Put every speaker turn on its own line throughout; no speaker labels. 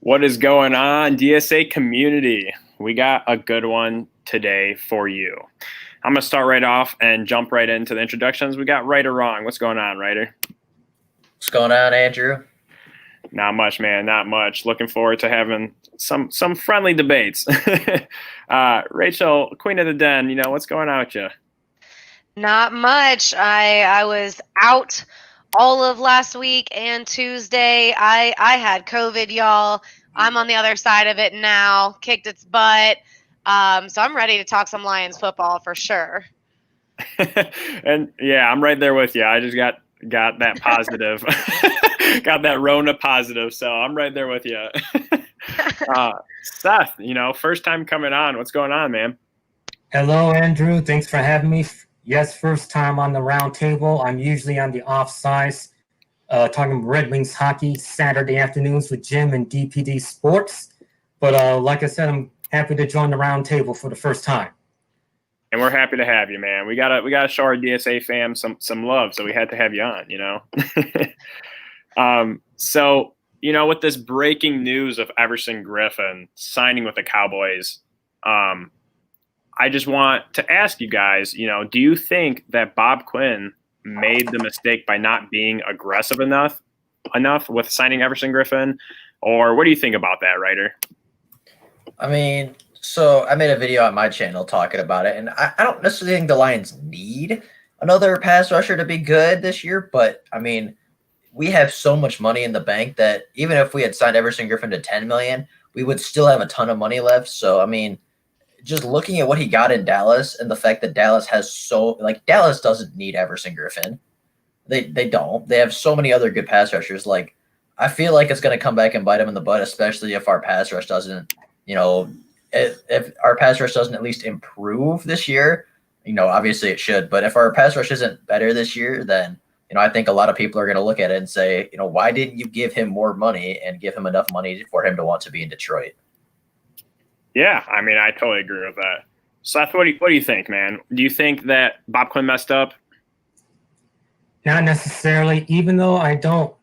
What is going on, DSA community? We got a good one today for you. I'm going to start right off and jump right into the introductions. We got right or wrong. What's going on, Ryder?
What's going on, Andrew?
Not much, man. Not much. Looking forward to having some friendly debates. Rachel, Queen of the Den, what's going on with you?
Not much. I was out all of last week and Tuesday. I had COVID, y'all. I'm on the other side of it now. Kicked its butt. So I'm ready to talk some Lions football for sure.
And yeah, I'm right there with you. I just got that positive, got that Rona positive. So I'm right there with you. Seth, first time coming on. What's going on, man?
Hello, Andrew. Thanks for having me. Yes, first time on the Roundtable. I'm usually on the offsides, talking Red Wings hockey Saturday afternoons with Jim and DPD Sports. But like I said, I'm happy to join the Roundtable for the first time.
And we're happy to have you, man. We gotta show our DSA fam some love, so we had to have you on. So with this breaking news of Everson Griffin signing with the Cowboys, I just want to ask you guys, do you think that Bob Quinn made the mistake by not being aggressive enough with signing Everson Griffin? Or what do you think about that, Ryder?
I mean, so I made a video on my channel talking about it, and I don't necessarily think the Lions need another pass rusher to be good this year, but I mean, we have so much money in the bank that even if we had signed Everson Griffin to $10 million, we would still have a ton of money left. So, I mean, just looking at what he got in Dallas and the fact that Dallas has Dallas doesn't need Everson Griffin. They don't. They have so many other good pass rushers. Like, I feel like it's going to come back and bite them in the butt, especially if our pass rush doesn't, if our pass rush doesn't at least improve this year. Obviously it should, but if our pass rush isn't better this year, then, I think a lot of people are going to look at it and say, why didn't you give him more money and give him enough money for him to want to be in Detroit?
Yeah, I mean, I totally agree with that. Seth, what do you think, man? Do you think that Bob Quinn messed up?
Not necessarily, even though I don't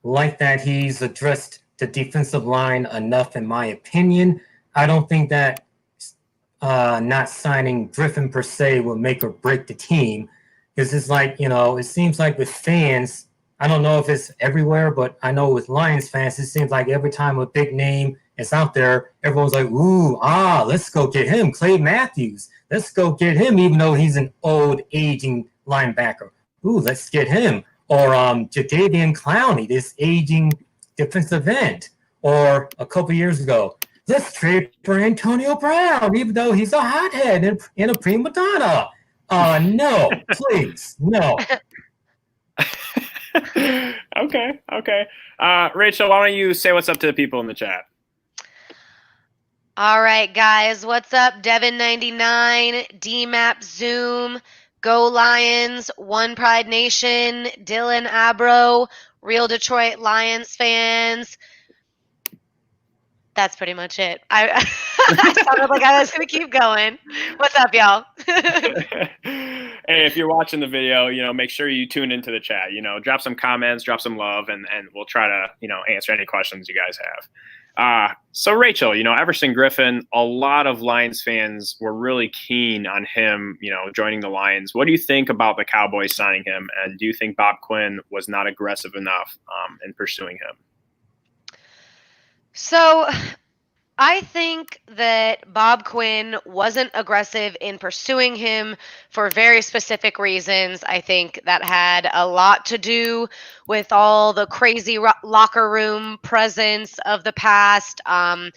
like that he's addressed the defensive line enough, in my opinion. I don't think that not signing Griffin per se will make or break the team. Because it's like, it seems like with fans, I don't know if it's everywhere, but I know with Lions fans, it seems like every time a big name is out there, everyone's like, let's go get him. Clay Matthews, let's go get him, even though he's an old, aging linebacker. Let's get him. Or Jadeveon Clowney, this aging defensive end. Or a couple years ago, let's trade for Antonio Brown, even though he's a hothead and a prima donna. No, please, no.
Okay. Rachel, why don't you say what's up to the people in the chat?
All right, guys. What's up? Devin99, DMAP Zoom, Go Lions, One Pride Nation, Dylan Abro, Real Detroit Lions fans. That's pretty much it. I sounded like I was going to keep going. What's up, y'all?
Hey, if you're watching the video, make sure you tune into the chat. Drop some comments, drop some love, and we'll try to, answer any questions you guys have. So Rachel, Everson Griffin, a lot of Lions fans were really keen on him, joining the Lions. What do you think about the Cowboys signing him? And do you think Bob Quinn was not aggressive enough in pursuing him?
So I think that Bob Quinn wasn't aggressive in pursuing him for very specific reasons. I think that had a lot to do with all the crazy locker room presence of the past. I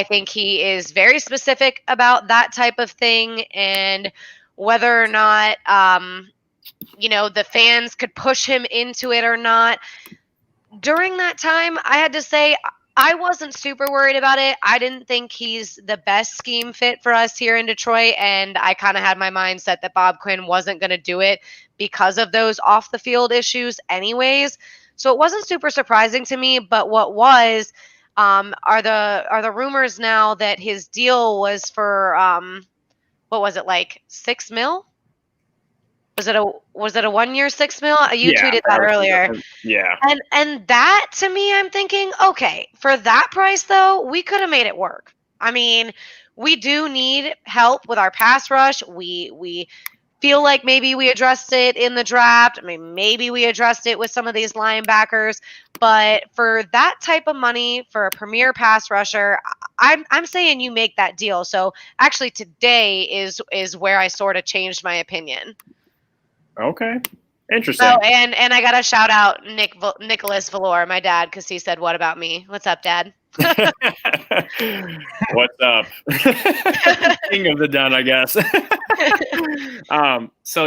think he is very specific about that type of thing, and whether or not, the fans could push him into it or not. During that time, I had to say, I wasn't super worried about it. I didn't think he's the best scheme fit for us here in Detroit, and I kind of had my mindset that Bob Quinn wasn't going to do it because of those off-the-field issues anyways. So it wasn't super surprising to me, but what was are the rumors now that his deal was for, what was it, like $6 million? Was it a 1 year $6 million? You
Yeah,
tweeted
for
that
Everson
earlier.
Griffin. Yeah.
And that to me, I'm thinking, okay, for that price though, we could have made it work. I mean, we do need help with our pass rush. We feel like maybe we addressed it in the draft. I mean, maybe we addressed it with some of these linebackers, but for that type of money for a premier pass rusher, I'm saying you make that deal. So actually, today is where I sort of changed my opinion.
Okay. Interesting.
Oh, and I gotta shout out Nicholas Valor, my dad, because he said, "What about me?" What's up, Dad?
What's up? King of the den, I guess. So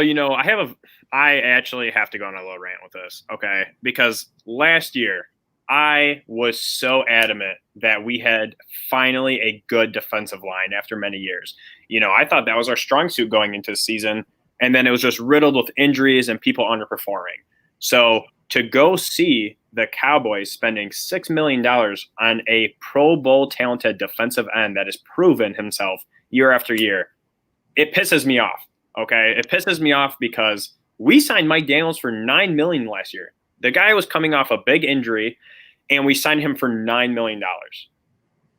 I actually have to go on a little rant with this, okay? Because last year I was so adamant that we had finally a good defensive line after many years. I thought that was our strong suit going into the season, and then it was just riddled with injuries and people underperforming. So to go see the Cowboys spending $6 million on a Pro Bowl talented defensive end that has proven himself year after year, it pisses me off. Okay, it pisses me off because we signed Mike Daniels for $9 million last year. The guy was coming off a big injury, and we signed him for $9 million.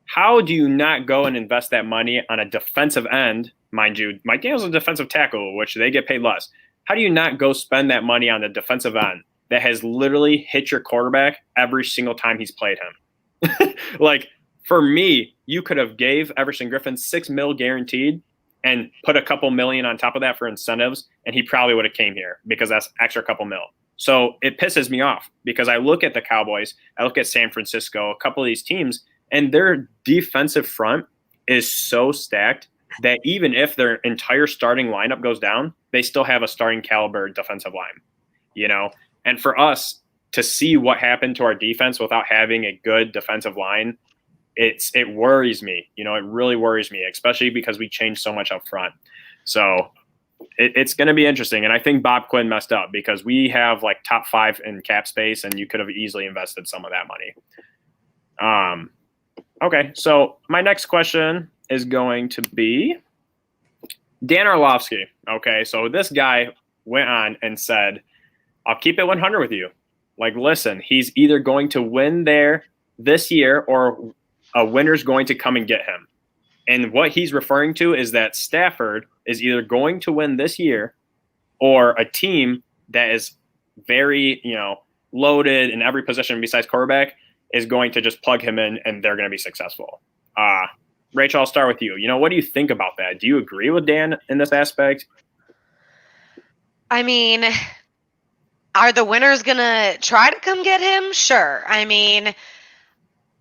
How do you not go and invest that money on a defensive end? Mind you, Mike Daniels is a defensive tackle, which they get paid less. How do you not go spend that money on the defensive end that has literally hit your quarterback every single time he's played him? Like, for me, you could have gave Everson Griffin $6 million guaranteed and put a couple million on top of that for incentives, and he probably would have came here because that's extra couple mil. So it pisses me off because I look at the Cowboys, I look at San Francisco, a couple of these teams, and their defensive front is so stacked that even if their entire starting lineup goes down, they still have a starting caliber defensive line, And for us to see what happened to our defense without having a good defensive line, it worries me. It really worries me, especially because we changed so much up front. So it's going to be interesting. And I think Bob Quinn messed up because we have like top 5 in cap space, and you could have easily invested some of that money. Okay, so my next question is going to be Dan Orlovsky. Okay, so this guy went on and said, I'll keep it 100 with you. Like, listen, he's either going to win there this year or a winner's going to come and get him. And what he's referring to is that Stafford is either going to win this year or a team that is very, loaded in every position besides quarterback is going to just plug him in and they're going to be successful. Rachel, I'll start with you. What do you think about that? Do you agree with Dan in this aspect?
I mean, are the winners going to try to come get him? Sure. I mean,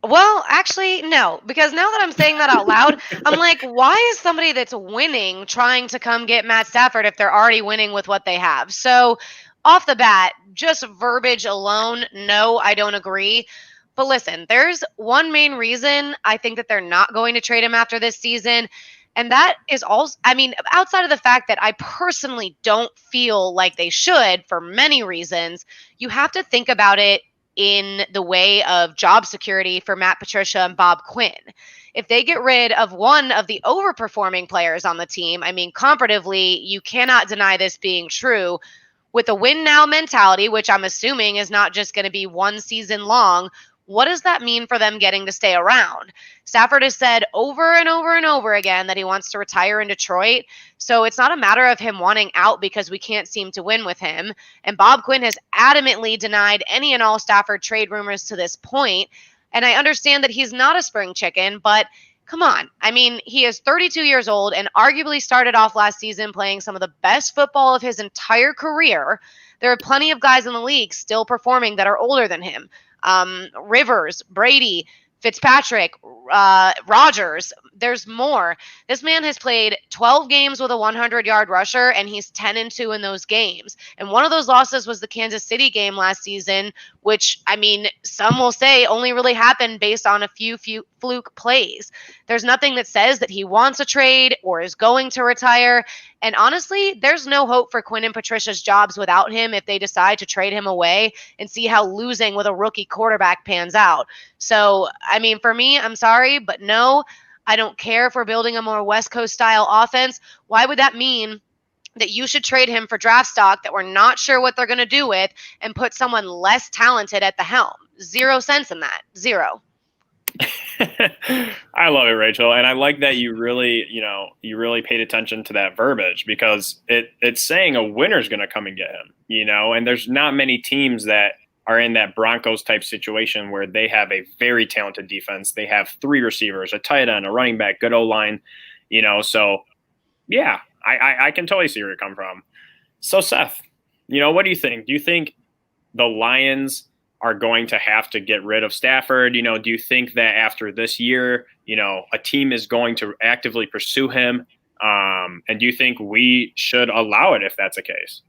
well, actually, no, because now that I'm saying that out loud, I'm like, why is somebody that's winning trying to come get Matt Stafford if they're already winning with what they have? So off the bat, just verbiage alone, no, I don't agree. But listen, there's one main reason I think that they're not going to trade him after this season. And that is also, outside of the fact that I personally don't feel like they should for many reasons, you have to think about it in the way of job security for Matt Patricia and Bob Quinn. If they get rid of one of the overperforming players on the team, comparatively, you cannot deny this being true. With a win now mentality, which I'm assuming is not just going to be one season long, what does that mean for them getting to stay around? Stafford has said over and over and over again that he wants to retire in Detroit. So it's not a matter of him wanting out because we can't seem to win with him. And Bob Quinn has adamantly denied any and all Stafford trade rumors to this point. And I understand that he's not a spring chicken, but come on. He is 32 years old and arguably started off last season playing some of the best football of his entire career. There are plenty of guys in the league still performing that are older than him. Rivers, Brady, Fitzpatrick, Rodgers, there's more. This man has played 12 games with a 100-yard rusher, and he's 10-2 in those games. And one of those losses was the Kansas City game last season, which, some will say only really happened based on a few fluke plays. There's nothing that says that he wants a trade or is going to retire. And honestly, there's no hope for Quinn and Patricia's jobs without him if they decide to trade him away and see how losing with a rookie quarterback pans out. So, for me, I'm sorry, but no, I don't care if we're building a more West Coast style offense. Why would that mean that you should trade him for draft stock that we're not sure what they're going to do with and put someone less talented at the helm. 0 sense in that. 0.
I love it, Rachel, and I like that you really paid attention to that verbiage, because it's saying a winner's going to come and get him, and there's not many teams that are in that Broncos type situation where they have a very talented defense. They have 3 receivers, a tight end, a running back, good O-line, so yeah, I can totally see where you come from. So Seth, what do you think? Do you think the Lions are going to have to get rid of Stafford? Do you think that after this year, a team is going to actively pursue him? And do you think we should allow it if that's the case?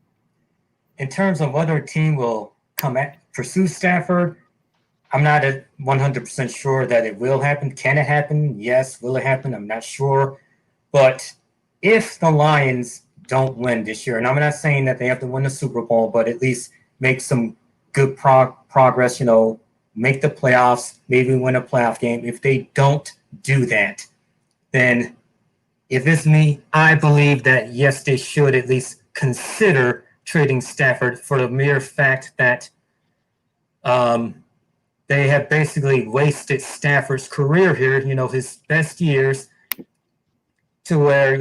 In terms of whether a team will pursue Stafford, I'm not 100% sure that it will happen. Can it happen? Yes. Will it happen? I'm not sure. But if the Lions don't win this year, and I'm not saying that they have to win the Super Bowl, but at least make some good progress, make the playoffs, maybe win a playoff game. If they don't do that, then if it's me, I believe that, yes, they should at least consider trading Stafford for the mere fact that they have basically wasted Stafford's career here, his best years, to where,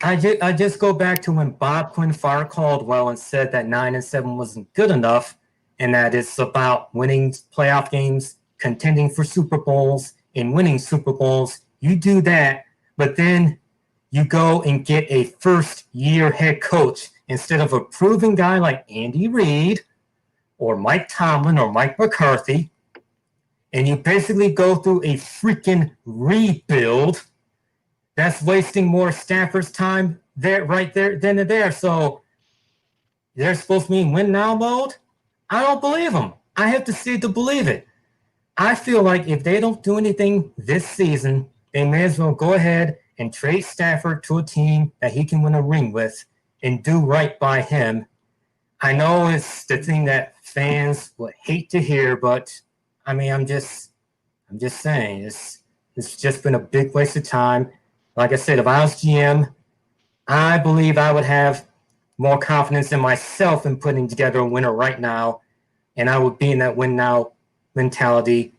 I just go back to when Bob Quinn fired Caldwell and said that 9-7 wasn't good enough, and that it's about winning playoff games, contending for Super Bowls, and winning Super Bowls. You do that, but then you go and get a first-year head coach instead of a proven guy like Andy Reid or Mike Tomlin or Mike McCarthy, and you basically go through a freaking rebuild. That's wasting more Stafford's time right there than there. So they're supposed to be in win now mode? I don't believe them. I have to see it to believe it. I feel like if they don't do anything this season, they may as well go ahead and trade Stafford to a team that he can win a ring with and do right by him. I know it's the thing that fans would hate to hear, but I mean, I'm just saying it's just been a big waste of time. Like I said, if I was GM, I believe I would have more confidence in myself in putting together a winner right now, and I would be in that win now mentality.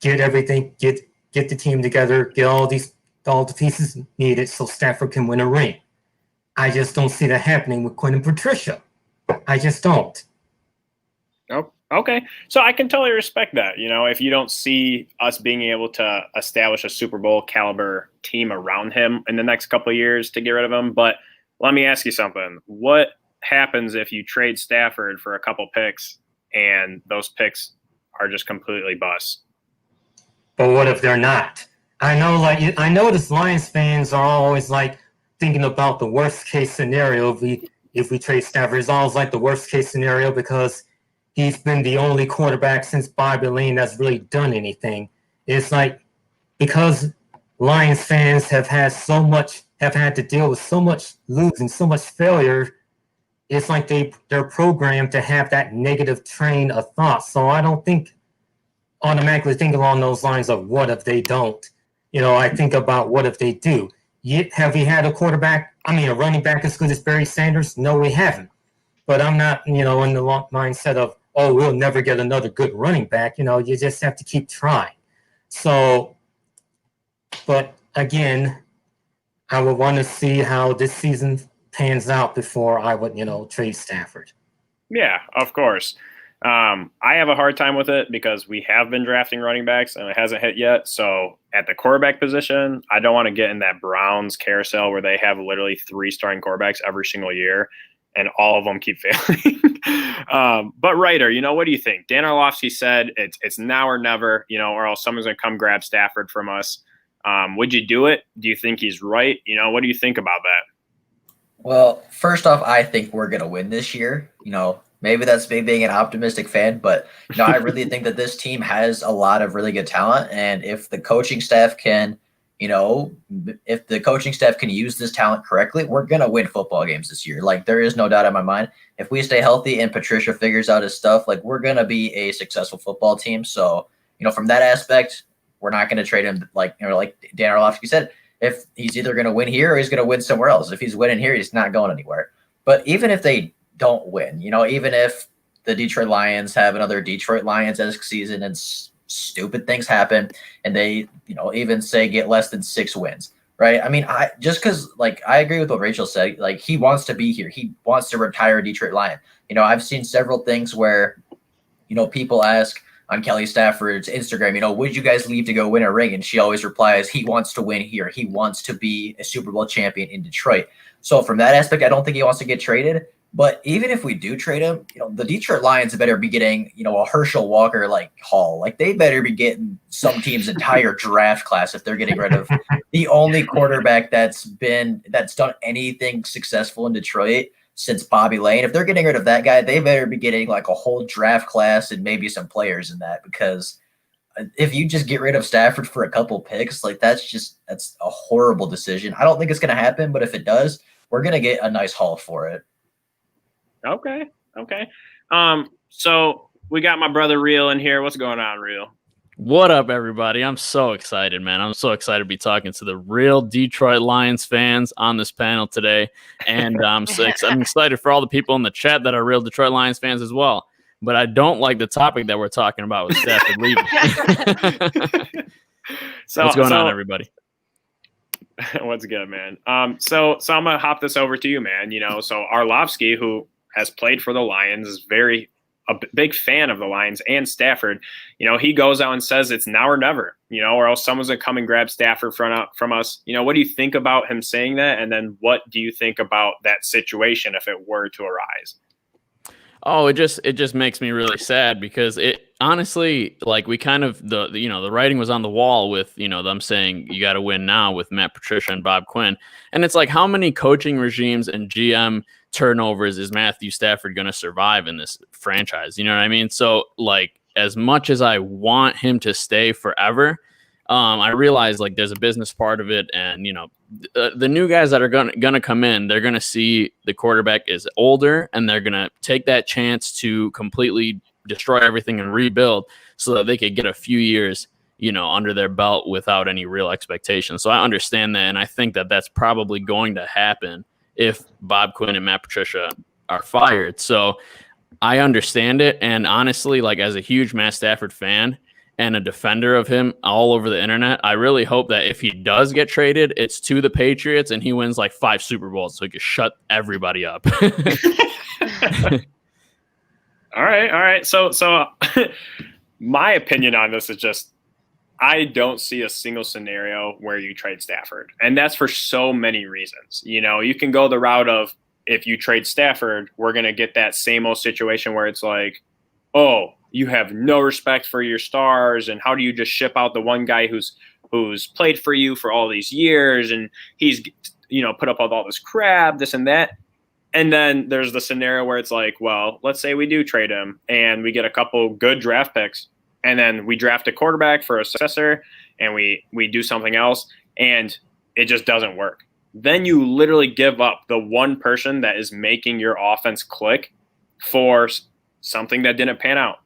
Get everything, get the team together, get all the pieces needed so Stafford can win a ring. I just don't see that happening with Quinn and Patricia. I just don't.
Oh, okay. So I can totally respect that. If you don't see us being able to establish a Super Bowl caliber team around him in the next couple of years to get rid of him. But let me ask you something. What happens if you trade Stafford for a couple picks and those picks are just completely bust?
But what if they're not? I know this Lions fans are always like thinking about the worst case scenario if we trade Stafford. It's always like the worst case scenario because he's been the only quarterback since Bobby Lane that's really done anything. It's like because Lions fans have had to deal with so much losing, so much failure. It's like they're programmed to have that negative train of thought. So I don't automatically think along those lines of what if they don't. I think about what if they do. Have we had a running back as good as Barry Sanders? No, we haven't. But I'm not, in the mindset of, oh, we'll never get another good running back. You just have to keep trying. So, but again, I would want to see how this season pans out before I would, trade Stafford.
Yeah, of course. I have a hard time with it because we have been drafting running backs and it hasn't hit yet. So at the quarterback position, I don't want to get in that Browns carousel where they have literally 3 starting quarterbacks every single year and all of them keep failing. But Ryder, what do you think? Dan Orlovsky said it's now or never, or else someone's going to come grab Stafford from us. Would you do it? Do you think he's right? What do you think about that?
Well, first off, I think we're going to win this year. Maybe that's me being an optimistic fan, but I really think that this team has a lot of really good talent. And if the coaching staff can, if the coaching staff can use this talent correctly, we're going to win football games this year. Like, there is no doubt in my mind. If we stay healthy and Patricia figures out his stuff, like, we're going to be a successful football team. So, from that aspect, we're not going to trade him like Dan Orlovsky said. if he's either going to win here or he's going to win somewhere else. If he's winning here, he's not going anywhere. But even if they don't win, even if the Detroit Lions have another Detroit Lions-esque season and stupid things happen and they, even say get less than 6 wins, right? I mean, I agree with what Rachel said. Like, he wants to be here. He wants to retire Detroit Lion. I've seen several things where, people ask on Kelly Stafford's Instagram, would you guys leave to go win a ring? And she always replies, he wants to win here. He wants to be a Super Bowl champion in Detroit. So from that aspect, I don't think he wants to get traded. But even if we do trade him, the Detroit Lions better be getting, a Herschel Walker haul. Like, they better be getting some team's entire draft class if they're getting rid of the only quarterback that's done anything successful in Detroit since Bobby Lane. If they're getting rid of that guy, they better be getting a whole draft class and maybe some players in that, because if you just get rid of Stafford for a couple picks, that's a horrible decision. I don't think it's going to happen, but if it does, we're going to get a nice haul for it.
Okay. So we got my brother Real in here. What's going on, Real?
What up, everybody? I'm so excited, man. I'm so excited to be talking to the real Detroit Lions fans on this panel today. And I'm excited for all the people in the chat that are real Detroit Lions fans as well. But I don't like the topic that we're talking about with Stafford leaving. What's going on, everybody?
What's good, man? So I'm going to hop this over to you, man. So Arlovsky, who has played for the Lions, is a big fan of the Lions and Stafford. He goes out and says it's now or never, or else someone's going to come and grab Stafford from us. What do you think about him saying that? And then what do you think about that situation if it were to arise?
Oh, it just makes me really sad, because it honestly, we kind of, the writing was on the wall with, them saying you got to win now with Matt Patricia and Bob Quinn. And it's how many coaching regimes and GM turnovers is Matthew Stafford going to survive in this franchise? You know what I mean? So as much as I want him to stay forever, I realize there's a business part of it, and the new guys that are gonna come in, they're gonna see the quarterback is older, and they're gonna take that chance to completely destroy everything and rebuild, so that they could get a few years, under their belt without any real expectations. So I understand that, and I think that that's probably going to happen if Bob Quinn and Matt Patricia are fired. So I understand it, and honestly, as a huge Matt Stafford fan and a defender of him all over the internet, I really hope that if he does get traded, it's to the Patriots and he wins 5 Super Bowls so he can shut everybody up.
All right. So my opinion on this is just, I don't see a single scenario where you trade Stafford. And that's for so many reasons. You can go the route of, if you trade Stafford, we're going to get that same old situation where it's oh, you have no respect for your stars, and how do you just ship out the one guy who's played for you for all these years, and he's put up with all this crap, this and that. And then there's the scenario where it's well, let's say we do trade him and we get a couple good draft picks, and then we draft a quarterback for a successor, and we do something else, and it just doesn't work. Then you literally give up the one person that is making your offense click for something that didn't pan out.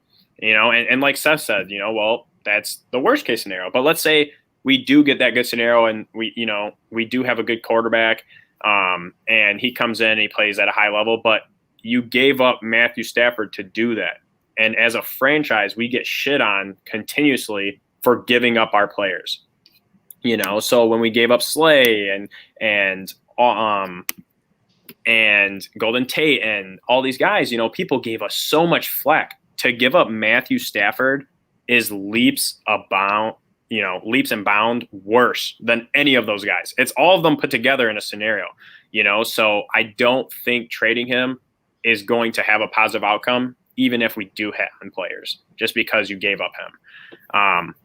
And like Seth said, well, that's the worst case scenario. But let's say we do get that good scenario, and we do have a good quarterback, and he comes in and he plays at a high level, but you gave up Matthew Stafford to do that. And as a franchise, we get shit on continuously for giving up our players. So when we gave up Slay and Golden Tate and all these guys, people gave us so much flack. To give up Matthew Stafford is leaps and bound worse than any of those guys. It's all of them put together in a scenario, so I don't think trading him is going to have a positive outcome, even if we do have players, just because you gave up him.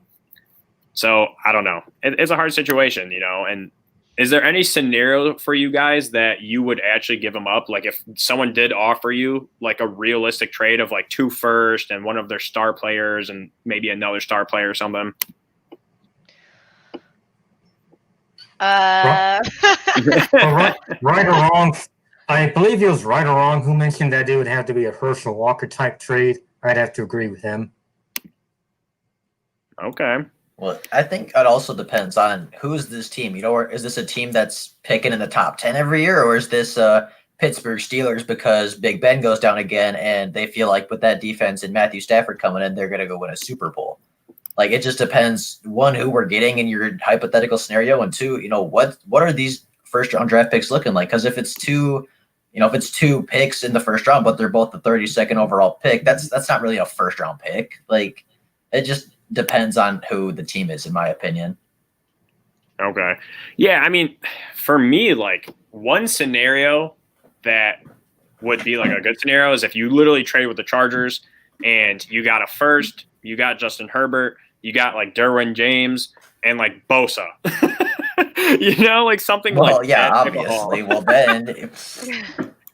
So I don't know. It's a hard situation, and is there any scenario for you guys that you would actually give them up? If someone did offer you a realistic trade of 2 firsts and one of their star players and maybe another star player or something?
Right or wrong, I believe it was Right or Wrong who mentioned that it would have to be a Herschel Walker type trade. I'd have to agree with him.
Okay.
Well, I think it also depends on who is this team. Or is this a team that's picking in the top 10 every year, or is this Pittsburgh Steelers because Big Ben goes down again and they feel like with that defense and Matthew Stafford coming in, they're going to go win a Super Bowl? Like, it just depends, one, who we're getting in your hypothetical scenario, and two, what are these first round draft picks looking like? Because if it's two picks in the first round, but they're both the 32nd overall pick, that's not really a first round pick. Like, it just depends on who the team is, in my opinion.
Okay. Yeah, I mean, for me, like, one scenario that would be like a good scenario is if you literally trade with the Chargers and you got a first, you got Justin Herbert, you got like Derwin James and like Bosa. Like something like
that. Yeah,
that.
obviously. Well, then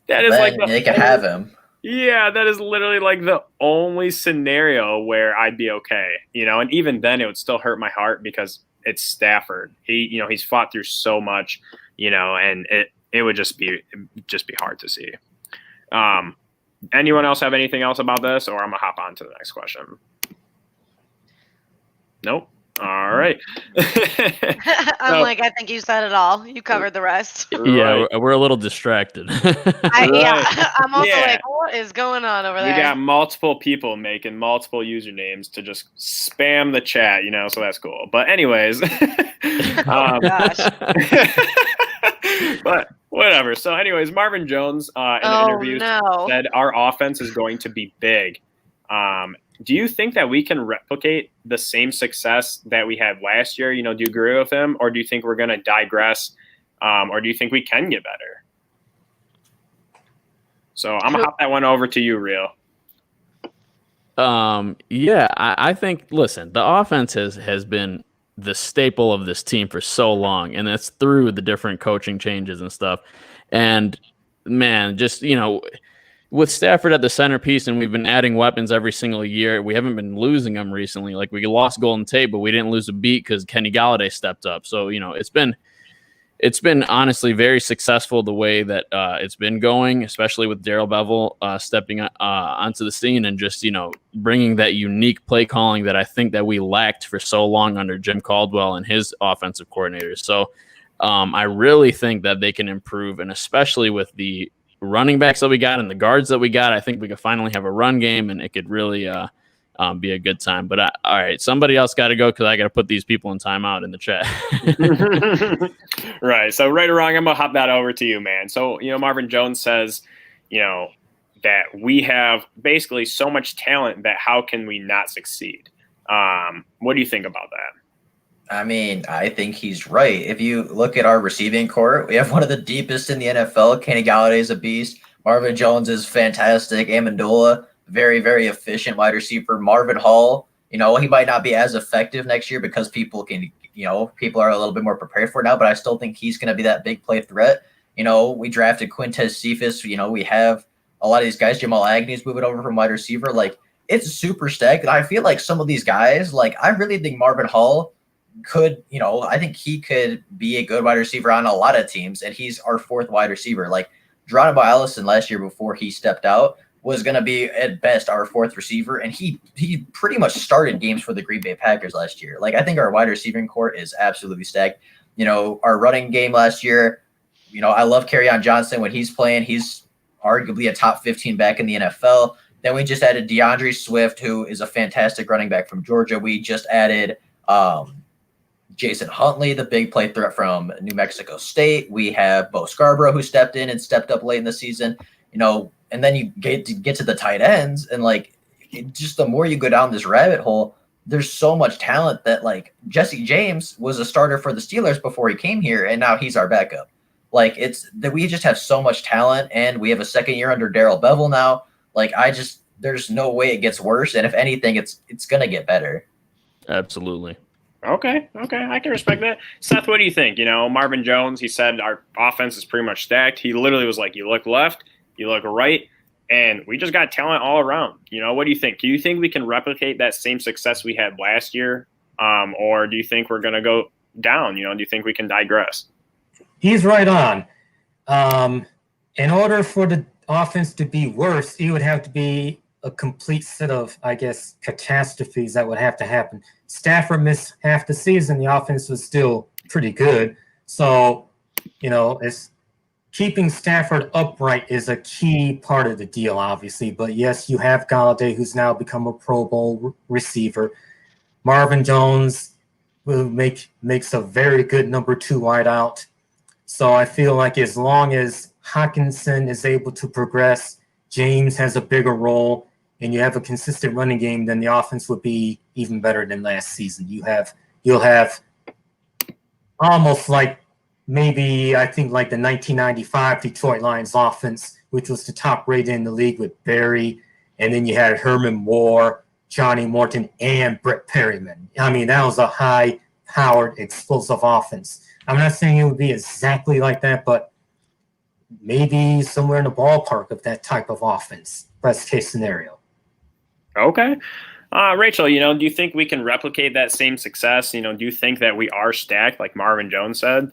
that is like
they can have him.
Yeah, that is literally like the only scenario where I'd be okay, and even then it would still hurt my heart because it's Stafford. He's fought through so much, and it would just be hard to see. Anyone else have anything else about this, or I'm gonna hop on to the next question? Nope. All right.
I think you said it all. You covered the rest.
Yeah, we're a little distracted.
Yeah, I'm also like, what is going on over there?
We got multiple people making multiple usernames to just spam the chat, so that's cool. But anyways,
oh gosh.
But whatever. So anyways, Marvin Jones in the interview said our offense is going to be big. Do you think that we can replicate the same success that we had last year? Do you agree with him, or do you think we're going to digress, or do you think we can get better? So I'm gonna hop that one over to you, Real.
Yeah, I think. Listen, the offense has been the staple of this team for so long, and that's through the different coaching changes and stuff. And man, just with Stafford at the centerpiece, and we've been adding weapons every single year. We haven't been losing them recently. Like, we lost Golden Tate, but we didn't lose a beat because Kenny Galladay stepped up. So, it's been honestly very successful the way that it's been going, especially with Darrell Bevell stepping onto the scene and just, bringing that unique play calling that I think that we lacked for so long under Jim Caldwell and his offensive coordinators. So I really think that they can improve, and especially with the running backs that we got and the guards that we got, I think we could finally have a run game, and it could really be a good time. But all right, somebody else got to go because I got to put these people in timeout in the chat.
Right. So right or wrong, I'm gonna hop that over to you, man. So Marvin Jones says, that we have basically so much talent that how can we not succeed? What do you think about that?
I mean, I think he's right. If you look at our receiving core, we have one of the deepest in the NFL. Kenny Galladay is a beast. Marvin Jones is fantastic. Amendola, very, very efficient wide receiver. Marvin Hall, he might not be as effective next year because people are a little bit more prepared for it now, but I still think he's going to be that big play threat. We drafted Quintez Cephas. We have a lot of these guys. Jamal Agnews moving over from wide receiver. Like, it's super stacked. And I feel like some of these guys, like, I really think Marvin Hall could, I think he could be a good wide receiver on a lot of teams, and he's our fourth wide receiver. Like, Geronimo Allison last year before he stepped out was going to be at best our fourth receiver, and he pretty much started games for the Green Bay Packers last year. Like, I think our wide receiving core is absolutely stacked. Our running game last year, I love Kerryon Johnson when he's playing. He's arguably a top 15 back in the NFL. Then we just added DeAndre Swift, who is a fantastic running back from Georgia. We just added Jason Huntley, the big play threat from New Mexico State. We have Bo Scarborough, who stepped in and stepped up late in the season, and then you get to the tight ends, and just the more you go down this rabbit hole, there's so much talent that, like, Jesse James was a starter for the Steelers before he came here, and now he's our backup. Like, it's that we just have so much talent, and we have a second year under Darrell Bevell now. Like, there's no way it gets worse, and if anything, it's gonna get better.
Absolutely.
Okay, I can respect that. Seth, what do you think? Marvin Jones, he said our offense is pretty much stacked. He literally was like, you look left, you look right, and we just got talent all around. What do you think? Do you think we can replicate that same success we had last year, or do you think we're going to go down? Do you think we can digress?
He's right on. In order for the offense to be worse, it would have to be a complete set of, I guess, catastrophes that would have to happen. Stafford missed half the season, the offense was still pretty good. So, it's keeping Stafford upright is a key part of the deal, obviously. But yes, you have Galladay, who's now become a Pro Bowl receiver. Marvin Jones makes a very good number 2 wideout. So I feel like as long as Hockenson is able to progress, James has a bigger role, and you have a consistent running game, then the offense would be even better than last season. You'll have almost like maybe I think like the 1995 Detroit Lions offense, which was the top rated in the league with Barry, and then you had Herman Moore, Johnny Morton, and Brett Perryman. I mean, that was a high-powered, explosive offense. I'm not saying it would be exactly like that, but maybe somewhere in the ballpark of that type of offense, best case scenario.
Okay. Rachel, do you think we can replicate that same success? Do you think that we are stacked like Marvin Jones said?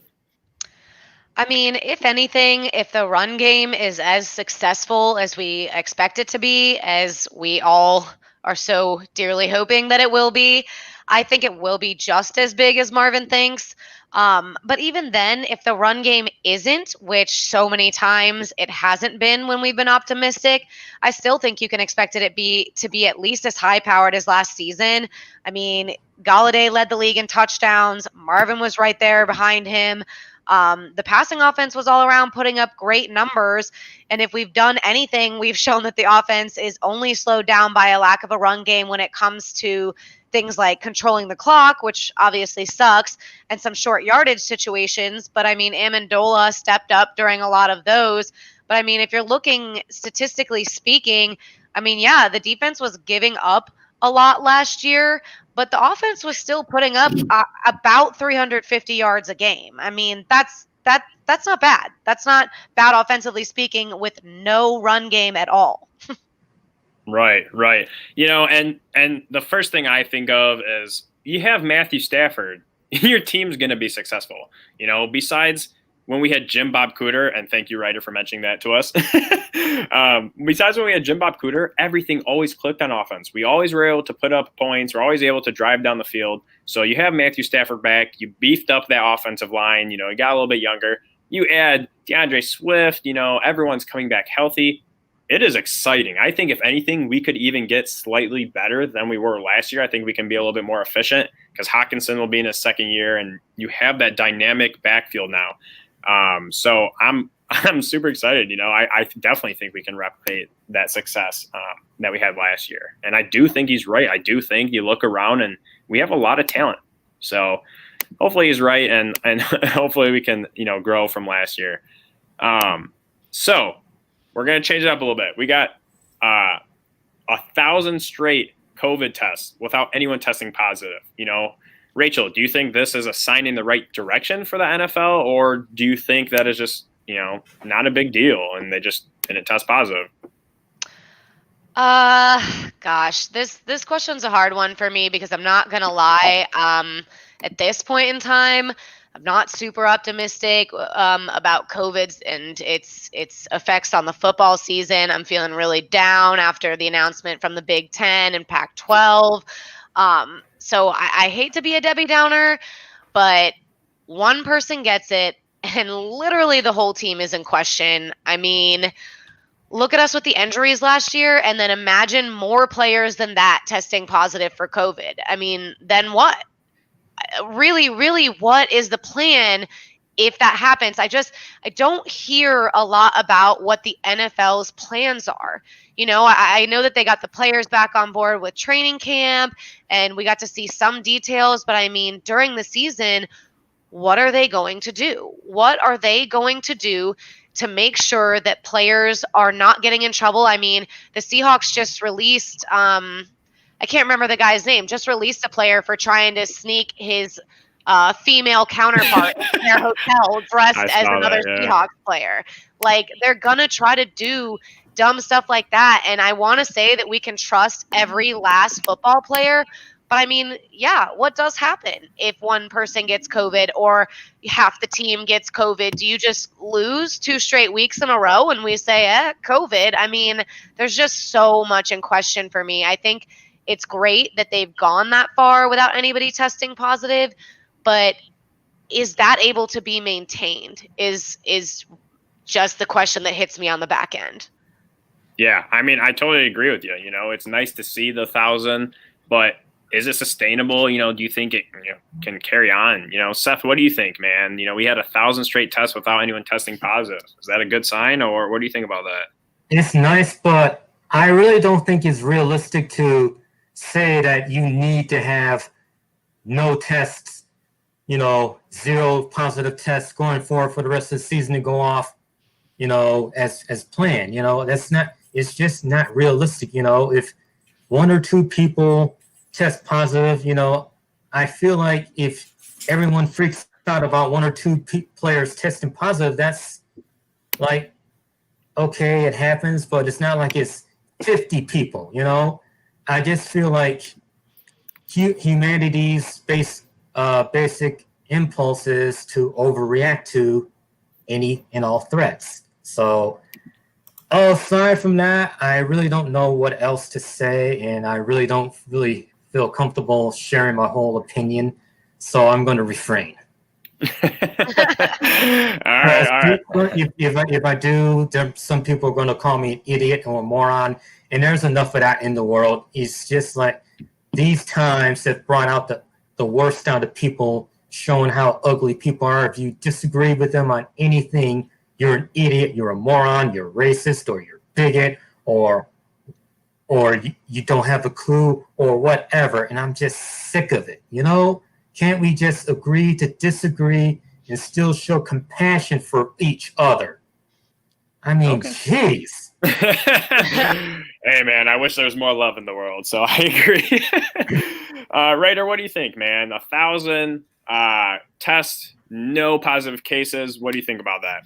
I mean, if anything, if the run game is as successful as we expect it to be, as we all are so dearly hoping that it will be, I think it will be just as big as Marvin thinks. But even then, if the run game isn't, which so many times it hasn't been when we've been optimistic, I still think you can expect it to be at least as high powered as last season. I mean, Galladay led the league in touchdowns. Marvin was right there behind him. The passing offense was all around putting up great numbers. And if we've done anything, we've shown that the offense is only slowed down by a lack of a run game when it comes to things like controlling the clock, which obviously sucks, and some short yardage situations. But I mean, Amendola stepped up during a lot of those. But I mean, if you're looking statistically speaking, I mean, yeah, the defense was giving up a lot last year, but the offense was still putting up about 350 yards a game. I mean, that's not bad. That's not bad offensively speaking with no run game at all.
Right. And the first thing I think of is you have Matthew Stafford. Your team's going to be successful. Besides when we had Jim Bob Cooter, and thank you, Ryder, for mentioning that to us. Besides when we had Jim Bob Cooter, everything always clicked on offense. We always were able to put up points. We're always able to drive down the field. So you have Matthew Stafford back. You beefed up that offensive line. You got a little bit younger. You add DeAndre Swift. Everyone's coming back healthy. It is exciting. I think, if anything, we could even get slightly better than we were last year. I think we can be a little bit more efficient because Hockenson will be in his second year, and you have that dynamic backfield now. So I'm super excited. I definitely think we can replicate that success that we had last year. And I do think he's right. I do think you look around and we have a lot of talent. So hopefully he's right, and hopefully we can grow from last year. So we're going to change it up a little bit. We got 1,000 straight COVID tests without anyone testing positive. Rachel, do you think this is a sign in the right direction for the NFL, or do you think that is just, not a big deal and they just didn't test positive?
Gosh, this question's a hard one for me because I'm not going to lie. At this point in time, I'm not super optimistic about COVID and its effects on the football season. I'm feeling really down after the announcement from the Big Ten and Pac-12. So I hate to be a Debbie Downer, but one person gets it, and literally the whole team is in question. I mean, look at us with the injuries last year, and then imagine more players than that testing positive for COVID. I mean, then what? Really, what is the plan if that happens? I don't hear a lot about what the NFL's plans are. I know that they got the players back on board with training camp and we got to see some details, but I mean, during the season, what are they going to do? What are they going to do to make sure that players are not getting in trouble? I mean, the Seahawks just released, I can't remember the guy's name, just released a player for trying to sneak his female counterpart in their hotel dressed as another Seahawks player. Like, they're going to try to do dumb stuff like that. And I want to say that we can trust every last football player. But I mean, yeah, what does happen if one person gets COVID or half the team gets COVID? Do you just lose 2 straight weeks in a row and we say, COVID? I mean, there's just so much in question for me. I think it's great that they've gone that far without anybody testing positive, but is that able to be maintained is just the question that hits me on the back end.
Yeah, I mean, I totally agree with you. You know, it's nice to see the 1,000, but is it sustainable? You know, do you think it can carry on? You know, Seth, what do you think, man? You know, we had 1,000 straight tests without anyone testing positive. Is that a good sign, or what do you think about that?
It's nice, but I really don't think it's realistic to say that you need to have no tests, you know, 0 positive tests going forward for the rest of the season to go off, you know, as planned. You know, it's just not realistic. You know, if 1 or 2 people test positive, you know, I feel like if everyone freaks out about 1 or 2 players testing positive, that's like, okay, it happens, but it's not like it's 50 people, you know? I just feel like humanity's basic impulses to overreact to any and all threats. So aside from that, I really don't know what else to say, and I really don't feel comfortable sharing my whole opinion, so I'm going to refrain.
all right.
If I do, some people are going to call me an idiot or a moron, and there's enough of that in the world. It's just like these times have brought out the worst out of people, showing how ugly people are. If you disagree with them on anything, you're an idiot, you're a moron, you're racist, or you're a bigot, or you don't have a clue, or whatever. And I'm just sick of it, you know? Can't we just agree to disagree and still show compassion for each other? I mean, jeez.
Hey, man, I wish there was more love in the world, so I agree. Raider, what do you think, man? 1,000 tests, no positive cases. What do you think about that?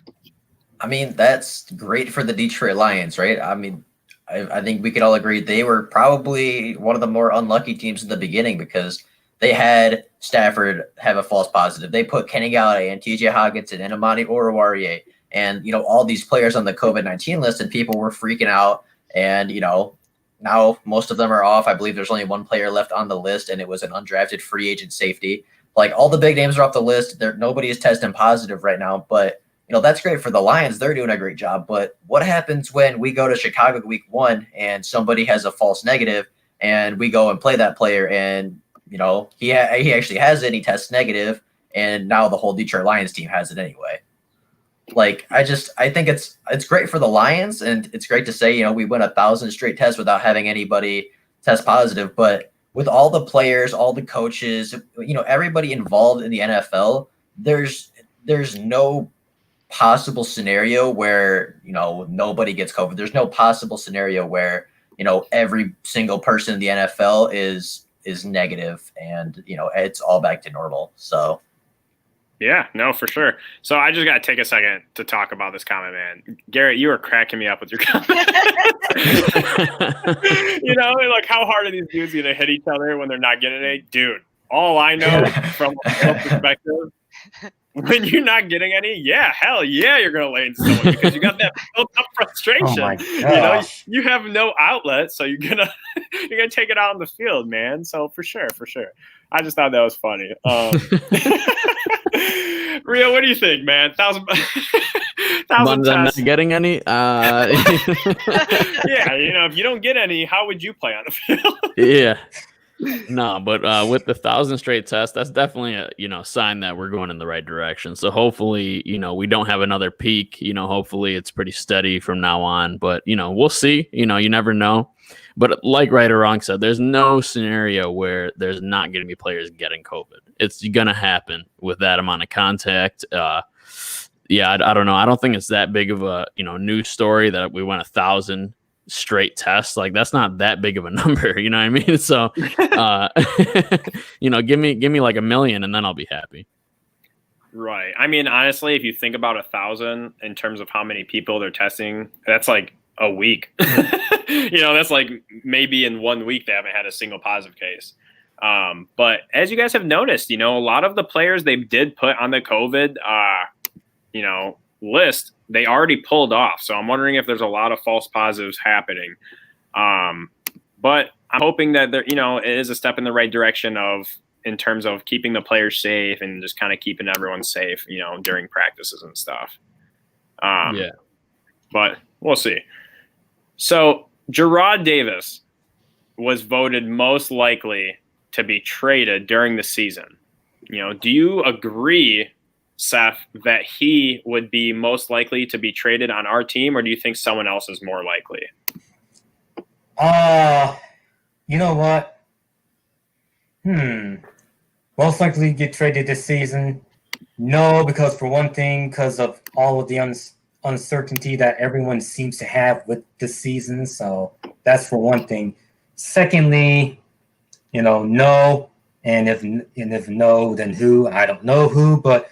I mean, that's great for the Detroit Lions, right? I mean, I think we could all agree they were probably one of the more unlucky teams in the beginning because they had Stafford have a false positive. They put Kenny Galladay and TJ Hockenson and Amani Oruwariye and, you know, all these players on the COVID-19 list, and people were freaking out. And, you know, now most of them are off. I believe there's only 1 player left on the list, and it was an undrafted free agent safety. Like, all the big names are off the list. Nobody is testing positive right now, but you know, that's great for the Lions. They're doing a great job. But what happens when we go to Chicago week 1 and somebody has a false negative and we go and play that player and, you know, he actually has it, he tests negative, and now the whole Detroit Lions team has it anyway. Like, I think it's great for the Lions, and it's great to say, you know, we win 1,000 straight tests without having anybody test positive. But with all the players, all the coaches, you know, everybody involved in the NFL, there's no possible scenario where, you know, nobody gets COVID. There's no possible scenario where, you know, every single person in the NFL is negative and, you know, it's all back to normal. So
yeah, no, for sure. So I just got to take a second to talk about this comment, man. Garrett, you were cracking me up with your comment. You know, like, how hard are these dudes going to hit each other when they're not getting any? Dude, all I know from a perspective, when you're not getting any, hell yeah, you're gonna lay into someone because you got that built up frustration.
Oh my
you know,
gosh.
you have no outlet, so you're gonna take it out on the field, man. So for sure. I just thought that was funny. Rio, what do you think, man? 1,000
I'm not getting any.
Yeah, you know, if you don't get any, how would you play on the field?
Yeah. No, but with the 1,000 straight tests, that's definitely a, you know, sign that we're going in the right direction. So hopefully, you know, we don't have another peak. You know, hopefully it's pretty steady from now on. But, you know, we'll see. You know, you never know. But like Right or Wrong said, there's no scenario where there's not going to be players getting COVID. It's going to happen with that amount of contact. Yeah, I don't know. I don't think it's that big of a, you know, news story that we went 1,000 straight tests. Like, that's not that big of a number, you know what I mean? So you know, give me like 1 million and then I'll be happy.
Right. I mean, honestly, if you think about 1,000 in terms of how many people they're testing, that's like a week. You know, that's like maybe in 1 week they haven't had a single positive case. But as you guys have noticed, you know, a lot of the players they did put on the COVID you know, list, they already pulled off. So I'm wondering if there's a lot of false positives happening. But I'm hoping that there, it is a step in the right direction in terms of keeping the players safe and just kind of keeping everyone safe, during practices and stuff.
Yeah.
But we'll see. So Gerard Davis was voted most likely to be traded during the season. Do you agree, Seth, that he would be most likely to be traded on our team, or do you think someone else is more likely?
You know what? Most likely to get traded this season. No, because for one thing, because of all of the uncertainty that everyone seems to have with this season. So that's for one thing. Secondly, no. And if no, then who? I don't know who, but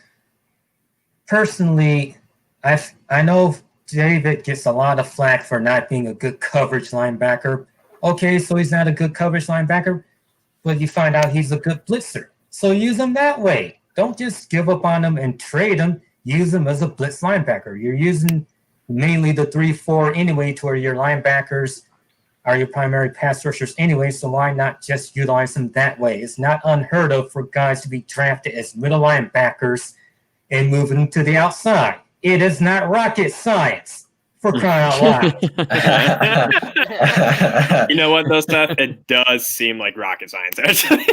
personally, I know David gets a lot of flack for not being a good coverage linebacker. Okay, so he's not a good coverage linebacker, but you find out he's a good blitzer. So use him that way. Don't just give up on him and trade him. Use him as a blitz linebacker. You're using mainly the 3-4 anyway, to where your linebackers are your primary pass rushers anyway, so why not just utilize them that way? It's not unheard of for guys to be drafted as middle linebackers and moving them to the outside. It is not rocket science, for crying out loud.
You know what, though, Seth? It does seem like rocket science, actually.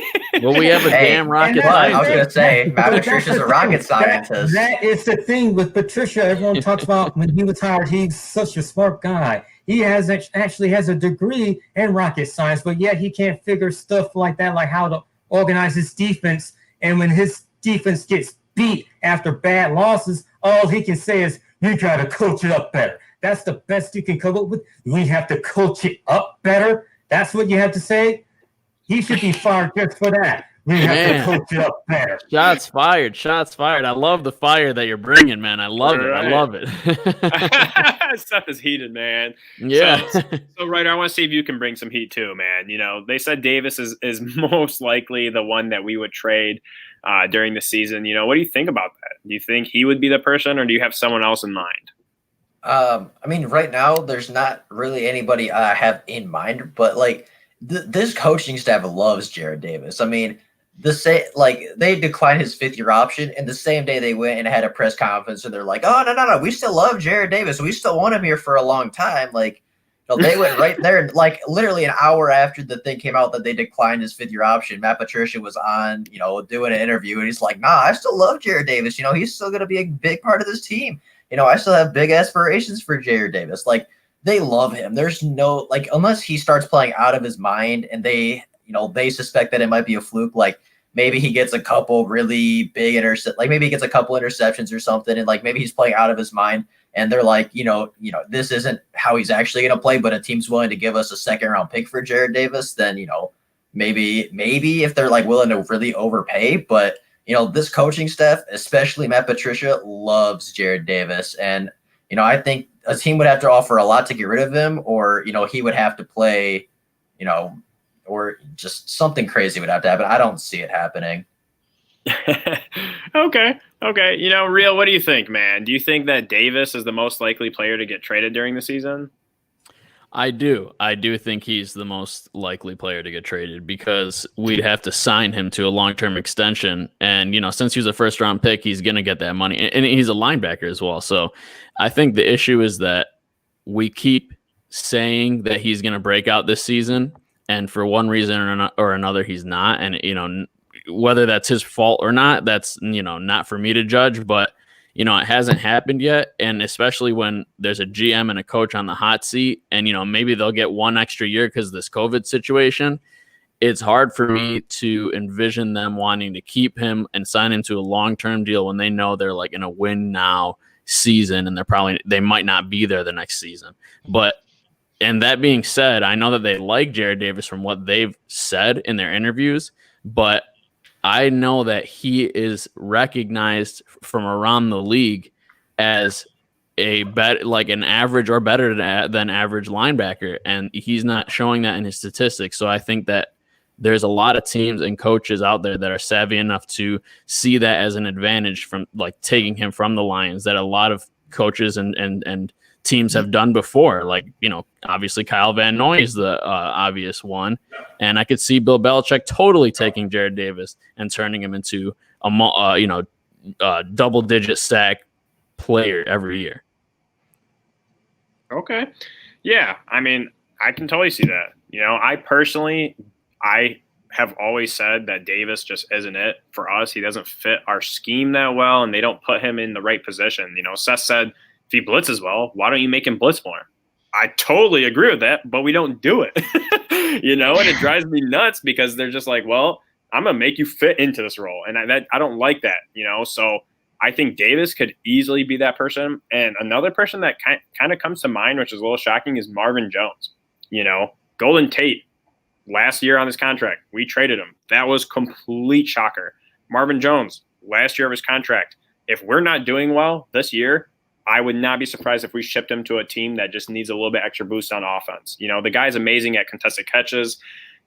Well, we have a damn rocket
I was going to
scientist.
say, Matt Patricia's a rocket scientist.
That is the thing with Patricia. Everyone talks about when he was hired, he's such a smart guy. He actually has a degree in rocket science, but yet he can't figure stuff like that, like how to organize his defense. And when his defense gets beat after bad losses, all he can say is, you got to coach it up better. That's the best you can come up with. We have to coach it up better. That's what you have to say. He should be fired just for that. We have to coach it up better.
Shots fired. Shots fired. I love the fire that you're bringing, man. I love it. I love it.
Stuff is heated, man.
Yeah.
So, Ryder, I want to see if you can bring some heat too, man. They said Davis is most likely the one that we would trade during the season. What do you think about that? Do you think he would be the person, or do you have someone else in mind?
I mean, right now, there's not really anybody I have in mind, but this coaching staff loves Jared Davis. I mean, they declined his 5th-year option, and the same day they went and had a press conference, and they're like, "Oh, no, we still love Jared Davis. We still want him here for a long time." They went right there, and literally an hour after the thing came out that they declined his 5th-year option, Matt Patricia was on, doing an interview, and he's like, "Nah, I still love Jared Davis. He's still going to be a big part of this team. I still have big aspirations for Jared Davis." They love him. There's no unless he starts playing out of his mind, and they suspect that it might be a fluke. Maybe he gets a couple really big maybe he gets a couple interceptions or something, and maybe he's playing out of his mind, and they're like, this isn't how he's actually going to play, but a team's willing to give us a 2nd-round pick for Jared Davis, then maybe if they're willing to really overpay. But this coaching staff, especially Matt Patricia, loves Jared Davis, and I think a team would have to offer a lot to get rid of him, or he would have to play, or just something crazy would have to happen. I don't see it happening.
Okay. Real, what do you think, man? Do you think that Davis is the most likely player to get traded during the season?
I do think he's the most likely player to get traded, because we'd have to sign him to a long-term extension. And, since he's a first-round pick, he's going to get that money. And he's a linebacker as well. So I think the issue is that we keep saying that he's going to break out this season, and for one reason or another, he's not. And, whether that's his fault or not, that's, not for me to judge. But, it hasn't happened yet. And especially when there's a GM and a coach on the hot seat, and, maybe they'll get one extra year because of this COVID situation, it's hard for me to envision them wanting to keep him and sign into a long-term deal when they know they're in a win now season, and they might not be there the next season. And that being said, I know that they like Jared Davis from what they've said in their interviews, but I know that he is recognized from around the league as an average or better than average linebacker, and he's not showing that in his statistics. So I think that there's a lot of teams and coaches out there that are savvy enough to see that as an advantage from taking him from the Lions, that a lot of coaches and teams have done before. Like, obviously Kyle Van Noy is the obvious one. And I could see Bill Belichick totally taking Jared Davis and turning him into a double-digit sack player every year.
Okay. Yeah. I mean, I can totally see that. I have always said that Davis just isn't it for us. He doesn't fit our scheme that well, and they don't put him in the right position. Seth said, if he blitzes well, why don't you make him blitz more? I totally agree with that, but we don't do it. And it drives me nuts because they're just like, well, I'm going to make you fit into this role. And I don't like that, So I think Davis could easily be that person. And another person that kind of comes to mind, which is a little shocking, is Marvin Jones. Golden Tate, last year on his contract, we traded him. That was complete shocker. Marvin Jones, last year of his contract. If we're not doing well this year, I would not be surprised if we shipped him to a team that just needs a little bit extra boost on offense. The guy's amazing at contested catches.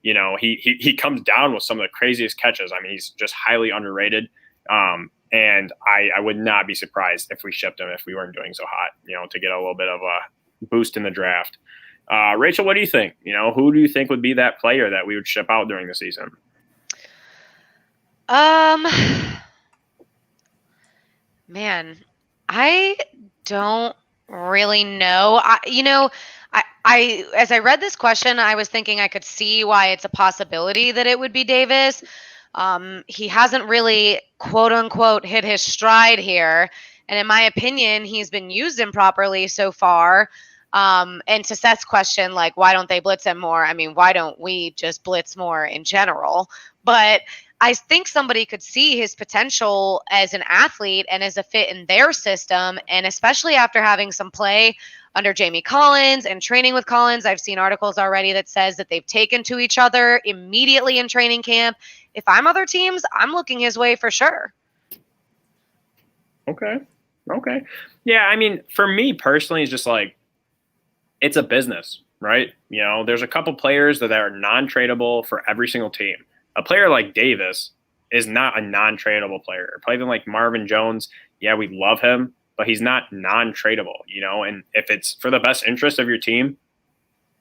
He comes down with some of the craziest catches. I mean, he's just highly underrated. And I would not be surprised if we shipped him if we weren't doing so hot, to get a little bit of a boost in the draft. Rachel, what do you think? Who do you think would be that player that we would ship out during the season?
Man, I don't really know. I as I read this question, I was thinking I could see why it's a possibility that it would be Davis. He hasn't really, quote unquote, hit his stride here. And in my opinion, he's been used improperly so far. And to Seth's question, like, why don't they blitz him more? I mean, why don't we just blitz more in general? But I think somebody could see his potential as an athlete and as a fit in their system. And especially after having some play under Jamie Collins and training with Collins, I've seen articles already that says that they've taken to each other immediately in training camp. If I'm other teams, I'm looking his way for sure.
Okay. Yeah, I mean, for me personally, it's just like, it's a business, right? There's a couple players that are non-tradable for every single team. A player like Davis is not a non-tradable player. A player like Marvin Jones, yeah, we love him, but he's not non-tradable, and if it's for the best interest of your team,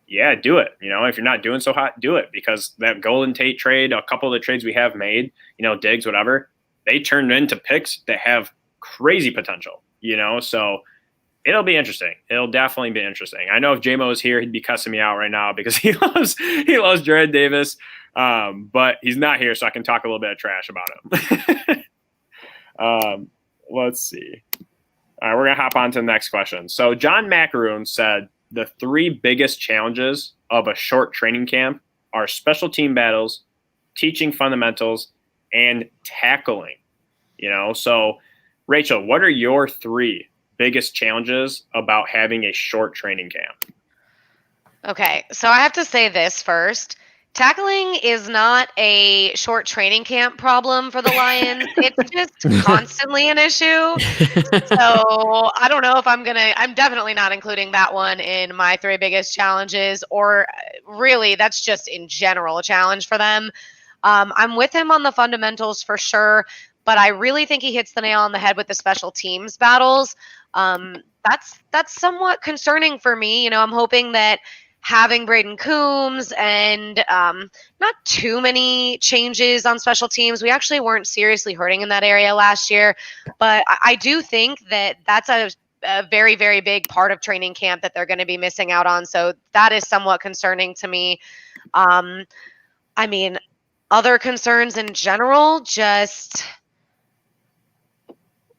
yeah, do it. If you're not doing so hot, do it, because that Golden Tate trade, a couple of the trades we have made, Diggs, whatever, they turned into picks that have crazy potential, so it'll be interesting. It'll definitely be interesting. I know if J-Mo was here, he'd be cussing me out right now because he loves Jared Davis. But he's not here, so I can talk a little bit of trash about him. Let's see. All right, we're going to hop on to the next question. So John Macaroon said the 3 biggest challenges of a short training camp are special team battles, teaching fundamentals, and tackling. So Rachel, what are your 3 biggest challenges about having a short training camp?
Okay, so I have to say this first. Tackling is not a short training camp problem for the Lions. It's just constantly an issue. So I don't know if I'm definitely not including that one in my 3 biggest challenges, or really that's just in general a challenge for them. I'm with him on the fundamentals for sure, but I really think he hits the nail on the head with the special teams battles. That's somewhat concerning for me. I'm hoping that having Braden Coombs and not too many changes on special teams. We actually weren't seriously hurting in that area last year, but I do think that that's a very, very big part of training camp that they're going to be missing out on. So that is somewhat concerning to me. I mean, other concerns in general, just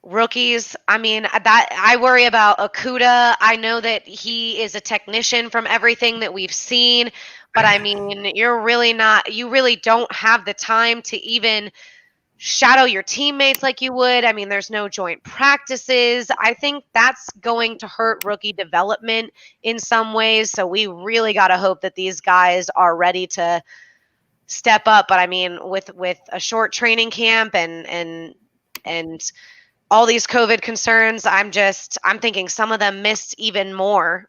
rookies. I mean, that I worry about Okuda. I know that he is a technician from everything that we've seen, but I mean, you really don't have the time to even shadow your teammates like you would. I mean, there's no joint practices. I think that's going to hurt rookie development in some ways. So we really got to hope that these guys are ready to step up. But I mean, with a short training camp and all these COVID concerns, I'm thinking some of them missed even more.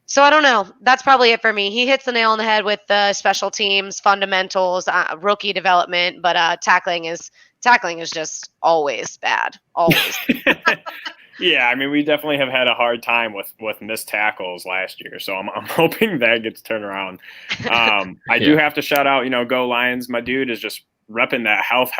So I don't know. That's probably it for me. He hits the nail on the head with the special teams, fundamentals, rookie development, but tackling is just always bad. Always.
Yeah, I mean, we definitely have had a hard time with missed tackles last year, so I'm hoping that gets turned around. I do have to shout out, go Lions. My dude is just repping that health,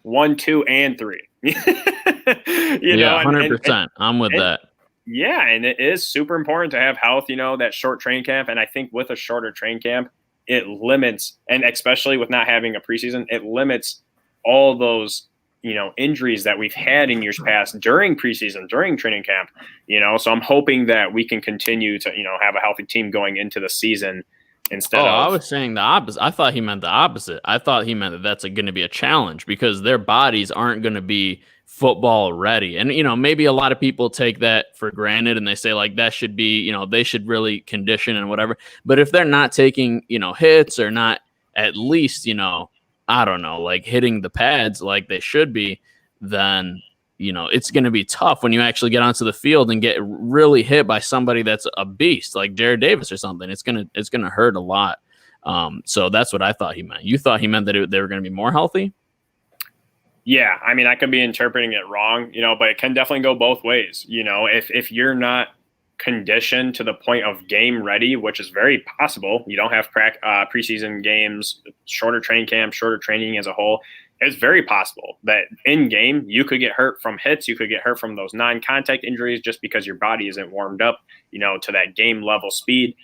1, 2, and 3.
Yeah, 100%. I'm with that.
Yeah, and it is super important to have health, that short training camp. And I think with a shorter training camp, it limits, and especially with not having a preseason, it limits all those, injuries that we've had in years past during preseason, during training camp, so I'm hoping that we can continue to, have a healthy team going into the season instead of.
I was saying the opposite. I thought he meant the opposite. I thought he meant that that's going to be a challenge because their bodies aren't going to be football ready. And, maybe a lot of people take that for granted and they say like that should be, they should really condition and whatever. But if they're not taking, hits or not at least, I don't know, like hitting the pads like they should be, then, it's going to be tough when you actually get onto the field and get really hit by somebody that's a beast like Jared Davis or something. It's going to hurt a lot. So that's what I thought he meant. You thought he meant that they were going to be more healthy?
Yeah, I mean, I could be interpreting it wrong, but it can definitely go both ways. If you're not conditioned to the point of game ready, which is very possible, you don't have preseason games, shorter training camp, shorter training as a whole, it's very possible that in game you could get hurt from hits, you could get hurt from those non-contact injuries just because your body isn't warmed up, to that game level speed.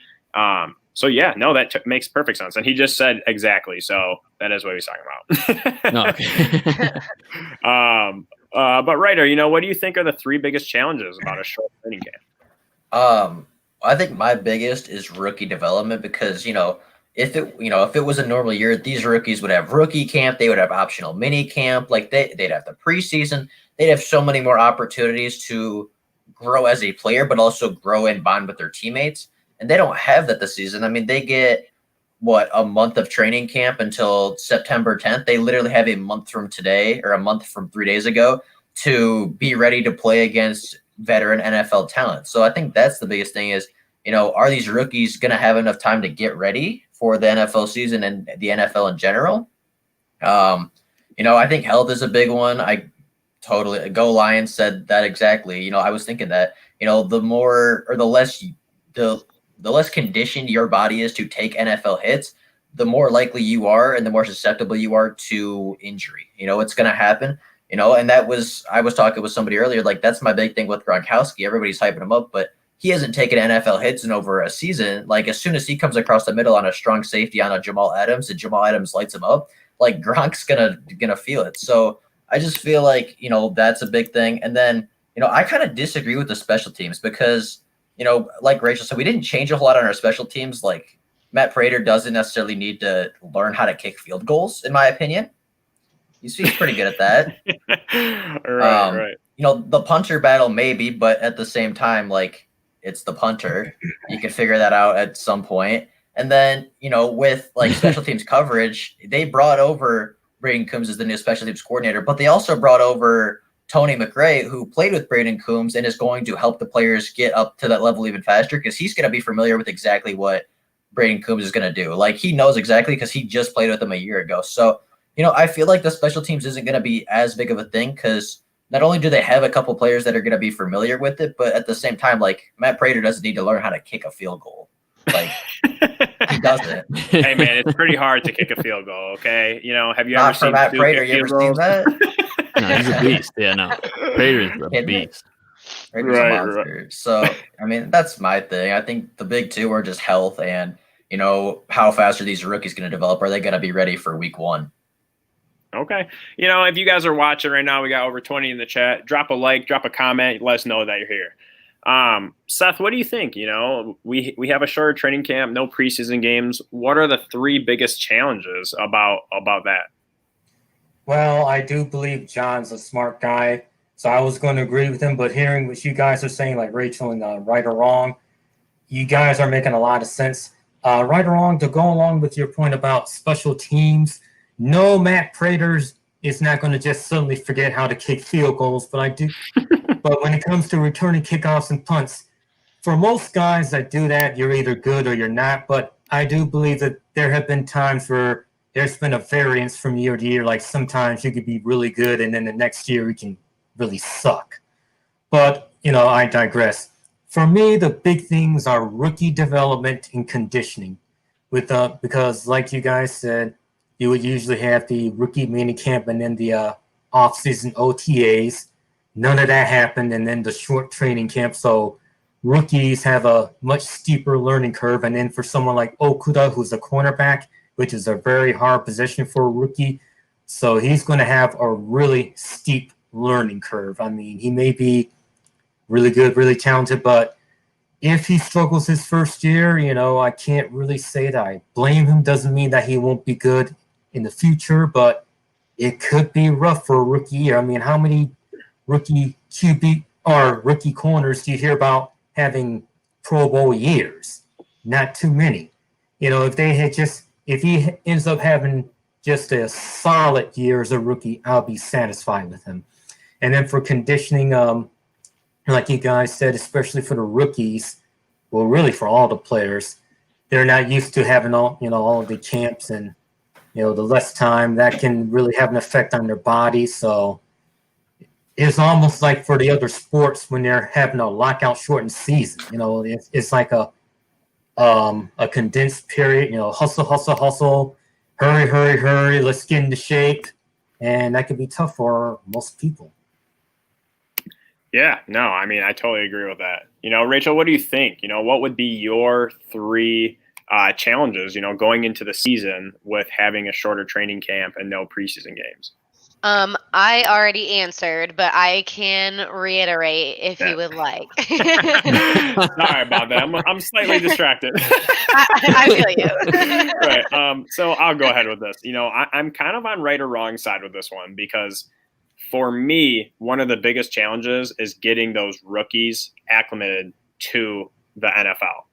So yeah, no, that makes perfect sense. And he just said exactly. So that is what he's talking about.
Okay.
But Ryder, what do you think are the 3 biggest challenges about a short training camp?
I think my biggest is rookie development because, if it was a normal year, these rookies would have rookie camp, they would have optional mini camp, like they'd have the preseason, they'd have so many more opportunities to grow as a player, but also grow and bond with their teammates. And they don't have that this season. I mean, they get a month of training camp until September 10th. They literally have a month from today or a month from 3 days ago to be ready to play against veteran NFL talent. So I think that's the biggest thing is, are these rookies going to have enough time to get ready for the NFL season and the NFL in general? I think health is a big one. I totally Go Lions said that exactly. I was thinking that, the more or the less conditioned your body is to take NFL hits, the more likely you are and the more susceptible you are to injury. It's going to happen. And I was talking with somebody earlier, like that's my big thing with Gronkowski. Everybody's hyping him up, but he hasn't taken NFL hits in over a season. Like as soon as he comes across the middle on a strong safety on a Jamal Adams and Jamal Adams lights him up, like Gronk's gonna feel it. So I just feel like, that's a big thing. And then, I kind of disagree with the special teams because, like Rachel said, we didn't change a whole lot on our special teams. Like Matt Prater doesn't necessarily need to learn how to kick field goals, in my opinion. He's pretty good at that.
Right.
The punter battle maybe, but at the same time, like it's the punter. You can figure that out at some point. And then, with like special teams coverage, they brought over Braden Coombs as the new special teams coordinator, but they also brought over Tony McRae, who played with Braden Coombs and is going to help the players get up to that level even faster because he's going to be familiar with exactly what Braden Coombs is going to do. Like he knows exactly because he just played with him a year ago. So, I feel like the special teams isn't going to be as big of a thing because not only do they have a couple players that are going to be familiar with it, but at the same time, like Matt Prater doesn't need to learn how to kick a field goal. Like he doesn't.
Hey man, it's pretty hard to kick a field goal. Okay, have you ever
Not
seen
Matt Prater? You ever seen that?
No, he's a beast. Yeah, no, Prater's a beast.
Prater's a monster. Right. So I mean, that's my thing. I think the big 2 are just health and how fast are these rookies going to develop? Are they going to be ready for week 1?
Okay. If you guys are watching right now, we got over 20 in the chat. Drop a like, drop a comment. Let us know that you're here. Seth, what do you think? We have a shorter training camp, no preseason games. What are the 3 biggest challenges about that?
Well, I do believe John's a smart guy, so I was going to agree with him. But hearing what you guys are saying, like Rachel and Right or Wrong, you guys are making a lot of sense. Right or Wrong, to go along with your point about special teams, no, Matt Prater's is not going to just suddenly forget how to kick field goals, but But when it comes to returning kickoffs and punts, for most guys that do that, you're either good or you're not. But I do believe that there have been times where there's been a variance from year to year. Like sometimes you could be really good, and then the next year you can really suck. But, I digress. For me, the big things are rookie development and conditioning. Because like you guys said, you would usually have the rookie minicamp and then the off-season OTAs. None of that happened, and then the short training camp. So rookies have a much steeper learning curve. And then for someone like Okuda, who's a cornerback, which is a very hard position for a rookie, so he's going to have a really steep learning curve. I mean, he may be really good, really talented, but if he struggles his first year, I can't really say that I blame him. Doesn't mean that he won't be good in the future, but it could be rough for a rookie year. I mean, how many rookie QB or rookie corners do you hear about having Pro Bowl years? Not too many. If he ends up having just a solid year as a rookie, I'll be satisfied with him. And then for conditioning, like you guys said, especially for the rookies, well, really for all the players, they're not used to having all of the camps and, the less time that can really have an effect on their body. So it's almost like for the other sports when they're having a lockout shortened season, it's like a condensed period, hustle, hurry, let's get into shape. And that could be tough for most people.
Yeah, no, I mean, I totally agree with that. Rachel, what do you think? What would be your 3 challenges, going into the season with having a shorter training camp and no preseason games?
I already answered, but I can reiterate if you would like.
Sorry about that. I'm slightly distracted.
I feel you.
Right. So I'll go ahead with this. I'm kind of on right or wrong side with this one because for me, one of the biggest challenges is getting those rookies acclimated to the NFL.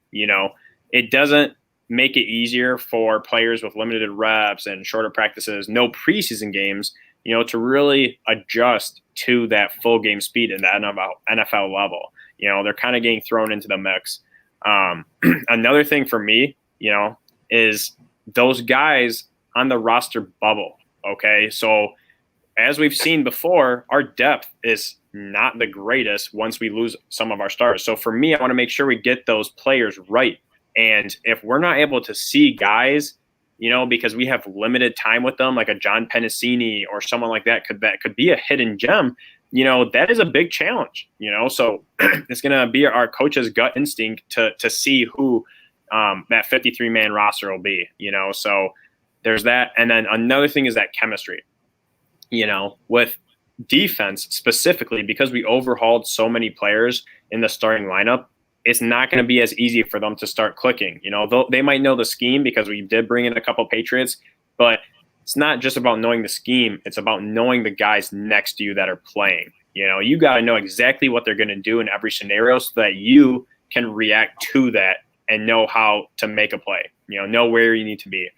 It doesn't make it easier for players with limited reps and shorter practices, no preseason games, to really adjust to that full game speed in the NFL level. They're kind of getting thrown into the mix. Another thing for me, is those guys on the roster bubble. Okay. So as we've seen before, our depth is not the greatest once we lose some of our stars. So for me, I want to make sure we get those players right. And if we're not able to see guys, because we have limited time with them, like a John Pennicini or someone like that could be a hidden gem, that is a big challenge, so it's going to be our coach's gut instinct to see who that 53-man roster will be, so there's that. And then another thing is that chemistry, with defense specifically, because we overhauled so many players in the starting lineup, it's not going to be as easy for them to start clicking. They might know the scheme because we did bring in a couple Patriots, but it's not just about knowing the scheme. It's about knowing the guys next to you that are playing. You got to know exactly what they're going to do in every scenario so that you can react to that and know how to make a play, know where you need to be.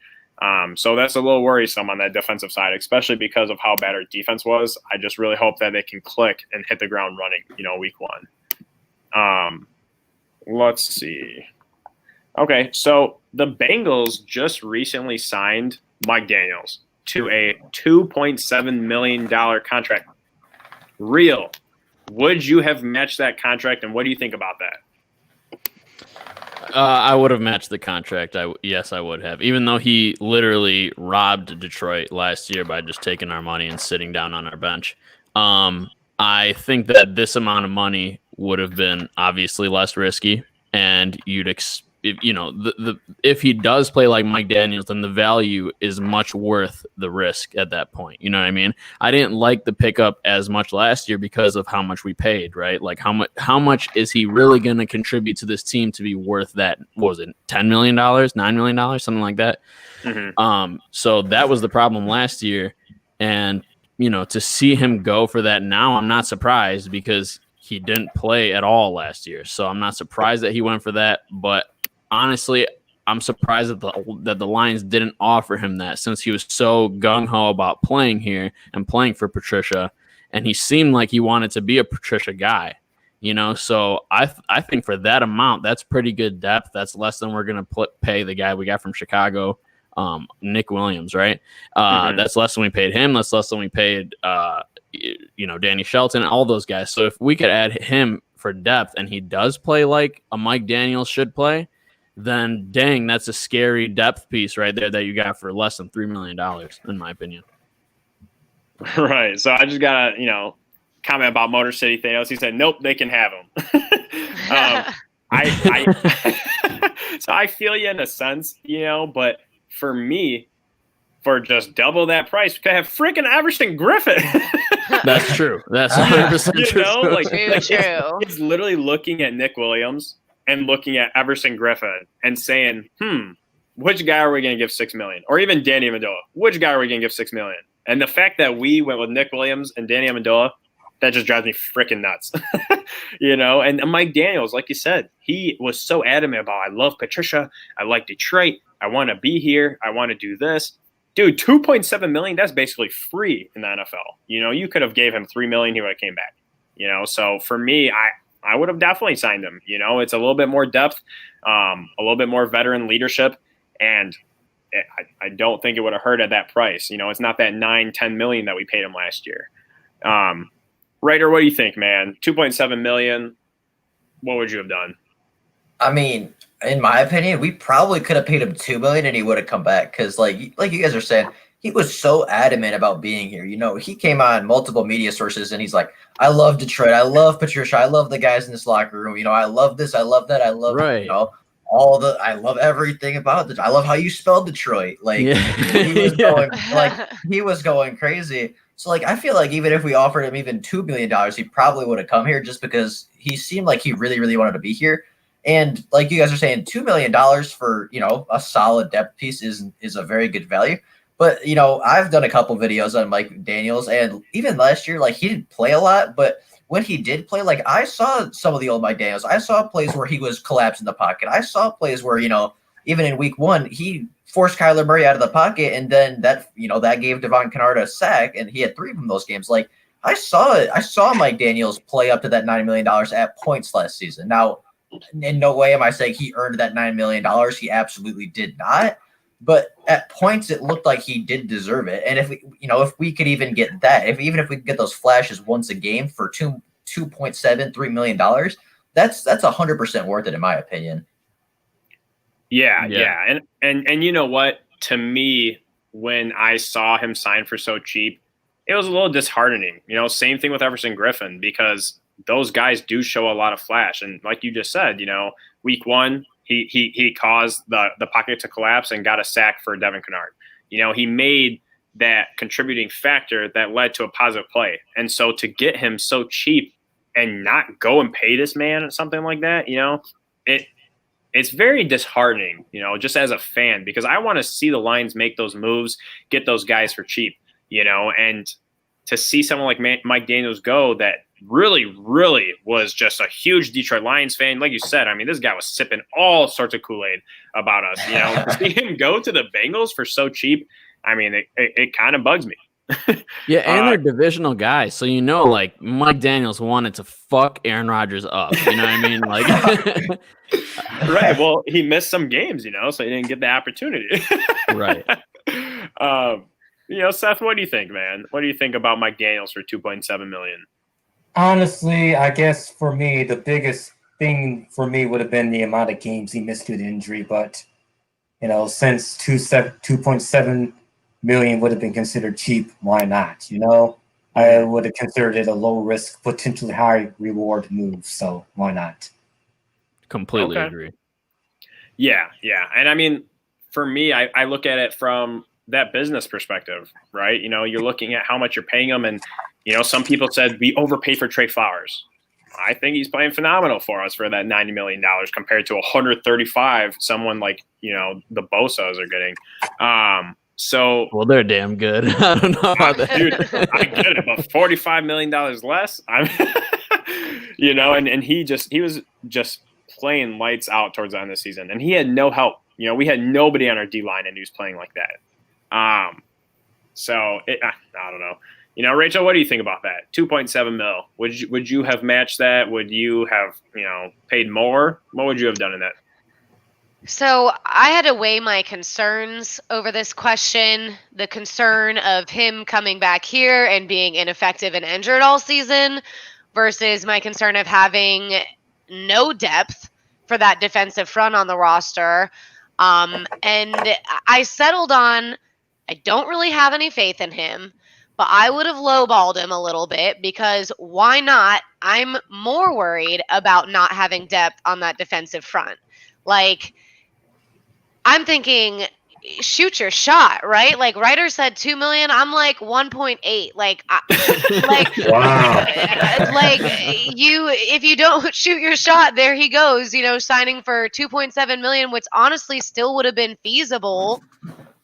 So that's a little worrisome on that defensive side, especially because of how bad our defense was. I just really hope that they can click and hit the ground running, week 1. Let's see. Okay, so the Bengals just recently signed Mike Daniels to a $2.7 million contract. Real. Would you have matched that contract, and what do you think about that?
I would have matched the contract. Yes, I would have. Even though he literally robbed Detroit last year by just taking our money and sitting down on our bench. I think that this amount of money would have been obviously less risky, and if he does play like Mike Daniels, then the value is much worth the risk at that point. You know what I mean? I didn't like the pickup as much last year because of how much we paid, right? Like how much is he really going to contribute to this team to be worth that? What was it, $10 million, $9 million, something like that? Mm-hmm. So that was the problem last year, and to see him go for that now, I'm not surprised because he didn't play at all last year. So I'm not surprised that he went for that. But honestly, I'm surprised that the Lions didn't offer him that, since he was so gung-ho about playing here and playing for Patricia. And he seemed like he wanted to be a Patricia guy, So I think for that amount, that's pretty good depth. That's less than we're going to pay the guy we got from Chicago, Nick Williams, right? Mm-hmm. That's less than we paid him. That's less than we paid, Danny Shelton, all those guys. So if we could add him for depth and he does play like a Mike Daniels should play, then dang, that's a scary depth piece right there that you got for less than $3 million, in my opinion.
Right. So I just got to, comment about Motor City Thanos. He said, nope, they can have him. So I feel you in a sense, but for me, for just double that price, we could have freaking Everson Griffin.
That's true. That's 100% true.
True.
He's literally looking at Nick Williams and looking at Everson Griffin and saying, which guy are we going to give $6 million? Or even Danny Amendola, which guy are we going to give $6 million? And the fact that we went with Nick Williams and Danny Amendola, that just drives me freaking nuts. And Mike Daniels, like you said, he was so adamant about, I love Patricia, I like Detroit, I want to be here, I want to do this. Dude, $2.7 million, that's basically free in the NFL. You could have gave him $3 million, he would have came back. So for me, I would have definitely signed him. It's a little bit more depth, a little bit more veteran leadership, and I don't think it would have hurt at that price. It's not that $9-10 million that we paid him last year. Ryder, what do you think, man? $2.7 million, what would you have done?
I mean, in my opinion, we probably could have paid him $2 million and he would have come back. Because like you guys are saying, he was so adamant about being here. He came on multiple media sources and he's like, I love Detroit. I love Patricia. I love the guys in this locker room. I love this. I love that. I love,
right.
I love everything about it. I love how you spelled Detroit. He was going crazy. So I feel like even if we offered him even $2 million, he probably would have come here just because he seemed like he really, really wanted to be here. And like you guys are saying, $2 million for, a solid depth piece is a very good value. But, I've done a couple videos on Mike Daniels, and even last year, he didn't play a lot, but when he did play, I saw some of the old Mike Daniels. I saw plays where he was collapsing the pocket. I saw plays where, even in week 1, he forced Kyler Murray out of the pocket, and then that gave Devon Kennard a sack, and he had 3 from those games. I saw it. I saw Mike Daniels play up to that $9 million at points last season. Now, in no way am I saying he earned that $9 million. He absolutely did not. But at points, it looked like he did deserve it. And if we could even get that, if we could get those flashes once a game for $2.7-3 million, that's 100% worth it in my opinion.
Yeah. And you know what? To me, when I saw him sign for so cheap, it was a little disheartening. Same thing with Everson Griffin, because those guys do show a lot of flash. And like you just said, week 1, he caused the pocket to collapse and got a sack for Devon Kennard. He made that contributing factor that led to a positive play. And so to get him so cheap and not go and pay this man something like that, it's very disheartening, just as a fan, because I want to see the Lions make those moves, get those guys for cheap, and to see someone like Mike Daniels go that really, really was just a huge Detroit Lions fan. Like you said, this guy was sipping all sorts of Kool-Aid about us, to see him go to the Bengals for so cheap. It kind of bugs me.
Yeah, and they're divisional guys, so Mike Daniels wanted to fuck Aaron Rodgers up. You know what I mean?
Right. Well, he missed some games, so he didn't get the opportunity.
Right.
Seth, what do you think, man? What do you think about Mike Daniels for $2.7 million?
Honestly, I guess for me, the biggest thing for me would have been the amount of games he missed due to injury. But, since $2.7 million would have been considered cheap, why not? I would have considered it a low risk, potentially high reward move. So why not?
Completely agree.
Yeah. And for me, I look at it from that business perspective, right? You're looking at how much you're paying them. And, some people said we overpay for Trey Flowers. I think he's playing phenomenal for us for that $90 million compared to 135 someone like, the Bosas are getting. Well,
they're damn good. I don't know how that.
Dude, I get it, but $45 million less. And he was just playing lights out towards the end of the season, and he had no help. We had nobody on our D line, and he was playing like that. I don't know. Rachel, what do you think about that? 2.7 mil. Would you have matched that? Would you have, paid more? What would you have done in that?
So I had to weigh my concerns over this question. The concern of him coming back here and being ineffective and injured all season versus my concern of having no depth for that defensive front on the roster. And I settled on I don't really have any faith in him, but I would have lowballed him a little bit because why not? I'm more worried about not having depth on that defensive front. Like, I'm thinking shoot your shot, right? Like Ryder said 2 million, I'm like 1.8. Like
Wow.
like you if you don't shoot your shot, there he goes, signing for 2.7 million, which honestly still would have been feasible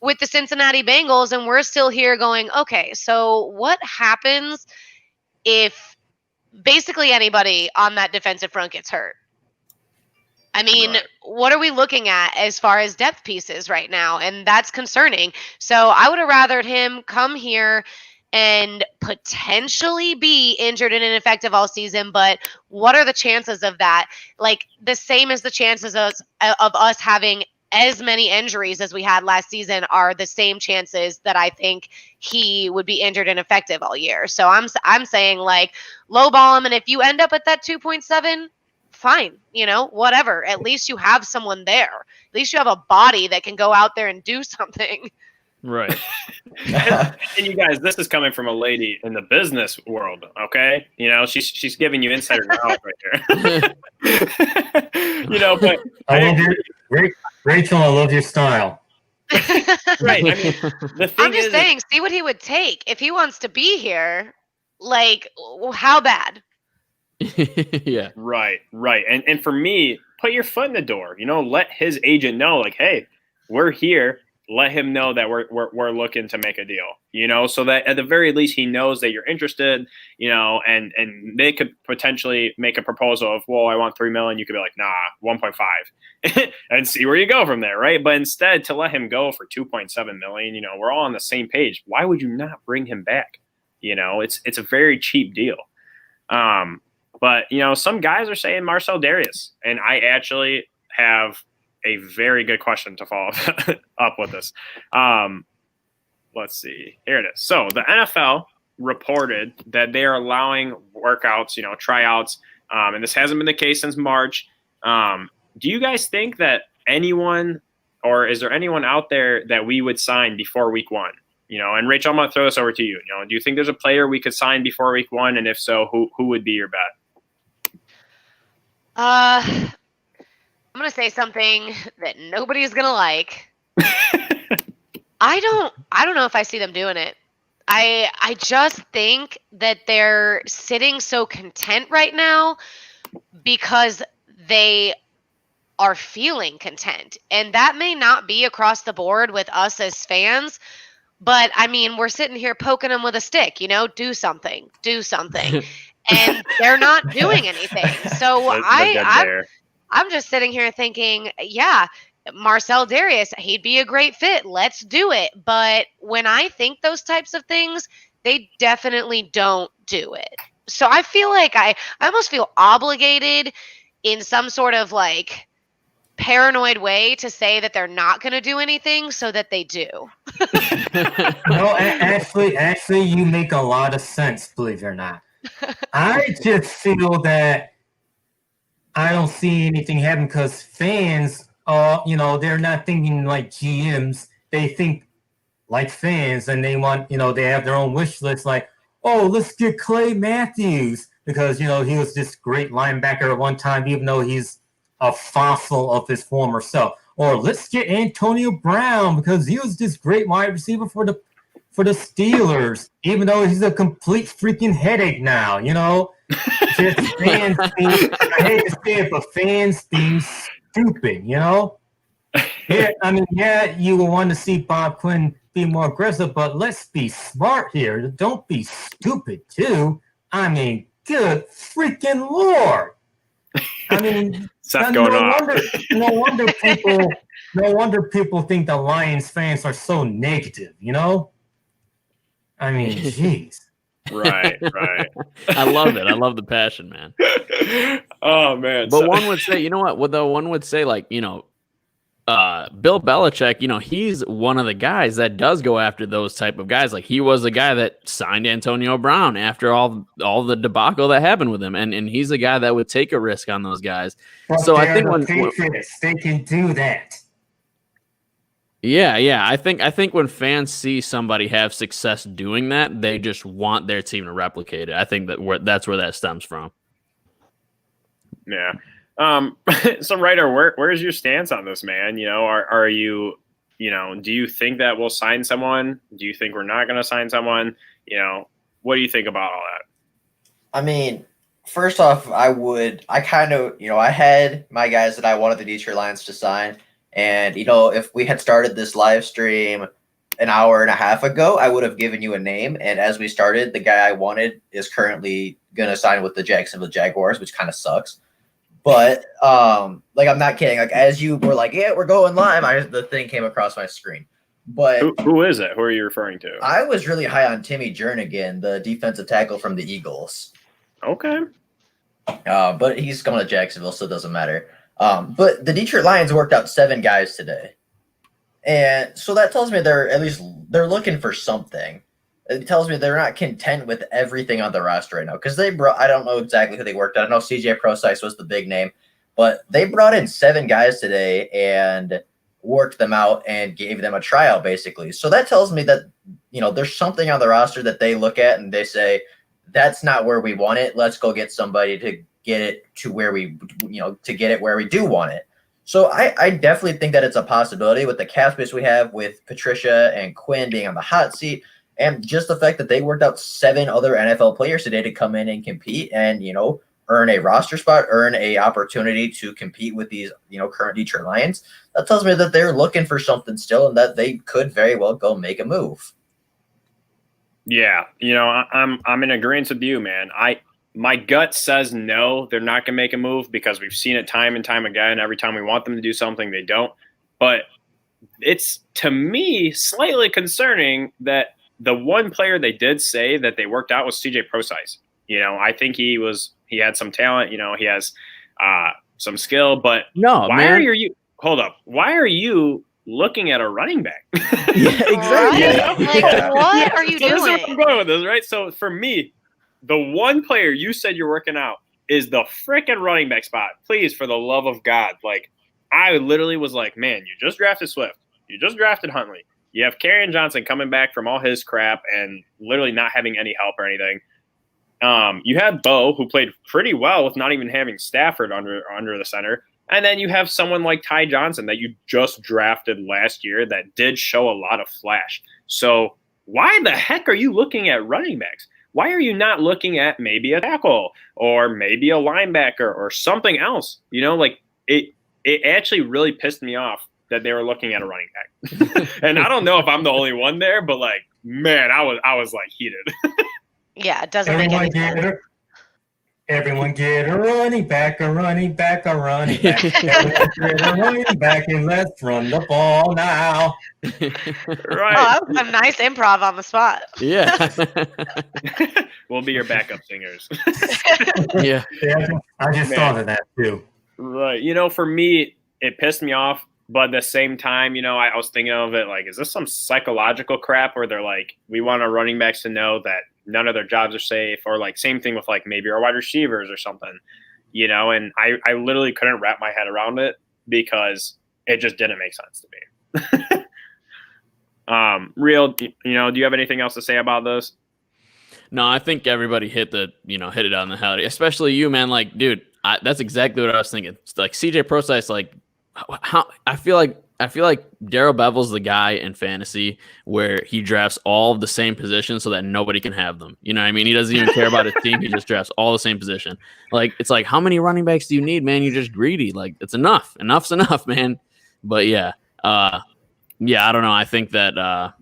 with the Cincinnati Bengals, and we're still here going, okay, so what happens if basically anybody on that defensive front gets hurt? I mean,
Right.
What are we looking at as far as depth pieces right now? And that's concerning. So I would have rathered him come here and potentially be injured and ineffective all season. But what are the chances of that? Like the same as the chances of us having as many injuries as we had last season are the same chances that I think he would be injured and ineffective all year. So I'm saying like lowball him, and if you end up at that 2.7, fine, whatever. At least you have someone there. At least you have a body that can go out there and do something.
Right.
And you guys, this is coming from a lady in the business world, okay? She's giving you insider knowledge right here. But
I love Rachel, I love your style.
right. I mean, the thing
I'm just saying, see what he would take if he wants to be here. Like, how bad?
Yeah.
Right. And for me, put your foot in the door. Let his agent know, like, hey, we're here. Let him know that we're looking to make a deal. So that at the very least he knows that you're interested. And they could potentially make a proposal of, well, I want $3 million. You could be like, nah, 1.5, and see where you go from there, right? But instead, to let him go for 2.7 million, we're all on the same page. Why would you not bring him back? It's a very cheap deal. But, some guys are saying Marcel Darius, and I actually have a very good question to follow up with this. Let's see. Here it is. So the NFL reported that they are allowing workouts, tryouts, and this hasn't been the case since March. Do you guys think that anyone, or is there anyone out there that we would sign before week 1? And Rachel, I'm going to throw this over to you. Do you think there's a player we could sign before week 1? And if so, who would be your bet?
I'm going to say something that nobody's going to like. I don't know if I see them doing it. I just think that they're sitting so content right now because they are feeling content. And that may not be across the board with us as fans, but I mean, we're sitting here poking them with a stick, do something. And they're not doing anything. So I'm just sitting here thinking, yeah, Marcel Darius, he'd be a great fit. Let's do it. But when I think those types of things, they definitely don't do it. So I feel like I almost feel obligated in some sort of like paranoid way to say that they're not going to do anything so that they do.
No, actually, you make a lot of sense, believe it or not. I just feel that I don't see anything happen because fans, they're not thinking like GMs. They think like fans, and they want, they have their own wish list. Like, oh, let's get Clay Matthews because he was this great linebacker at one time, even though he's a fossil of his former self. Or let's get Antonio Brown because he was this great wide receiver for the Steelers, even though he's a complete freaking headache now. Just fans being, I hate to say it, but fans being stupid. Yeah, you will want to see Bob Quinn be more aggressive, but let's be smart here. Don't be stupid too. I mean, good freaking Lord. I mean, no wonder people think the Lions fans are so negative, I mean, jeez.
Right.
I love it. I love the passion, man.
Oh man.
But one would say, you know what? One would say, like, Bill Belichick, he's one of the guys that does go after those type of guys. Like he was the guy that signed Antonio Brown after all the debacle that happened with him, and he's a guy that would take a risk on those guys.
But
So I think
the Patriots, they can do that.
Yeah. I think when fans see somebody have success doing that, they just want their team to replicate it. I think that's where that stems from.
Yeah. So Ryder, where's your stance on this, man? Are you, do you think that we'll sign someone? Do you think we're not going to sign someone? What do you think about all that?
I mean, first off, I had my guys that I wanted the Detroit Lions to sign. And, if we had started this live stream an hour and a half ago, I would have given you a name. And as we started, the guy I wanted is currently going to sign with the Jacksonville Jaguars, which kind of sucks. But, I'm not kidding. Like, as you were like, yeah, we're going live, the thing came across my screen. But
who is it? Who are you referring to?
I was really high on Timmy Jernigan, the defensive tackle from the Eagles.
Okay.
But he's going to Jacksonville, so it doesn't matter. But the Detroit Lions worked out 7 guys today. And so that tells me they're looking for something. It tells me they're not content with everything on the roster right now. Because I don't know exactly who they worked out. I know CJ Procise was the big name. But they brought in 7 guys today and worked them out and gave them a tryout, basically. So that tells me that, there's something on the roster that they look at and they say, that's not where we want it. Let's go get somebody to get it to where we, to get it where we do want it. So I definitely think that it's a possibility with the cap space we have with Patricia and Quinn being on the hot seat, and just the fact that they worked out 7 other NFL players today to come in and compete and, earn a roster spot, earn a opportunity to compete with these, current Detroit Lions. That tells me that they're looking for something still and that they could very well go make a move.
Yeah. I'm in agreement with you, man. My gut says no, they're not going to make a move because we've seen it time and time again. Every time we want them to do something, they don't. But it's, to me, slightly concerning that the one player they did say that they worked out was CJ Procise. I think he had some talent. He has some skill. But why are you – hold up. Why are you looking at a running back?
Yeah, exactly.
Like, what are you doing?
This is where I'm going with this, right? So for me – the one player you said you're working out is the freaking running back spot. Please, for the love of God. Like, I literally was like, man, you just drafted Swift. You just drafted Huntley. You have Kerryon Johnson coming back from all his crap and literally not having any help or anything. You have Bo, who played pretty well with not even having Stafford under the center. And then you have someone like Ty Johnson that you just drafted last year that did show a lot of flash. So why the heck are you looking at running backs? Why are you not looking at maybe a tackle or maybe a linebacker or something else? It actually really pissed me off that they were looking at a running back. And I don't know if I'm the only one there, but like, man, I was like heated.
Yeah, it doesn't make any sense.
Everyone get a running back, a running back, a running back. Everyone get a running back, and let's run the ball now.
Right.
Oh, that was a nice improv on the spot.
Yeah.
We'll be your backup singers.
Yeah.
I just thought of that too.
Right. For me, it pissed me off. But at the same time, I was thinking of it like, is this some psychological crap where they're like, we want our running backs to know that none of their jobs are safe, or like same thing with like maybe our wide receivers or something, and I literally couldn't wrap my head around it because it just didn't make sense to me. Real, do you have anything else to say about this?
No, I think everybody hit it on the head, especially you, man. Like, dude, that's exactly what I was thinking. It's like CJ Procise, like, how I feel like Darrell Bevel's the guy in fantasy where he drafts all of the same positions so that nobody can have them. You know what I mean? He doesn't even care about his team. He just drafts all the same position. Like, it's like, how many running backs do you need, man? You're just greedy. Like, it's enough. Enough's enough, man. But yeah, I don't know. I think that I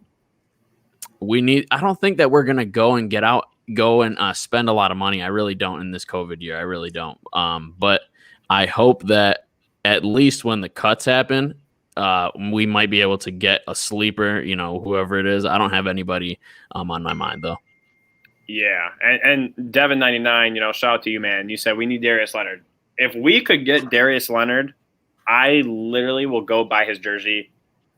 don't think that we're going to go and spend a lot of money. I really don't in this COVID year. I really don't. But I hope that at least when the cuts happen, we might be able to get a sleeper, whoever it is. I don't have anybody on my mind, though.
Yeah. And Devin99, shout out to you, man. You said we need Darius Leonard. If we could get Darius Leonard, I literally will go buy his jersey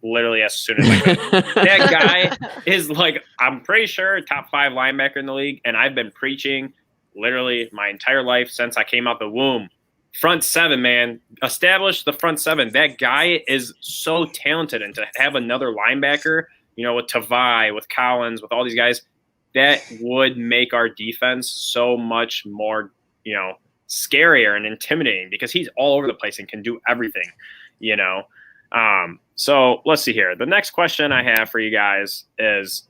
literally as soon as I can. That guy is like, I'm pretty sure top 5 linebacker in the league, and I've been preaching literally my entire life since I came out the womb. Front 7, man. Establish the front 7. That guy is so talented, and to have another linebacker, with Tavai, with Collins, with all these guys, that would make our defense so much more, scarier and intimidating because he's all over the place and can do everything, So let's see here. The next question I have for you guys is,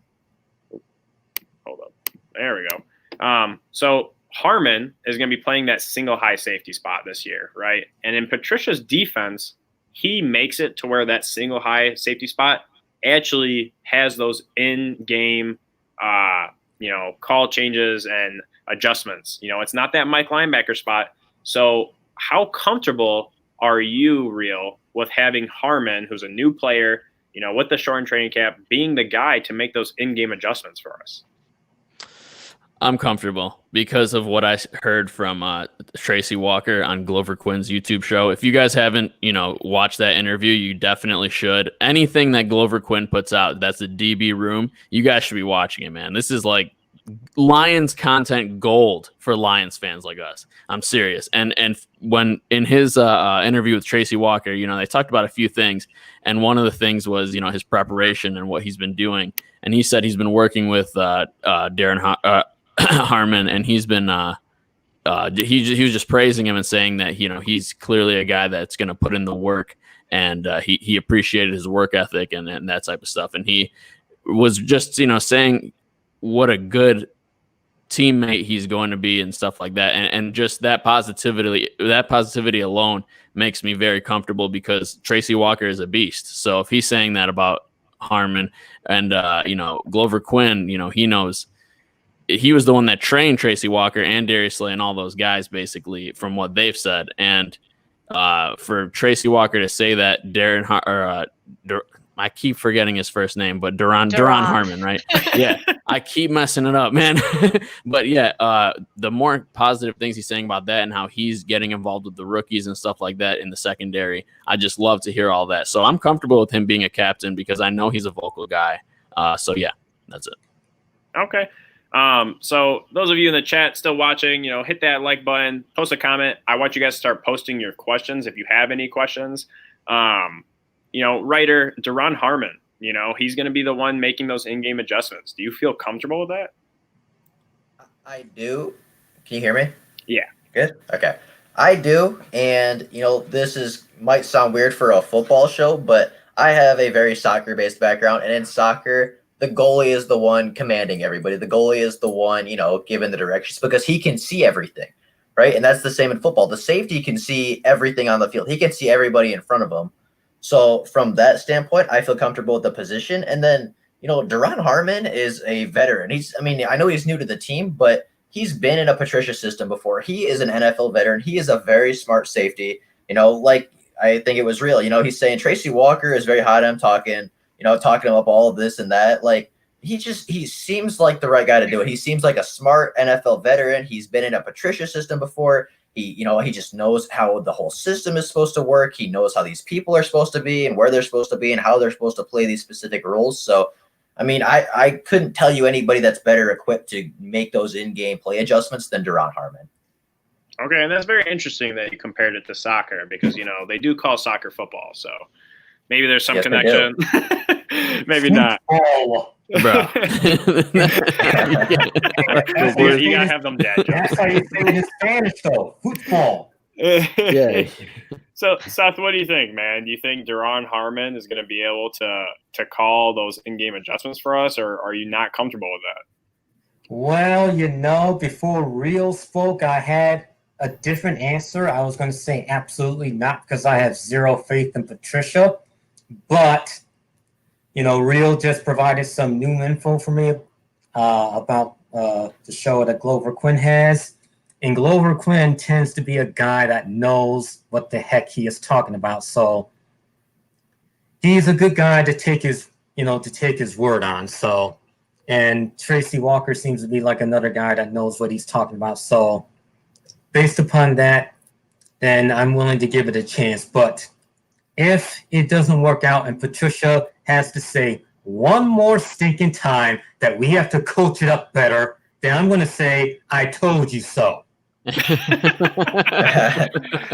hold up. There we go. So Harmon is going to be playing that single high safety spot this year, right? And in Patricia's defense, he makes it to where that single high safety spot actually has those in-game, call changes and adjustments. It's not that Mike linebacker spot. So how comfortable are you, Real, with having Harmon, who's a new player, with the shortened training camp, being the guy to make those in-game adjustments for us?
I'm comfortable because of what I heard from Tracy Walker on Glover Quinn's YouTube show. If you guys haven't, watched that interview, you definitely should. Anything that Glover Quinn puts out, that's the DB room, you guys should be watching it, man. This is like Lions content gold for Lions fans like us. I'm serious. And when in his interview with Tracy Walker, they talked about a few things, and one of the things was his preparation and what he's been doing. And he said he's been working with Darren Harmon, and he's been he was just praising him and saying that he's clearly a guy that's going to put in the work, and he appreciated his work ethic and that type of stuff. And he was just saying what a good teammate he's going to be and stuff like that. And just that positivity alone makes me very comfortable because Tracy Walker is a beast. So if he's saying that about Harmon and, Glover Quinn, he knows he was the one that trained Tracy Walker and Darius Slay and all those guys, basically, from what they've said. And for Tracy Walker to say that I keep forgetting his first name, but Duron Harmon, right? Yeah, I keep messing it up, man. But yeah, the more positive things he's saying about that and how he's getting involved with the rookies and stuff like that in the secondary, I just love to hear all that. So I'm comfortable with him being a captain because I know he's a vocal guy. So yeah, that's it.
Okay. So those of you in the chat still watching, hit that like button, post a comment. I want you guys to start posting your questions if you have any questions. Writer Duron Harmon, he's going to be the one making those in-game adjustments. Do you feel comfortable with that?
I do. Can you hear me?
Yeah.
Good. Okay. I do. And, this might sound weird for a football show, but I have a very soccer-based background. And in soccer, the goalie is the one commanding everybody. The goalie is the one, giving the directions because he can see everything, right? And that's the same in football. The safety can see everything on the field. He can see everybody in front of him. So from that standpoint, I feel comfortable with the position. And then, Duron Harmon is a veteran. I know he's new to the team, but he's been in a Patricia system before. He is an NFL veteran. He is a very smart safety. I think it was real. He's saying Tracy Walker is very hot on him, talking him up all of this and that. Like, he seems like the right guy to do it. He seems like a smart NFL veteran. He's been in a Patricia system before. He just knows how the whole system is supposed to work. He knows how these people are supposed to be and where they're supposed to be and how they're supposed to play these specific roles. So, I couldn't tell you anybody that's better equipped to make those in-game play adjustments than Duron Harmon.
Okay, and that's very interesting that you compared it to soccer because, they do call soccer football. So maybe there's some connection. Maybe not.
Bro.
You gotta have them dad jokes.
That's how you say it in Spanish, though. Football.
Yeah.
So, Seth, what do you think, man? Do you think Duron Harmon is going to be able to call those in-game adjustments for us, or are you not comfortable with that?
Well, before Real spoke, I had a different answer. I was going to say absolutely not because I have zero faith in Patricia, but Real just provided some new info for me about the show that Glover Quinn has. And Glover Quinn tends to be a guy that knows what the heck he is talking about. So he's a good guy to take his word on. So, and Tracy Walker seems to be like another guy that knows what he's talking about. So based upon that, then I'm willing to give it a chance. But if it doesn't work out and Patricia has to say one more stinking time that we have to coach it up better, then I'm going to say, I told you so.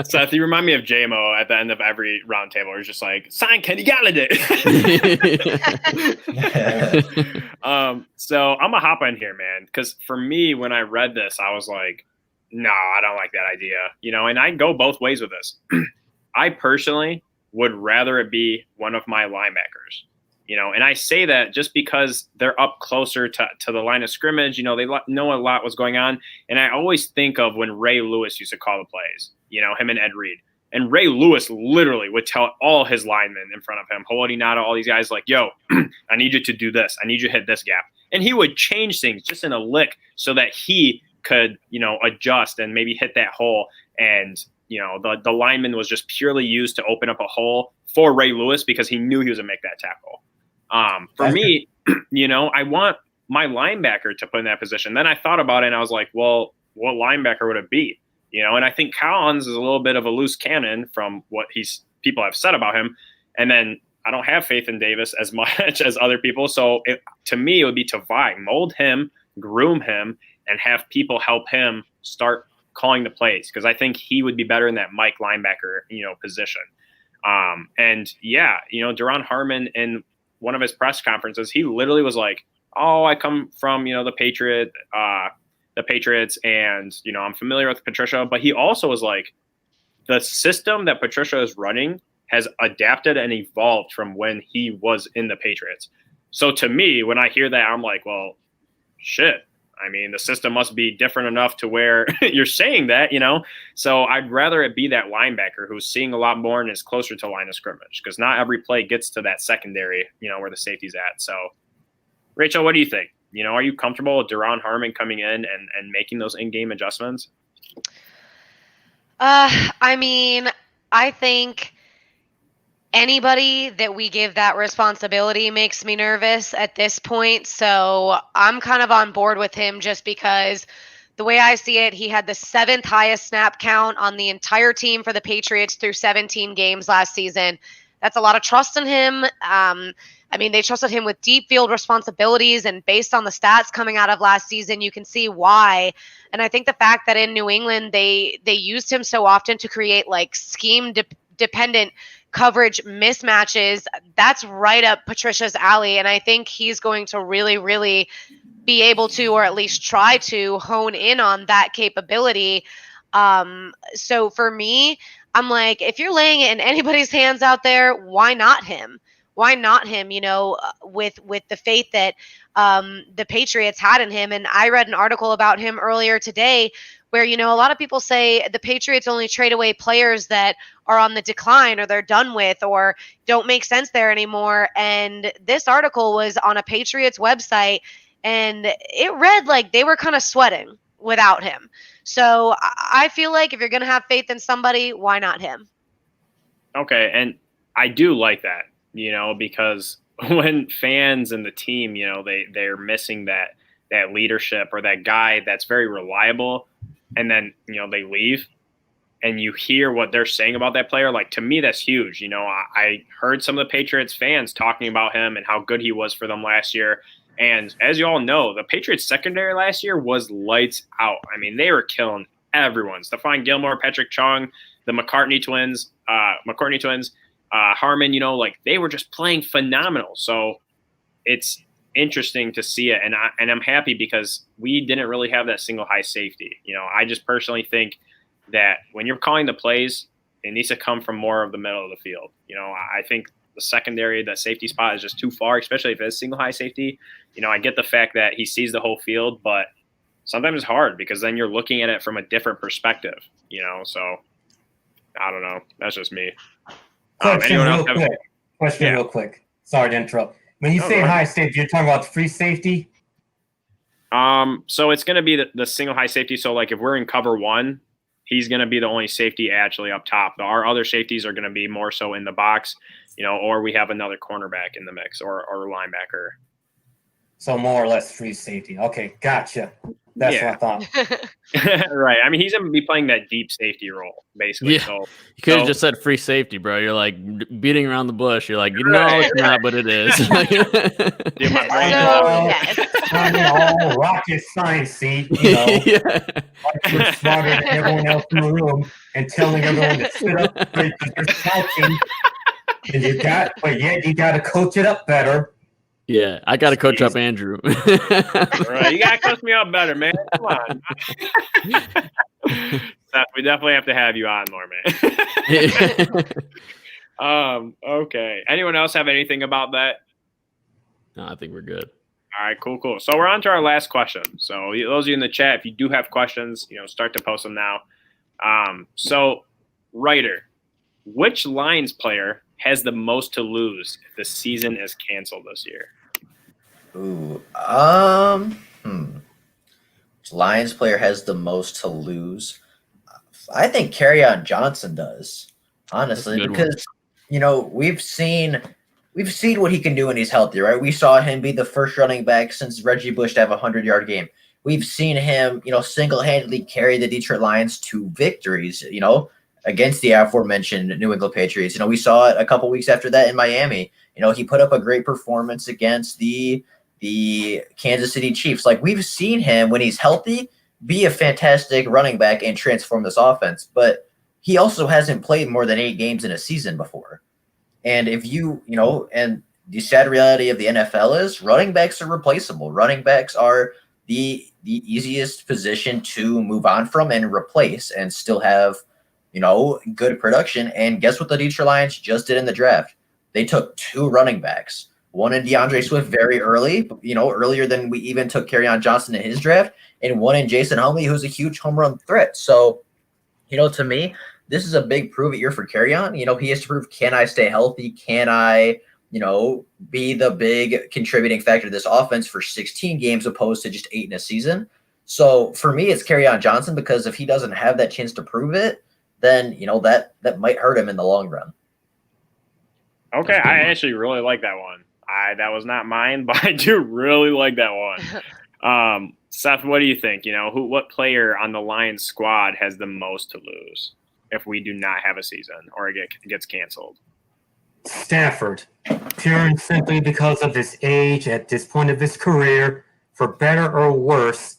Seth, you remind me of J-Mo at the end of every roundtable. Where he's just like, sign Kenny Galladay. So I'm going to hop in here, man. Because for me, when I read this, I was like, no, I don't like that idea. And I go both ways with this. I personally would rather it be one of my linebackers. And I say that just because they're up closer to the line of scrimmage. They know a lot was going on. And I always think of when Ray Lewis used to call the plays, him and Ed Reed. And Ray Lewis literally would tell all his linemen in front of him, Hoodinata, all these guys, like, yo, I need you to do this. I need you to hit this gap. And he would change things just in a lick so that he could, adjust and maybe hit that hole. And, the lineman was just purely used to open up a hole for Ray Lewis because he knew he was going to make that tackle. For me, I want my linebacker to put in that position. Then I thought about it and I was like, well, what linebacker would it be? And I think Collins is a little bit of a loose cannon from what people have said about him. And then I don't have faith in Davis as much as other people. So to me, it would be Tavai, mold him, groom him, and have people help him start calling the plays. Cause I think he would be better in that Mike linebacker, position. And yeah, Duron Harmon in one of his press conferences, he literally was like, oh, I come from, the Patriots and, I'm familiar with Patricia, but he also was like, the system that Patricia is running has adapted and evolved from when he was in the Patriots. So to me, when I hear that, I'm like, well, shit. I mean, the system must be different enough to where you're saying that, So I'd rather it be that linebacker who's seeing a lot more and is closer to line of scrimmage because not every play gets to that secondary, where the safety's at. So, Rachel, what do you think? Are you comfortable with Duron Harmon coming in and making those in-game adjustments?
I mean, I think anybody that we give that responsibility makes me nervous at this point. So I'm kind of on board with him just because the way I see it, he had the 7th highest snap count on the entire team for the Patriots through 17 games last season. That's a lot of trust in him. They trusted him with deep field responsibilities, and based on the stats coming out of last season, you can see why. And I think the fact that in New England, they used him so often to create like scheme dependent coverage mismatches, that's right up Patricia's alley. And I think he's going to really, really be able to, or at least try to hone in on that capability. So for me, I'm like, if you're laying it in anybody's hands out there, why not him? Why not him, with the faith that the Patriots had in him. And I read an article about him earlier today where, a lot of people say the Patriots only trade away players that are on the decline or they're done with or don't make sense there anymore. And this article was on a Patriots website and it read like they were kind of sweating without him. So I feel like if you're going to have faith in somebody, why not him?
Okay. And I do like that, because when fans and the team, they're missing that leadership or that guy that's very reliable, and then, they leave and you hear what they're saying about that player, like to me, that's huge. I heard some of the Patriots fans talking about him and how good he was for them last year. And as you all know, the Patriots secondary last year was lights out. I mean, they were killing everyone. Stephon Gilmore, Patrick Chung, the McCourty twins, Harmon, they were just playing phenomenal. So it's interesting to see it. And I'm happy because we didn't really have that single high safety. I just personally think that when you're calling the plays, it needs to come from more of the middle of the field. I think the secondary, the safety spot is just too far, especially if it's single high safety. I get the fact that he sees the whole field, but sometimes it's hard because then you're looking at it from a different perspective, so I don't know. That's just me.
Question real quick. Sorry to interrupt. When you say high safety, you're talking about free safety?
So it's going to be the single high safety. So like if we're in cover one, he's going to be the only safety actually up top. Our other safeties are going to be more so in the box, or we have another cornerback in the mix or linebacker.
So more or less free safety. Okay, gotcha. That's
Yeah.
what I thought.
Right. I mean, he's going to be playing that deep safety role, basically.
Yeah.
So
You could have just said free safety, bro. You're like beating around the bush. You're like, no, it's not, but it is.
do my brain
So,
out.
yes.
Sounding all rocket sciencey, you know,
Yeah.
like you're smarter than everyone else in the room and telling everyone to sit up straight because you're slouching. And but yet you got to coach it up better.
Yeah, I got to coach up Andrew.
Right, you got to coach me up better, man. Come on. Seth, we definitely have to have you on more, man. Okay. Anyone else have anything about that?
No, I think we're good.
All right, cool. So we're on to our last question. So those of you in the chat, if you do have questions, start to post them now. So, writer, which Lions player has the most to lose if the season is canceled this year?
Ooh, which Lions player has the most to lose? I think Kerryon Johnson does, honestly, because we've seen what he can do when he's healthy, right? We saw him be the first running back since Reggie Bush to have a 100-yard game. We've seen him, single-handedly carry the Detroit Lions to victories, against the aforementioned New England Patriots. We saw it a couple weeks after that in Miami. He put up a great performance against the Kansas City Chiefs. Like, we've seen him when he's healthy be a fantastic running back and transform this offense, but he also hasn't played more than 8 games in a season before. And if and the sad reality of the NFL is running backs are replaceable. Running backs are the easiest position to move on from and replace and still have, good production. And guess what the Detroit Lions just did in the draft? They took 2 running backs. One in DeAndre Swift very early, earlier than we even took Kerryon Johnson in his draft, and one in Jason Homley, who's a huge home run threat. So, to me, this is a big prove it year for Kerryon. He has to prove, can I stay healthy? Can I, be the big contributing factor to this offense for 16 games opposed to just 8 in a season? So for me, it's Kerryon Johnson, because if he doesn't have that chance to prove it, then, that might hurt him in the long run.
Okay, I actually really like that one. That was not mine, but I do really like that one. Seth, what do you think? What player on the Lions squad has the most to lose if we do not have a season or it gets canceled?
Stafford, pure and simply because of his age at this point of his career, for better or worse.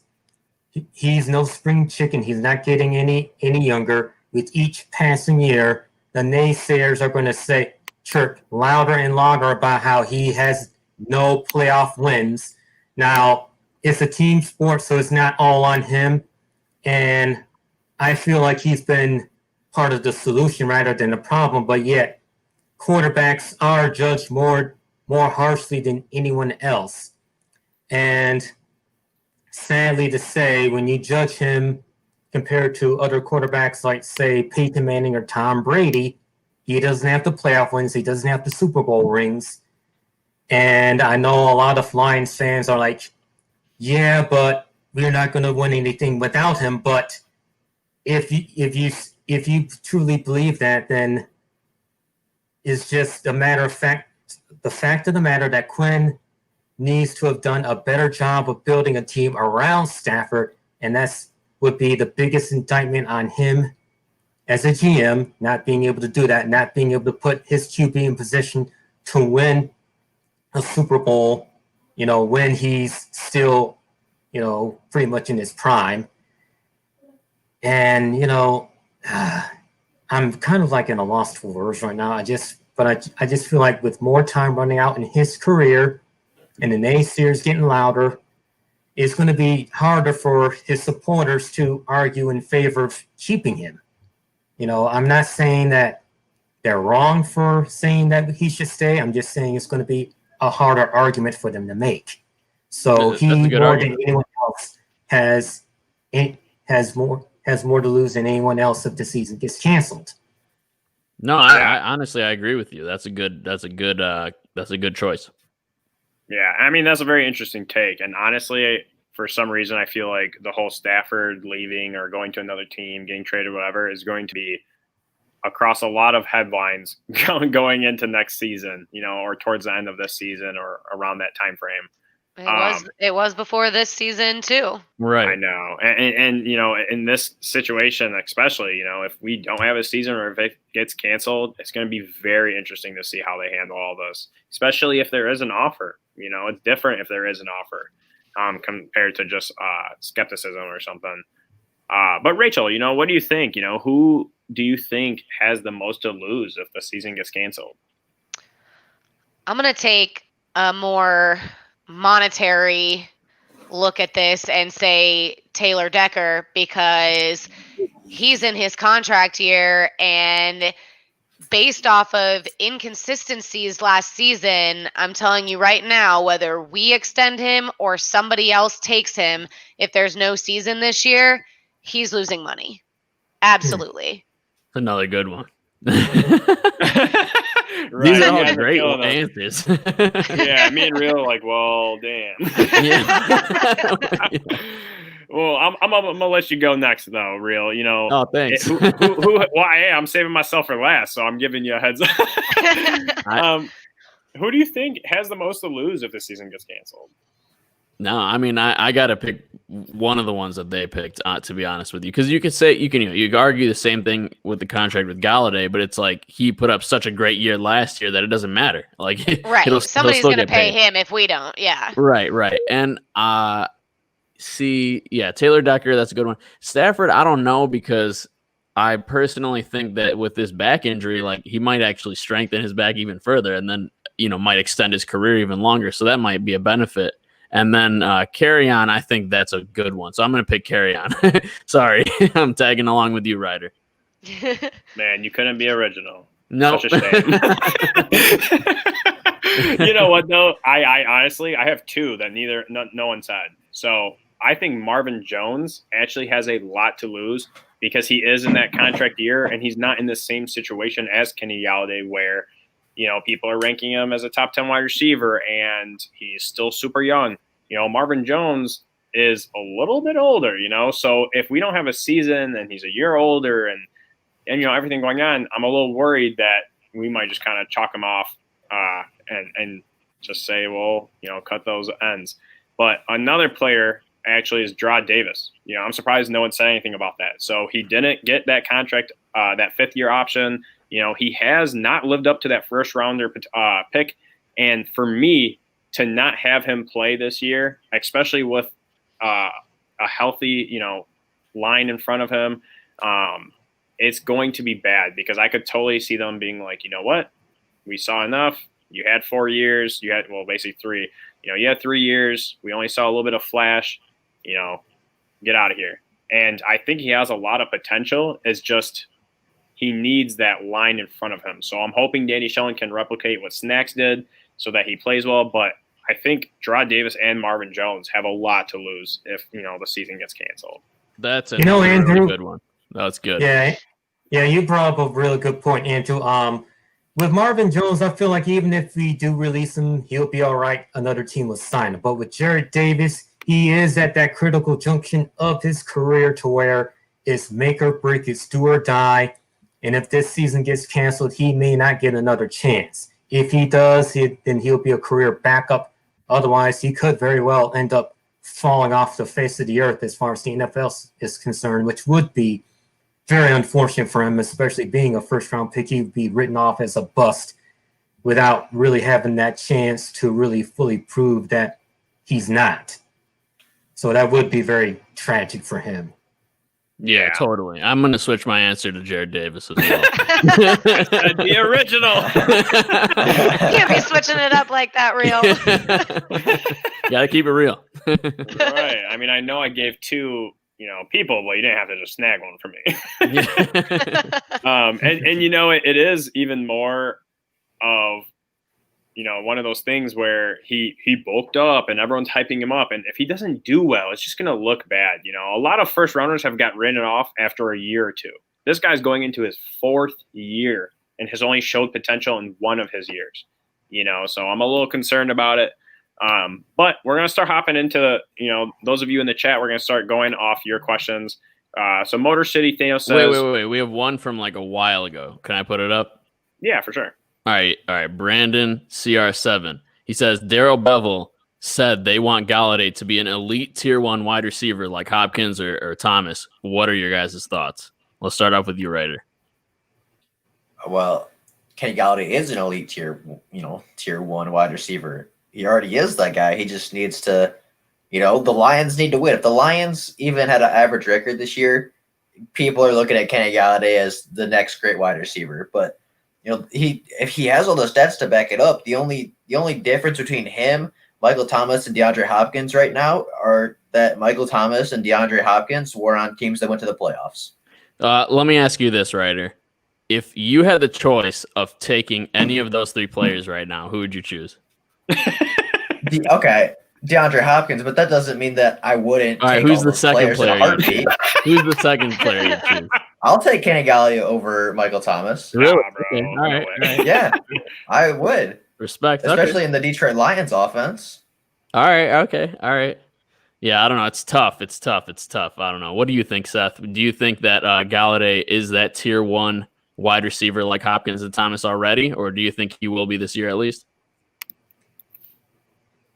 He's no spring chicken. He's not getting any younger. With each passing year, the naysayers are going to chirp louder and louder about how he has no playoff wins. Now, it's a team sport, so it's not all on him. And I feel like he's been part of the solution rather than the problem, but yet quarterbacks are judged more harshly than anyone else. And sadly to say, when you judge him compared to other quarterbacks like, say, Peyton Manning or Tom Brady, he doesn't have the playoff wins. He doesn't have the Super Bowl rings. And I know a lot of Lions fans are like, yeah, but we're not going to win anything without him. But if you truly believe that, then it's just a matter of fact. The fact of the matter that Quinn needs to have done a better job of building a team around Stafford, and that's would be the biggest indictment on him as a GM, not being able to do that, not being able to put his QB in position to win a Super Bowl, when he's still, pretty much in his prime. And, I'm kind of like in a lost for words right now. I just feel like with more time running out in his career and the naysayers getting louder, it's going to be harder for his supporters to argue in favor of keeping him. I'm not saying that they're wrong for saying that he should stay. I'm just saying it's going to be a harder argument for them to make. So he, more than anyone else, has more to lose than anyone else if the season gets canceled.
No, I honestly I agree with you. That's a good choice.
Yeah, I mean, that's a very interesting take. And honestly, for some reason, I feel like the whole Stafford leaving or going to another team, getting traded, whatever, is going to be across a lot of headlines going into next season, or towards the end of this season or around that time frame.
It was before this season too.
Right.
I know, and in this situation, especially, if we don't have a season or if it gets canceled, it's going to be very interesting to see how they handle all this, especially if there is an offer. It's different if there is an offer, compared to just skepticism or something. But Rachel, what do you think? Who do you think has the most to lose if the season gets canceled?
I'm going to take a more monetary look at this and say Taylor Decker, because he's in his contract year, and based off of inconsistencies last season, I'm telling you right now, whether we extend him or somebody else takes him, if there's no season this year, he's losing money. Absolutely.
Another good one.
Right,
These are all
yeah,
great
killing us.
answers.
Yeah, me and Real well, damn.
Yeah.
Well, I'm gonna let you go next though, Real.
Oh, thanks.
Who? Well, I'm saving myself for last, so I'm giving you a heads up. Who do you think has the most to lose if the season gets canceled?
No, I mean, I got to pick one of the ones that they picked, to be honest with you, because you could argue the same thing with the contract with Galladay, but it's like he put up such a great year last year that it doesn't matter. Like,
right, somebody's going to pay him if we don't. Yeah,
right, and Taylor Decker, that's a good one. Stafford, I don't know, because I personally think that with this back injury, like, he might actually strengthen his back even further, and then might extend his career even longer. So that might be a benefit. And then Carry On, I think that's a good one. So I'm going to pick Carry On. Sorry, I'm tagging along with you, Ryder.
Man, you couldn't be original.
No.
Such a shame. You know what, though? I honestly, I have two that no one said. So I think Marvin Jones actually has a lot to lose because he is in that contract year, and he's not in the same situation as Kenny Galladay where people are ranking him as a top 10 wide receiver, and he's still super young. Marvin Jones is a little bit older, so if we don't have a season and he's a year older and everything going on, I'm a little worried that we might just kind of chalk him off and just say, well, cut those ends. But another player actually is Draw Davis. I'm surprised no one said anything about that. So he didn't get that contract, that fifth-year option. He has not lived up to that first-rounder pick. And for me, to not have him play this year, especially with a healthy, line in front of him, it's going to be bad because I could totally see them being like, you know what? We saw enough. You had 4 years. You had, basically 3. You had 3 years. We only saw a little bit of flash. Get out of here. And I think he has a lot of potential. It's just he needs that line in front of him. So I'm hoping Danny Shelton can replicate what Snacks did so that he plays well. But I think Gerard Davis and Marvin Jones have a lot to lose if, the season gets canceled.
That's a
Andrew,
really good one. That's good.
Yeah, you brought up a really good point, Andrew. With Marvin Jones, I feel like even if we do release him, he'll be all right. Another team will sign him. But with Jared Davis, he is at that critical junction of his career to where it's make or break, it's do or die. And if this season gets canceled, he may not get another chance. If he does, then he'll be a career backup. Otherwise, he could very well end up falling off the face of the earth as far as the NFL is concerned, which would be very unfortunate for him, especially being a first-round pick. He'd be written off as a bust without really having that chance to really fully prove that he's not. So that would be very tragic for him.
Yeah, totally. I'm going to switch my answer to Jared Davis as well.
The original.
You can't be switching it up like that, Real.
Got to keep it real.
Right. I mean, I know I gave 2, people, but you didn't have to just snag one for me. It is even more of, one of those things where he bulked up and everyone's hyping him up. And if he doesn't do well, it's just going to look bad. A lot of first rounders have got written off after a year or two. This guy's going into his 4th year and has only showed potential in one of his years, so I'm a little concerned about it. But we're going to start hopping into, those of you in the chat, we're going to start going off your questions. So Motor City Thanos says,
wait. We have one from like a while ago. Can I put it up?
Yeah, for sure.
All right. Brandon CR7. He says Daryl Bevell said they want Galladay to be an elite tier 1 wide receiver like Hopkins or Thomas, what are your guys' thoughts? Let's start off with you, Ryder.
Well, Kenny Galladay is an elite tier 1 wide receiver. He already is that guy. He just needs to, the Lions need to win. If the Lions even had an average record this year, people are looking at Kenny Galladay as the next great wide receiver. But if he has all the stats to back it up, the only difference between him, Michael Thomas, and DeAndre Hopkins right now are that Michael Thomas and DeAndre Hopkins were on teams that went to the playoffs.
Let me ask you this, Ryder. If you had the choice of taking any of those 3 players right now, who would you choose?
Okay, DeAndre Hopkins, but that doesn't mean that I wouldn't.
All right,
take
who's
all
the
those
second
players in a
player?
heartbeat.
Who's the second player you choose?
I'll take Kenny Galladay over Michael Thomas.
Really?
Nah, bro.
Okay. All right.
No
All right.
Yeah, I would,
Respect.
especially
Okay.
in the Detroit Lions offense.
All right. Okay. All right. Yeah, I don't know. It's tough. I don't know. What do you think, Seth? Do you think that Galladay is that tier 1 wide receiver like Hopkins and Thomas already, or do you think he will be this year at least?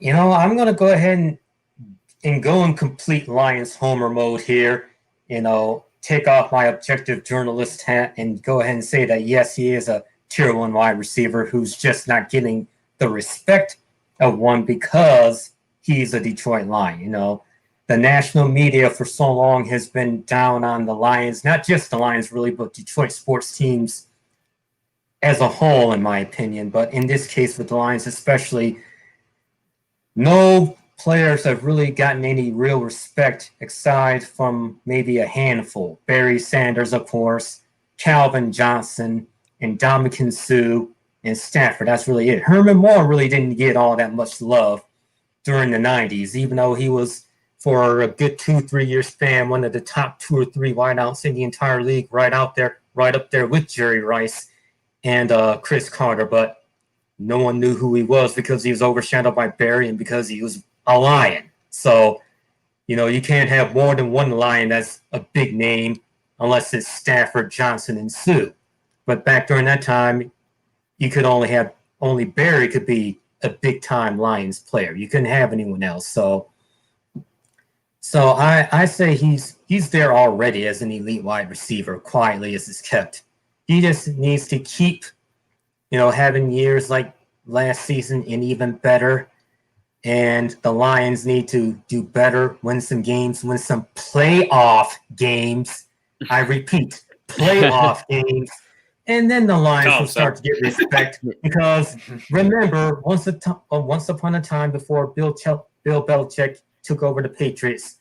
I'm going to go ahead and go in complete Lions homer mode here. Take off my objective journalist hat and go ahead and say that, yes, he is a tier 1 wide receiver who's just not getting the respect of one because he's a Detroit Lion. The national media for so long has been down on the Lions, not just the Lions really, but Detroit sports teams as a whole, in my opinion. But in this case with the Lions especially, no players have really gotten any real respect aside from maybe a handful. Barry Sanders, of course, Calvin Johnson, and Ndamukong Suh, and Stafford. That's really it. Herman Moore really didn't get all that much love during the 90s, even though he was, for a good 2-3 year span, one of the top 2 or 3 wideouts in the entire league, right up there with Jerry Rice and Chris Carter. But no one knew who he was because he was overshadowed by Barry and because he was a Lion. So, you can't have more than one Lion that's a big name unless it's Stafford, Johnson, and Suh. But back during that time, you could only Barry could be a big time Lions player. You couldn't have anyone else. So I say he's there already as an elite wide receiver, quietly as it's kept. He just needs to keep, having years like last season and even better. And the Lions need to do better, win some games, win some playoff games. I repeat, playoff games. And then the Lions will start to get respect because remember, once upon a time before Bill Belichick took over the Patriots,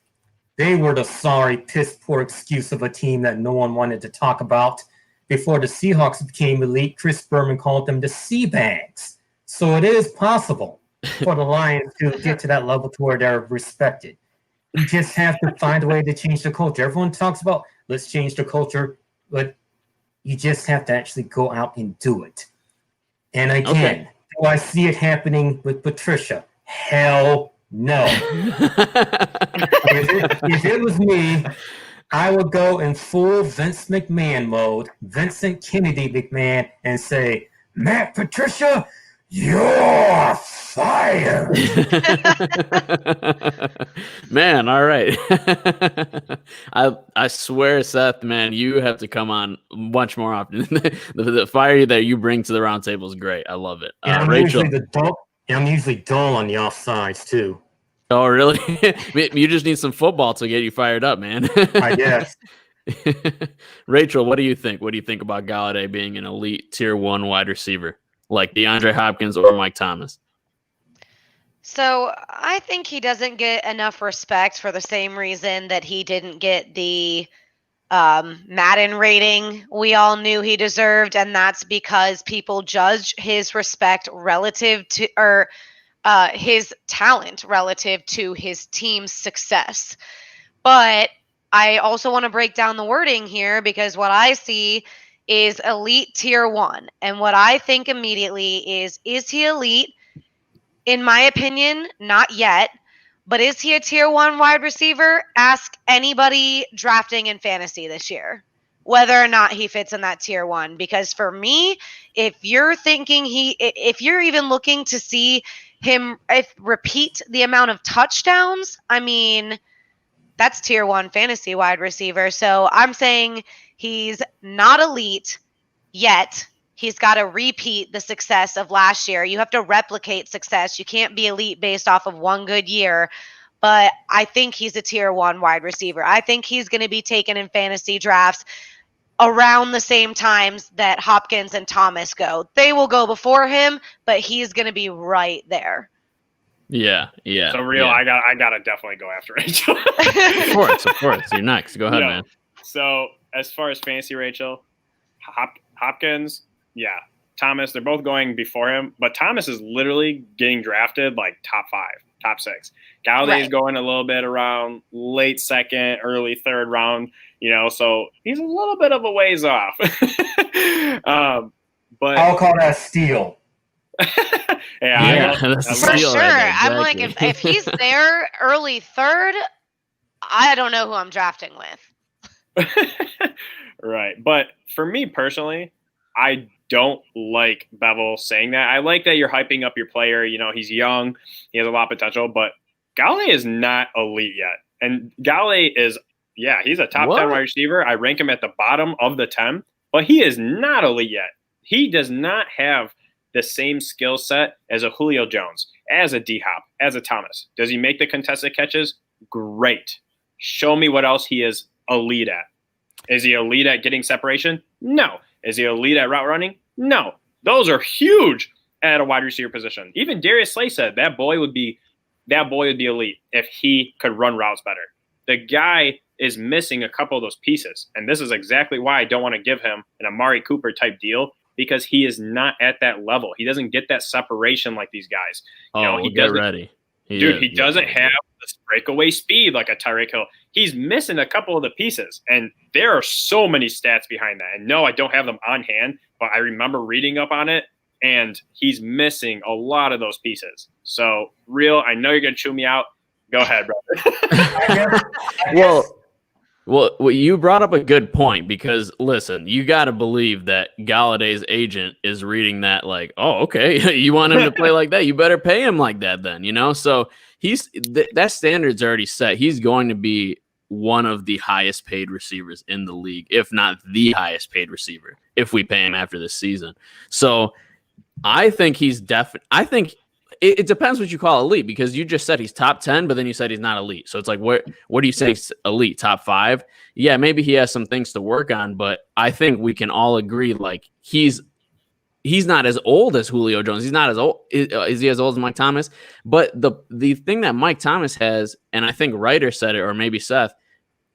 they were the sorry, piss-poor excuse of a team that no one wanted to talk about. Before the Seahawks became elite, Chris Berman called them the Seabags. So it is possible for the Lions to get to that level to where they're respected. You just have to find a way to change the culture. Everyone talks about, let's change the culture, but you just have to actually go out and do it. And again, do I see it happening with Patricia? Hell no. if it was me, I would go in full Vince McMahon mode, Vincent Kennedy McMahon, and say, Matt Patricia, you're fired.
Man, all right. I swear, Seth, man, you have to come on much more often. The fire that you bring to the round table is great. I love it.
And
Rachel.
I'm usually dull on the offsides too.
Oh, really? You just need some football to get you fired up, man.
I guess.
Rachel, what do you think? What do you think about Galladay being an elite tier 1 wide receiver like DeAndre Hopkins or Mike Thomas?
So I think he doesn't get enough respect for the same reason that he didn't get the Madden rating we all knew he deserved, and that's because people judge his respect relative to, or his talent relative to his team's success. But I also want to break down the wording here because what I see is elite tier 1. And what I think immediately is he elite? In my opinion, not yet. But is he a tier 1 wide receiver? Ask anybody drafting in fantasy this year whether or not he fits in that tier 1. Because for me, if you're thinking if you're even looking to see him repeat the amount of touchdowns, I mean, that's tier 1 fantasy wide receiver. So I'm saying he's not elite yet. He's got to repeat the success of last year. You have to replicate success. You can't be elite based off of one good year. But I think he's a tier 1 wide receiver. I think he's going to be taken in fantasy drafts around the same times that Hopkins and Thomas go. They will go before him, but he's going to be right there.
Yeah.
So real,
yeah.
I gotta definitely go after Rachel.
Of course. You're next. Go ahead, man.
So as far as fantasy, Rachel, Hopkins, yeah, Thomas, they're both going before him, but Thomas is literally getting drafted like top 5, top 6. Galladay's going a little bit around late 2nd, early 3rd round, so he's a little bit of a ways off. But
I'll call that steal.
That's a
for
steal
sure.
right there, exactly.
I'm like, if he's there early 3rd, I don't know who I'm drafting with.
Right. But for me personally, I don't like Bevel saying that. I like that you're hyping up your player. He's young. He has a lot of potential. But Galladay is not elite yet. And Galladay is, he's a top 10 wide receiver. I rank him at the bottom of the 10. But he is not elite yet. He does not have the same skill set as a Julio Jones, as a D-Hop, as a Thomas. Does he make the contested catches? Great. Show me what else he is elite at. Is he elite at getting separation? No. Is he elite at route running? No. Those are huge at a wide receiver position. Even Darius Slay said that boy would be elite if he could run routes better. The guy is missing a couple of those pieces, and this is exactly why I don't want to give him an Amari Cooper type deal, because he is not at that level. He doesn't get that separation like these guys.
He get ready.
He doesn't have this breakaway speed like a Tyreek Hill. He's missing a couple of the pieces, and there are so many stats behind that. And no, I don't have them on hand, but I remember reading up on it, and he's missing a lot of those pieces. So, real, I know you're going to chew me out. Go ahead, brother.
Well, you brought up a good point, because listen, you got to believe that Galladay's agent is reading that like, oh, okay, you want him to play like that, you better pay him like that then, So that standard's already set. He's going to be one of the highest paid receivers in the league, if not the highest paid receiver, if we pay him after this season. So I think he's I think it depends what you call elite, because you just said he's top 10, but then you said he's not elite. So it's like, what do you say elite? Top 5? Yeah, maybe he has some things to work on, but I think we can all agree, like, he's not as old as Julio Jones. He's not as old. Is he as old as Mike Thomas? But the thing that Mike Thomas has, and I think Ryder said it, or maybe Seth,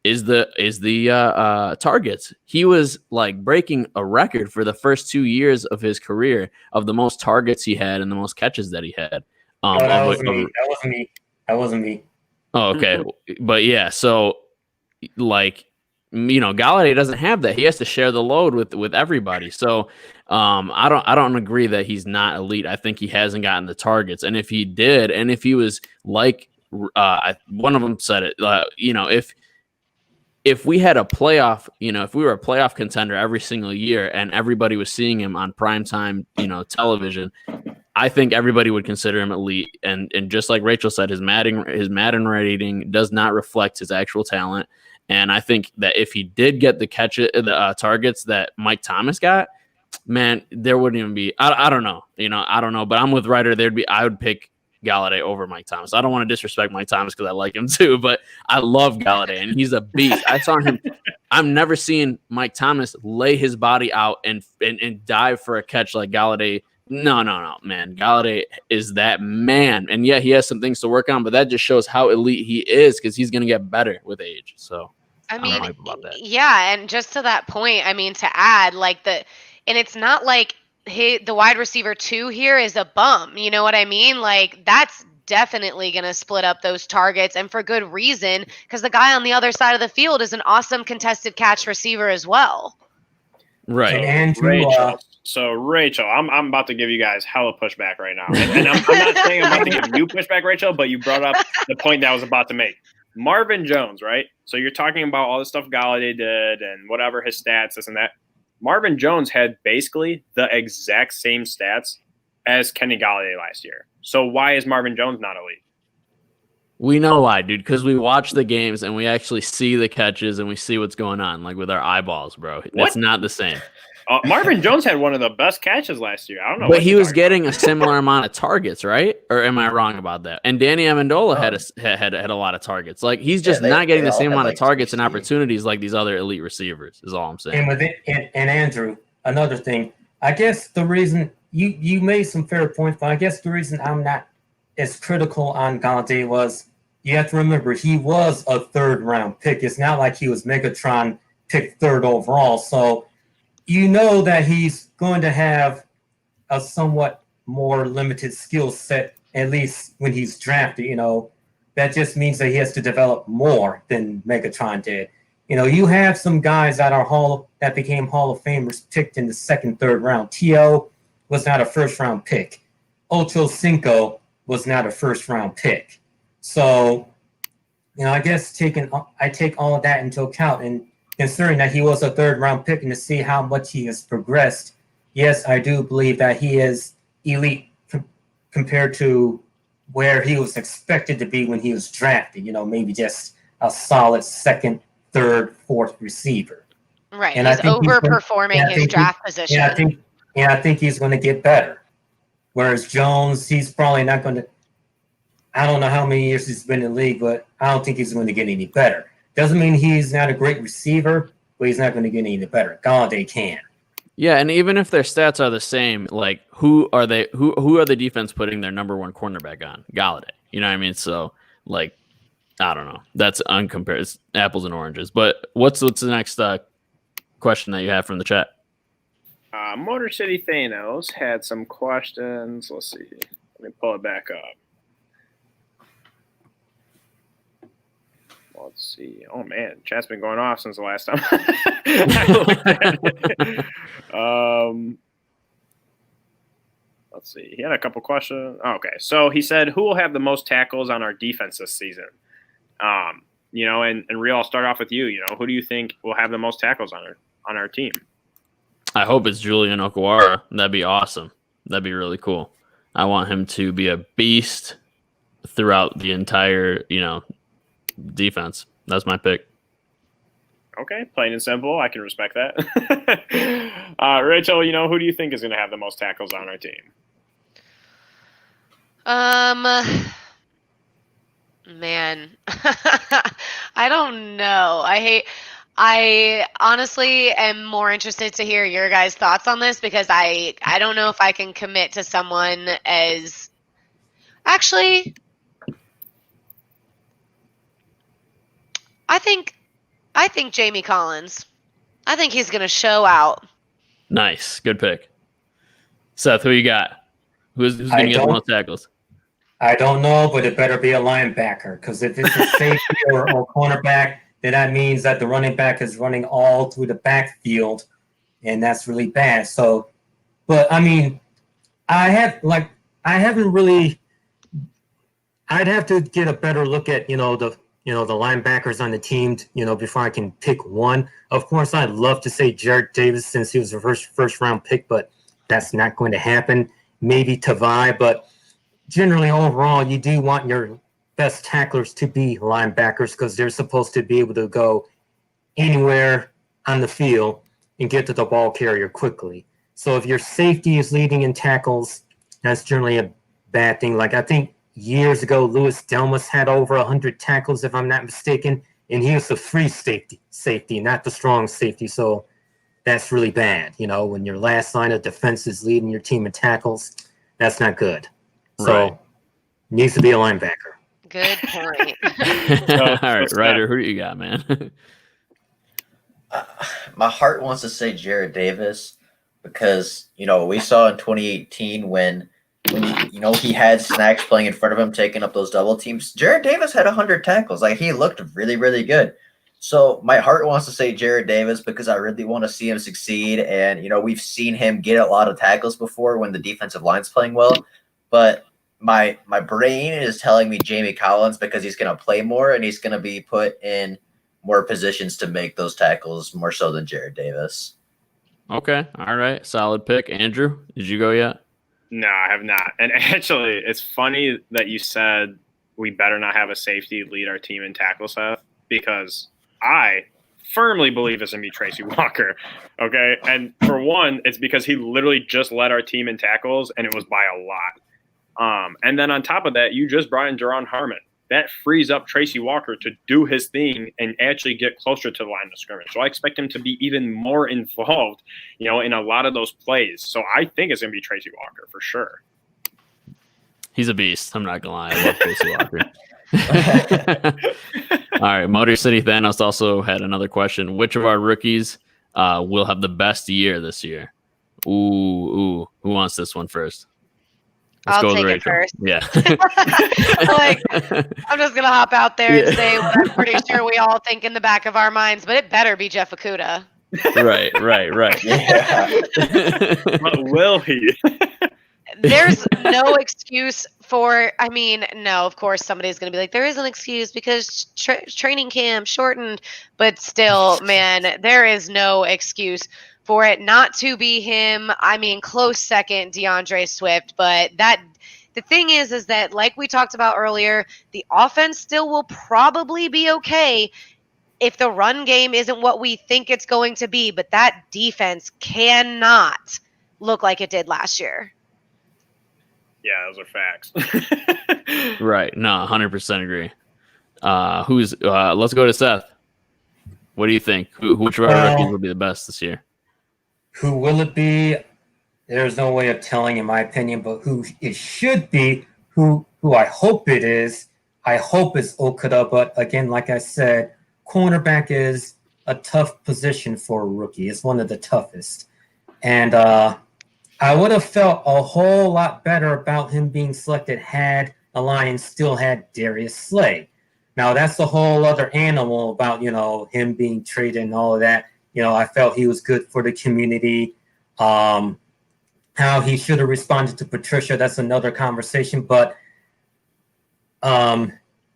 is the targets. He was like breaking a record for the first 2 years of his career of the most targets he had and the most catches that he had.
That wasn't me.
Oh, okay. But yeah, so like, Galladay doesn't have that. He has to share the load with everybody. So I don't agree that he's not elite. I think he hasn't gotten the targets. And if he did, and if he was like one of them said it, if we had a playoff, if we were a playoff contender every single year and everybody was seeing him on primetime, television, I think everybody would consider him elite. And just like Rachel said, his Madden rating does not reflect his actual talent. And I think that if he did get the targets that Mike Thomas got, man, there wouldn't even be. I don't know. I don't know. But I'm with Ryder. I would pick Galladay over Mike Thomas. I don't want to disrespect Mike Thomas because I like him too, but I love Galladay and he's a beast. I saw him. I've never seen Mike Thomas lay his body out and dive for a catch like Galladay. No, man. Galladay is that man. And yeah, he has some things to work on, but that just shows how elite he is because he's going to get better with age. So
I mean, yeah. And just to that point, I mean, to add and it's not like the wide receiver 2 here is a bum. You know what I mean? Like, that's definitely going to split up those targets, and for good reason, because the guy on the other side of the field is an awesome contested catch receiver as well.
Right.
And
Rachel, I'm about to give you guys hella pushback right now. And I'm not saying I'm about to give you pushback, Rachel, but you brought up the point that I was about to make. Marvin Jones, right? So you're talking about all the stuff Galladay did and whatever his stats, this and that. Marvin Jones had basically the exact same stats as Kenny Galladay last year. So why is Marvin Jones not elite?
We know why, dude, because we watch the games and we actually see the catches and we see what's going on, like with our eyeballs, bro. It's not the same.
Marvin Jones had one of the best catches last year. I don't know,
but he was getting a similar amount of targets, right? Or am I wrong about that? And Danny Amendola had a lot of targets. Like he's just not getting the same amount of targets and opportunities like these other elite receivers. Is all I'm saying.
And Andrew, another thing, I guess the reason you made some fair points, but I guess the reason I'm not as critical on Galladay was you have to remember he was a 3rd round pick. It's not like he was Megatron picked 3rd overall. So you know that he's going to have a somewhat more limited skill set, at least when he's drafted. You know, that just means that he has to develop more than Megatron did. You know, you have some guys that became Hall of Famers picked in the 2nd, 3rd round. T.O. was not a 1st round pick. Ocho Cinco was not a 1st round pick. So, you know, I guess I take all of that into account, and considering that he was a 3rd round pick and to see how much he has progressed, yes, I do believe that he is elite compared to where he was expected to be when he was drafted. You know, maybe just a solid 2nd, 3rd, 4th receiver.
Right. And he's overperforming his draft position.
I think he's going to get better. Whereas Jones, he's probably not going to. I don't know how many years he's been in the league, but I don't think he's going to get any better. Doesn't mean he's not a great receiver, but he's not going to get any better. Galladay can.
Yeah, and even if their stats are the same, like who are the defense putting their number 1 cornerback on? Galladay. You know what I mean? So like, I don't know. That's uncompared. It's apples and oranges. But what's the next question that you have from the chat?
Motor City Thanos had some questions. Let's see. Let me pull it back up. Let's see. Oh man, chat's been going off since the last time. Let's see. He had a couple questions. Oh, okay, so he said, "Who will have the most tackles on our defense this season?" You know, and Real, I'll start off with you. You know, who do you think will have the most tackles on our team?
I hope it's Julian Okwara. That'd be awesome. That'd be really cool. I want him to be a beast throughout the entire, defense. That's my pick.
Okay, plain and simple. I can respect that. Rachel, who do you think is going to have the most tackles on our team?
Man, I don't know. I honestly am more interested to hear your guys' thoughts on this because I don't know if I can commit to someone as actually. I think Jamie Collins. I think he's going to show out.
Nice. Good pick. Seth, who you got? Who's going to get the most tackles?
I don't know, but it better be a linebacker because if it's a safety or cornerback, then that means that the running back is running all through the backfield, and that's really bad. So, but I mean, I'd have to get a better look at, the linebackers on the team, before I can pick one. Of course, I'd love to say Jared Davis since he was the first round pick, but that's not going to happen. Maybe Tavai, but generally overall, you do want your best tacklers to be linebackers because they're supposed to be able to go anywhere on the field and get to the ball carrier quickly. So if your safety is leading in tackles, that's generally a bad thing. Like I think years ago, Louis Delmas had over 100 tackles, if I'm not mistaken, and he was the free safety, not the strong safety. So that's really bad. When your last line of defense is leading your team in tackles, that's not good. So needs to be a linebacker.
Good point.
All right, Ryder, who do you got, man?
My heart wants to say Jared Davis because, we saw in 2018 when he had Snacks playing in front of him, taking up those double teams. Jared Davis had 100 tackles. Like, he looked really, really good. So my heart wants to say Jared Davis because I really want to see him succeed. And, we've seen him get a lot of tackles before when the defensive line's playing well. But my brain is telling me Jamie Collins because he's going to play more and he's going to be put in more positions to make those tackles more so than Jared Davis.
Okay. All right. Solid pick. Andrew, did you go yet?
No, I have not. And actually, it's funny that you said we better not have a safety lead our team in tackle, Seth, because I firmly believe it's going to be Tracy Walker. Okay. And for one, it's because he literally just led our team in tackles, and it was by a lot. And then on top of that, you just brought in Jaron Harmon. That frees up Tracy Walker to do his thing and actually get closer to the line of scrimmage. So I expect him to be even more involved, in a lot of those plays. So I think it's going to be Tracy Walker for sure.
He's a beast. I'm not gonna lie. I love Tracy Walker. All right, Motor City Thanos also had another question. Which of our rookies will have the best year this year? Ooh. Who wants this one first?
I'll take it first.
Yeah.
I'm just gonna hop out there and say what I'm pretty sure we all think in the back of our minds, but it better be Jeff Okudah.
Right.
Yeah.
But will he?
There's no excuse for. No, of course somebody's going to be like, there is an excuse because training camp shortened, but still, man, there is no excuse for it not to be him. Close second, DeAndre Swift, but the thing is that like we talked about earlier, the offense still will probably be okay if the run game isn't what we think it's going to be, but that defense cannot look like it did last year.
Yeah, those are facts.
Right. No, 100% agree. Let's go to Seth. What do you think? Which of our rookies will be the best this year?
Who will it be? There's no way of telling, in my opinion, but who it should be, who I hope it is. I hope it's Okudah, but again, like I said, cornerback is a tough position for a rookie. It's one of the toughest. And I would have felt a whole lot better about him being selected had the Lions still had Darius Slay. Now, that's a whole other animal about, him being traded and all of that. I felt he was good for the community. How he should have responded to Patricia, that's another conversation. But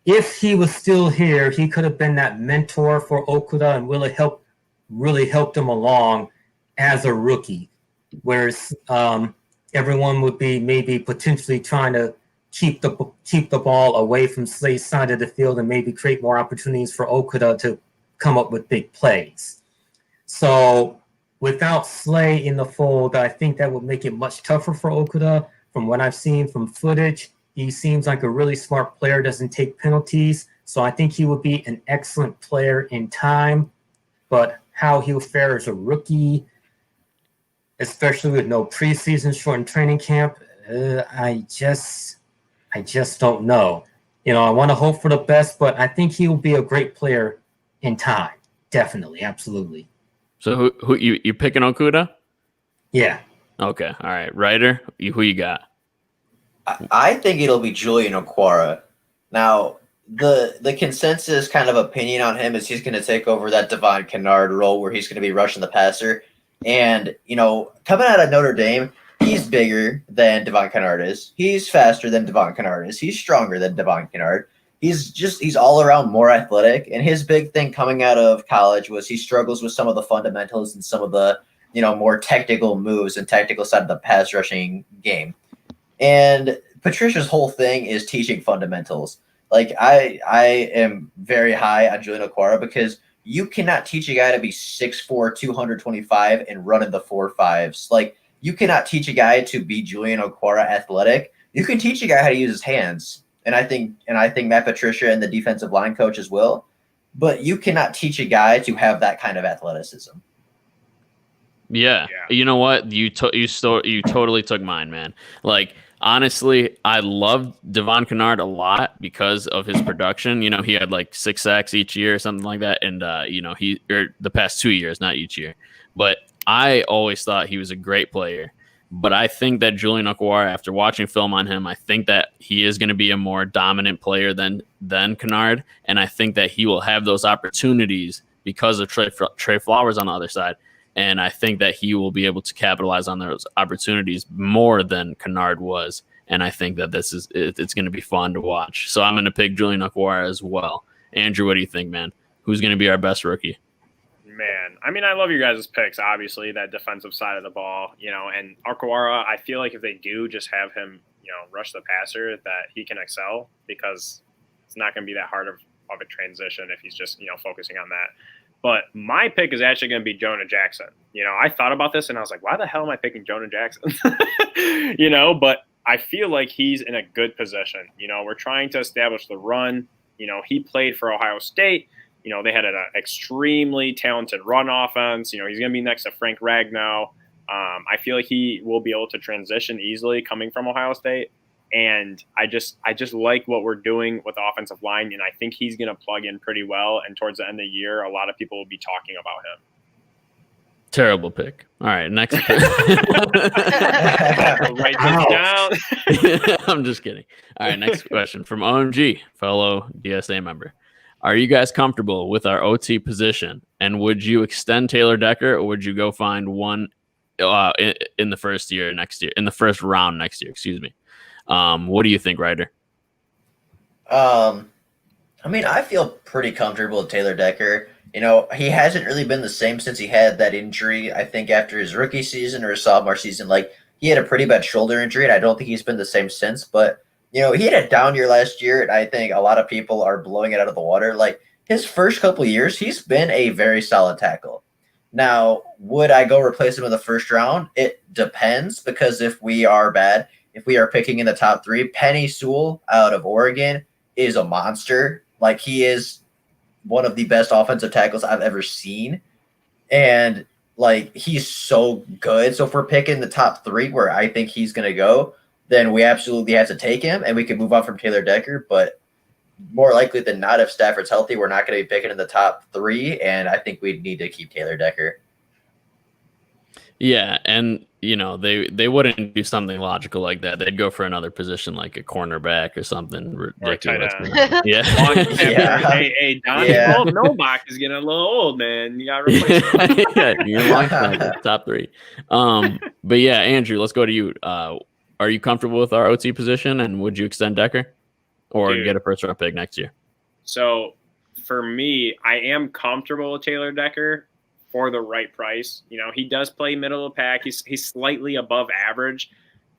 if he was still here, he could have been that mentor for Okudah and really helped him along as a rookie. Whereas everyone would be maybe potentially trying to keep the ball away from Slay's side of the field and maybe create more opportunities for Okudah to come up with big plays. So without Slay in the fold, I think that would make it much tougher for Okudah. From what I've seen from footage, he seems like a really smart player, doesn't take penalties. So I think he would be an excellent player in time. But how he'll fare as a rookie, especially with no preseason, shortened training camp, I just don't know. I want to hope for the best, but I think he will be a great player in time. Definitely, absolutely.
So who you picking Okudah?
Yeah.
Okay, all right. Ryder, who you got?
I think it'll be Julian Okwara. Now, the consensus kind of opinion on him is he's going to take over that Devon Kennard role where he's going to be rushing the passer. And, coming out of Notre Dame, he's bigger than Devon Kennard is. He's faster than Devon Kennard is. He's stronger than Devon Kennard. He's all around more athletic. And his big thing coming out of college was he struggles with some of the fundamentals and some of the, more technical moves and technical side of the pass rushing game. And Patricia's whole thing is teaching fundamentals. Like I am very high on Julian Okwara because you cannot teach a guy to be 6'4", 225 and running the 4.5s. Like, you cannot teach a guy to be Julian Okwara athletic. You can teach a guy how to use his hands. And I think Matt Patricia and the defensive line coaches will. But you cannot teach a guy to have that kind of athleticism.
Yeah. You know what? You totally took mine, man. Like, honestly, I loved Devon Kennard a lot because of his production. He had like 6 sacks each year or something like that. And, the past 2 years, not each year. But I always thought he was a great player. But I think that Julian Okwara, after watching film on him, I think that he is going to be a more dominant player than Kennard. And I think that he will have those opportunities because of Trey Flowers on the other side. And I think that he will be able to capitalize on those opportunities more than Kennard was. And I think that it's going to be fun to watch. So I'm going to pick Julian Okwara as well. Andrew, what do you think, man? Who's going to be our best rookie?
Man, I mean, I love your guys' picks, obviously, that defensive side of the ball, and Arkwara, I feel like if they do just have him, rush the passer, that he can excel because it's not going to be that hard of a transition if he's just, focusing on that. But my pick is actually going to be Jonah Jackson. I thought about this and I was like, why the hell am I picking Jonah Jackson? But I feel like he's in a good position. We're trying to establish the run. He played for Ohio State. They had an extremely talented run offense. He's going to be next to Frank Ragnow. I feel like he will be able to transition easily coming from Ohio State. And I just like what we're doing with the offensive line, and I think he's going to plug in pretty well. And towards the end of the year, a lot of people will be talking about him.
Terrible pick. All right, next pick.
Write this down.
I'm just kidding. All right, next question from OMG, fellow DSA member. Are you guys comfortable with our OT position? And would you extend Taylor Decker, or would you go find one in the first year next year, in the first round next year? Excuse me. What do you think, Ryder?
I mean, I feel pretty comfortable with Taylor Decker. He hasn't really been the same since he had that injury. I think after his rookie season or his sophomore season, he had a pretty bad shoulder injury, and I don't think he's been the same since. But, he had a down year last year, and I think a lot of people are blowing it out of the water. His first couple of years, he's been a very solid tackle. Now, would I go replace him in the first round? It depends, because if we are bad, if we are picking in the top 3, Penny Sewell out of Oregon is a monster. He is one of the best offensive tackles I've ever seen. And he's so good. So if we're picking the top 3 where I think he's going to go, then we absolutely have to take him, and we can move on from Taylor Decker. But more likely than not, if Stafford's healthy, we're not going to be picking in the top 3. And I think we need to keep Taylor Decker.
Yeah, and they wouldn't do something logical like that. They'd go for another position like a cornerback or something ridiculous.
Yeah. Hey, Donnie Novak is getting a little old, man. You got to replace him.
Yeah, you're locked in top 3. But yeah, Andrew, let's go to you. Are you comfortable with our OT position, and would you extend Decker or get a first round pick next year?
So for me, I am comfortable with Taylor Decker for the right price. He does play middle of the pack. He's slightly above average.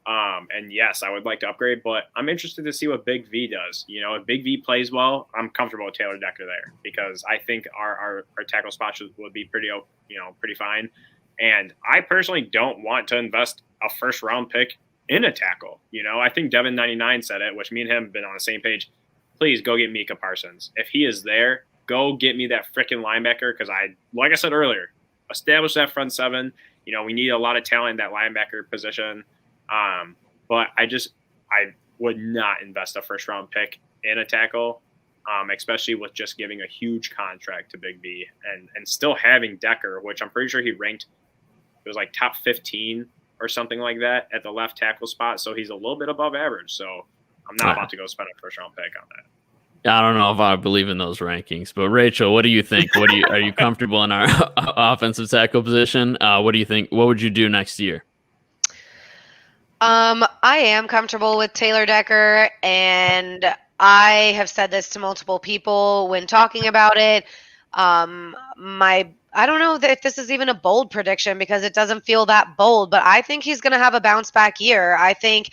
And yes, I would like to upgrade, but I'm interested to see what Big V does. If Big V plays well, I'm comfortable with Taylor Decker there, because I think our tackle spots would be pretty fine. And I personally don't want to invest a first round pick in a tackle. I think Devin99 said it, which me and him have been on the same page. Please go get Micah Parsons. If he is there, go get me that freaking linebacker, because like I said earlier, establish that front 7. We need a lot of talent in that linebacker position. But I would not invest a first round pick in a tackle, especially with just giving a huge contract to Big V and still having Decker, which I'm pretty sure he ranked, it was top 15 or something like that at the left tackle spot. So he's a little bit above average. So I'm not about to go spend a first round pick on that.
I don't know if I believe in those rankings, but Rachel, what do you think? Are you comfortable in our offensive tackle position? What do you think? What would you do next year?
I am comfortable with Taylor Decker, and I have said this to multiple people when talking about it. I don't know if this is even a bold prediction, because it doesn't feel that bold, but I think he's going to have a bounce back year. I think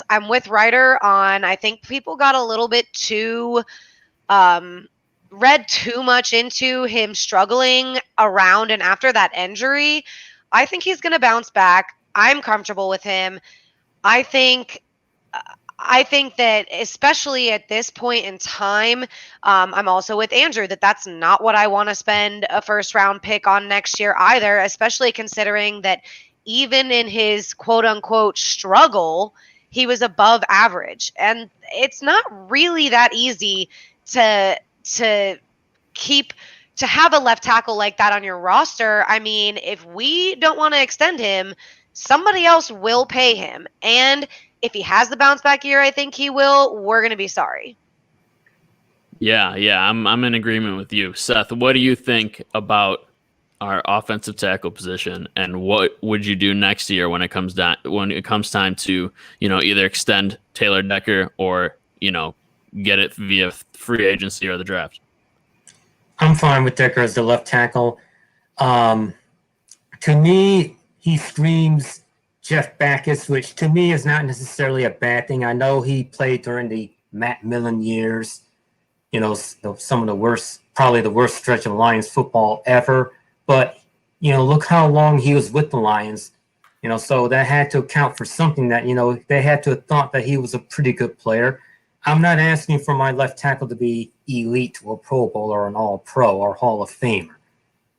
I'm with Ryder on, I think people got a little bit too, read too much into him struggling around and after that injury. I think he's going to bounce back. I'm comfortable with him. I think that especially at this point in time, I'm also with Andrew that that's not what I want to spend a first round pick on next year either, especially considering that even in his quote unquote struggle, he was above average. And it's not really that easy to have a left tackle like that on your roster. I mean, if we don't want to extend him, somebody else will pay him. And if he has the bounce back year, I think he will, we're going to be sorry.
Yeah, I'm in agreement with you. Seth, what do you think about our offensive tackle position, and what would you do next year when it comes time to, either extend Taylor Decker or, get it via free agency or the draft?
I'm fine with Decker as the left tackle. To me, he screams Jeff Backus, which to me is not necessarily a bad thing. I know he played during the Matt Millen years, some of the worst, probably the worst stretch of Lions football ever. But, look how long he was with the Lions. So that had to account for something that, they had to have thought that he was a pretty good player. I'm not asking for my left tackle to be elite or Pro Bowl or an All-Pro or Hall of Famer.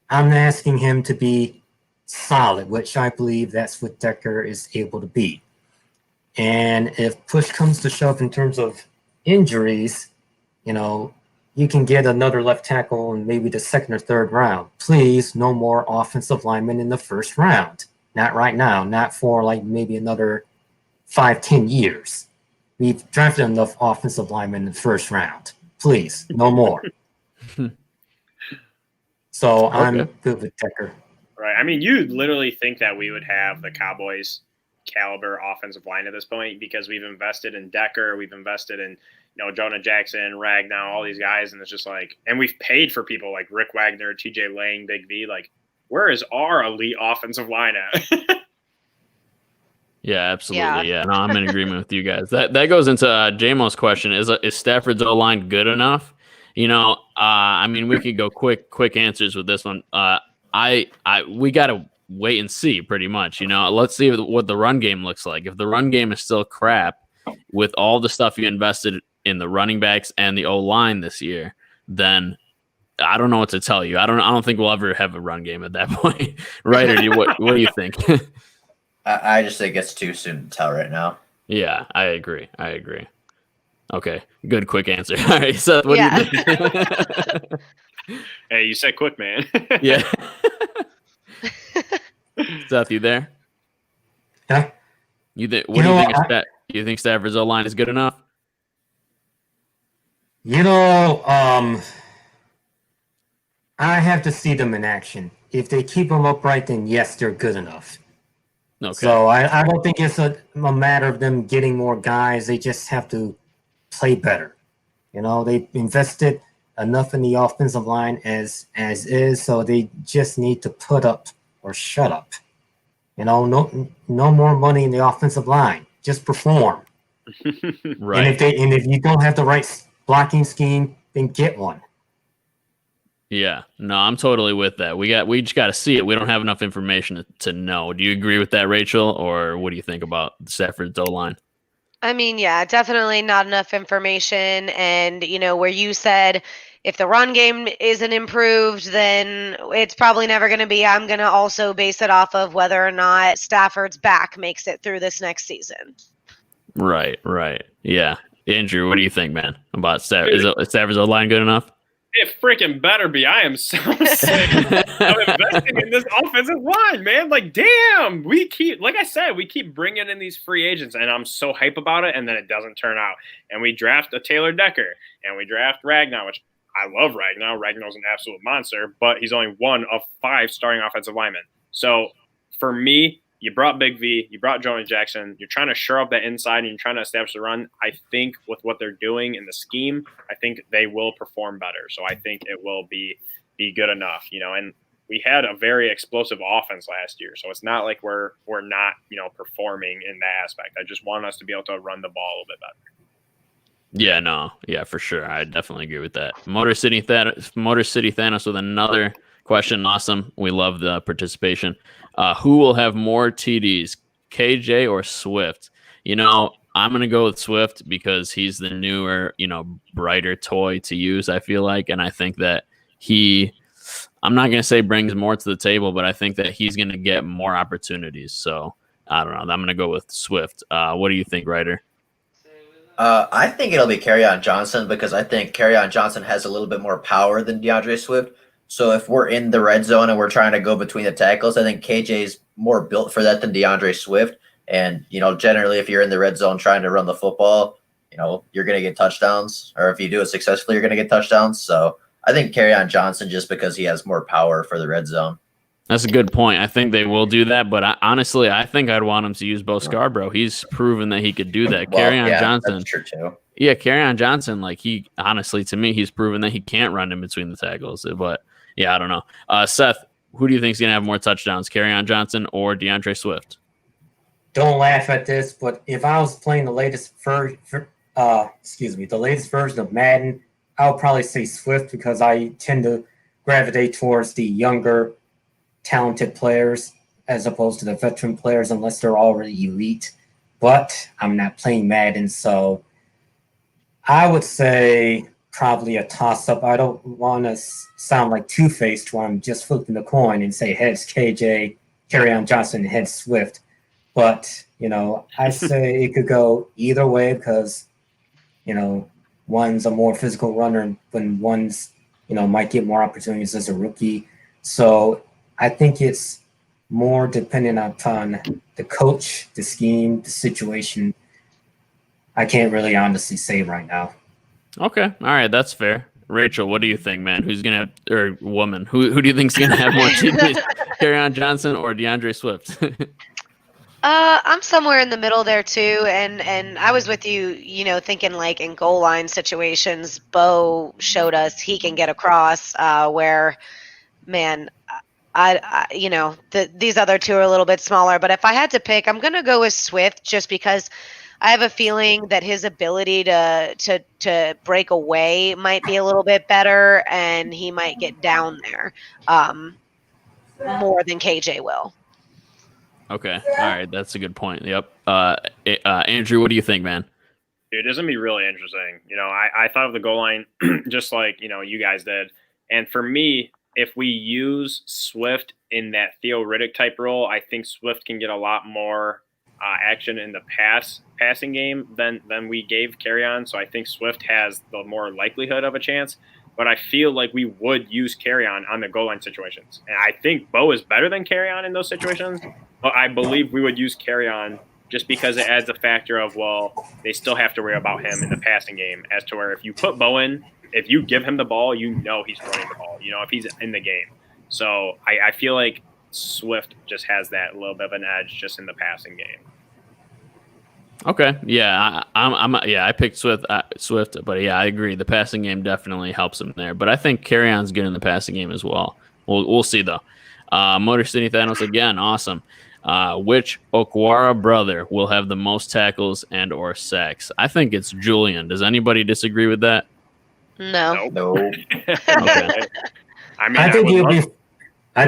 I'm asking him to be solid, which I believe that's what Decker is able to be. And if push comes to shove in terms of injuries, you can get another left tackle in maybe the second or third round. Please, no more offensive linemen in the first round. Not right now, not for like maybe another 5-10 years. We've drafted enough offensive linemen in the first round. Please, no more. So okay. I'm good with Decker.
Right. I mean, you literally think that we would have the Cowboys caliber offensive line at this point because we've invested in Decker, we've invested in Jonah Jackson, Ragnow, all these guys, and it's just like, and we've paid for people like Rick Wagner, TJ Lang, Big V. Like, where is our elite offensive line at?
Yeah, absolutely. Yeah, no, I'm in agreement with you guys. That goes into JMO's question: Is Stafford's O line good enough? I mean, we could go quick answers with this one. We got to wait and see, pretty much. Let's see what the run game looks like. If the run game is still crap, with all the stuff you invested in the running backs and the O line this year, then I don't know what to tell you. I don't think we'll ever have a run game at that point, right? Or what do you think?
I just think it's too soon to tell right now.
Yeah, I agree. Okay, good, quick answer. All right, Seth, what do you think?
Hey, you said quick, man.
Yeah. Seth, you there?
Yeah.
You think Stafford's O-line is good enough?
I have to see them in action. If they keep them upright, then yes, they're good enough. Okay. So I don't think it's a matter of them getting more guys. They just have to play better. They invested enough in the offensive line as is, so they just need to put up or shut up. No more money in the offensive line. Just perform.
Right.
And if you don't have the right blocking scheme, then get one.
Yeah, no, I'm totally with that. We just got to see it. We don't have enough information to know. Do you agree with that, Rachel, or what do you think about Stafford's O-line?
I mean, yeah, definitely not enough information. And, where you said if the run game isn't improved, then it's probably never going to be. I'm going to also base it off of whether or not Stafford's back makes it through this next season.
Right. Yeah. Andrew, what do you think, man, about Stafford? Is Stafford's O-line good enough?
It freaking better be. I am so sick of investing in this offensive line, man. Like, damn, we keep bringing in these free agents, and I'm so hype about it, and then it doesn't turn out. And we draft a Taylor Decker, and we draft Ragnow, which I love Ragnow. Ragnow's an absolute monster, but he's only one of 5 starting offensive linemen. So for me, you brought Big V, you brought Jonah Jackson, you're trying to shore up that inside and you're trying to establish the run. I think with what they're doing in the scheme, I think they will perform better. So I think it will be good enough, and we had a very explosive offense last year. So it's not like we're not, performing in that aspect. I just want us to be able to run the ball a little bit better.
Yeah, no. Yeah, for sure. I definitely agree with that. Motor City Thanos with another question. Awesome. We love the participation. Who will have more TDs, KJ or Swift? I'm going to go with Swift because he's the newer, brighter toy to use, I feel like. And I think that I'm not going to say brings more to the table, but I think that he's going to get more opportunities. So I don't know. I'm going to go with Swift. What do you think, Ryder?
I think it'll be Kerryon Johnson because I think Kerryon Johnson has a little bit more power than DeAndre Swift. So if we're in the red zone and we're trying to go between the tackles, I think KJ's more built for that than DeAndre Swift. And, generally if you're in the red zone trying to run the football, you're going to get touchdowns. Or if you do it successfully, you're going to get touchdowns. So I think Kerryon Johnson just because he has more power for the red zone.
That's a good point. I think they will do that, but honestly, I think I'd want him to use Bo Scarborough. He's proven that he could do that. Kerryon Johnson.
That's true too.
Yeah, Kerryon Johnson, to me, he's proven that he can't run in between the tackles. But yeah, I don't know. Seth, who do you think is going to have more touchdowns, Kerryon Johnson or DeAndre Swift?
Don't laugh at this, but if I was playing the latest the latest version of Madden, I would probably say Swift because I tend to gravitate towards the younger, talented players as opposed to the veteran players unless they're already elite. But I'm not playing Madden, so I would say probably a toss-up. I don't want to sound like Two-Faced where I'm just flipping the coin and say heads KJ, Kerryon Johnson, heads Swift. But, I say it could go either way because, one's a more physical runner when one's, might get more opportunities as a rookie. So I think it's more dependent upon the coach, the scheme, the situation. I can't really honestly say right now.
Okay. All right. That's fair. Rachel, what do you think, man? Who's going to, or woman, who do you think is going to have more TDs? Kerryon Johnson or DeAndre Swift?
I'm somewhere in the middle there too, and I was with you, thinking like in goal line situations, Bo showed us he can get across. Where, man, these other two are a little bit smaller. But if I had to pick, I'm gonna go with Swift just because I have a feeling that his ability to break away might be a little bit better, and he might get down there more than KJ will.
Okay. All right. That's a good point. Yep. Andrew, what do you think, man?
Dude, this is going to be really interesting. I thought of the goal line just like, you guys did. And for me, if we use Swift in that Theo Riddick type role, I think Swift can get a lot more action in the passing game than we gave Kerryon. So I think Swift has the more likelihood of a chance. But I feel like we would use Kerryon on the goal line situations. And I think Bo is better than Kerryon in those situations. But I believe we would use Kerryon just because it adds a factor of, they still have to worry about him in the passing game, as to where if you put Bo in, if you give him the ball, he's running the ball, if he's in the game. So I feel like Swift just has that little bit of an edge just in the passing game.
Okay, yeah, I picked Swift, but yeah, I agree. The passing game definitely helps him there, but I think Kerryon's good in the passing game as well. We'll see though. Motor City Thanos again, awesome. Which Okwara brother will have the most tackles and or sacks? I think it's Julian. Does anybody disagree with that?
No.
Okay.
I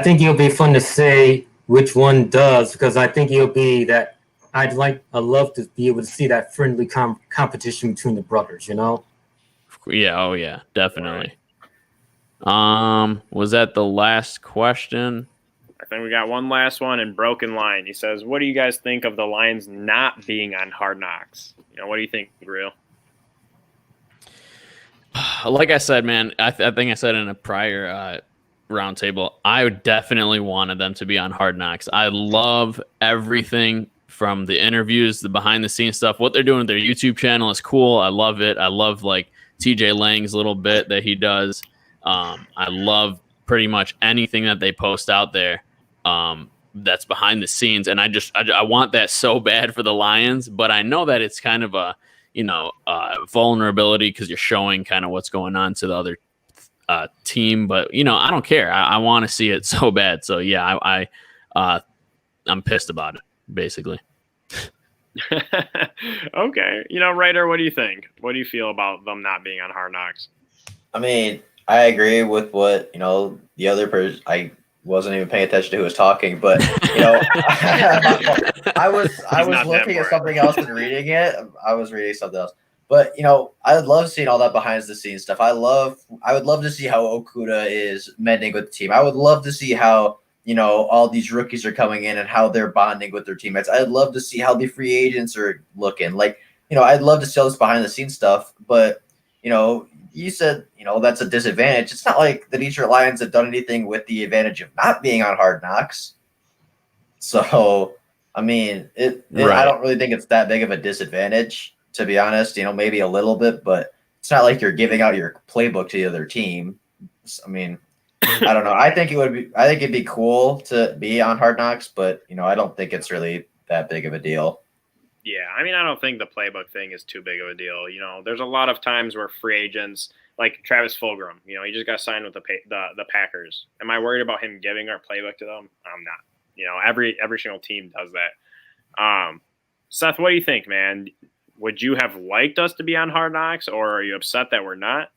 think it'll be fun to say which one does because I think it'll be that. I'd love to be able to see that friendly competition between the brothers,
Yeah, oh yeah, definitely. Was that the last question?
I think we got one last one in Broken Line. He says, what do you guys think of the Lions not being on Hard Knocks? What do you think, Real?
Like I said, man, I think I said in a prior roundtable, I definitely wanted them to be on Hard Knocks. I love everything from the interviews, the behind the scenes stuff. What they're doing with their YouTube channel is cool. I love it. I love like TJ Lang's little bit that he does. I love pretty much anything that they post out there that's behind the scenes. And I want that so bad for the Lions, but I know that it's kind of a, vulnerability because you're showing kind of what's going on to the other team. But, I don't care. I want to see it so bad. So, yeah, I'm pissed about it, basically.
Okay. Ryder, what do you think? What do you feel about them not being on Hard Knocks?
I mean, I agree with what, the other person, I wasn't even paying attention to who was talking, but, I was looking at something else and reading it. I was reading something else. But, I love seeing all that behind the scenes stuff. I would love to see how Okuda is mending with the team. I would love to see how, all these rookies are coming in and how they're bonding with their teammates. I'd love to see how the free agents are looking. Like, I'd love to see all this behind the scenes stuff, but, you said, that's a disadvantage. It's not like the Detroit Lions have done anything with the advantage of not being on Hard Knocks. So, I mean,
Right.
I don't really think it's that big of a disadvantage, to be honest. Maybe a little bit, but it's not like you're giving out your playbook to the other team. I mean, I don't know. I think it'd be cool to be on Hard Knocks, but I don't think it's really that big of a deal.
Yeah, I mean, I don't think the playbook thing is too big of a deal. You know, there's a lot of times where free agents, like Travis Fulgham, you know, he just got signed with the Packers. Am I worried about him giving our playbook to them? I'm not. You know, every single team does that. Seth, what do you think, man? Would you have liked us to be on Hard Knocks, or are you upset that we're not?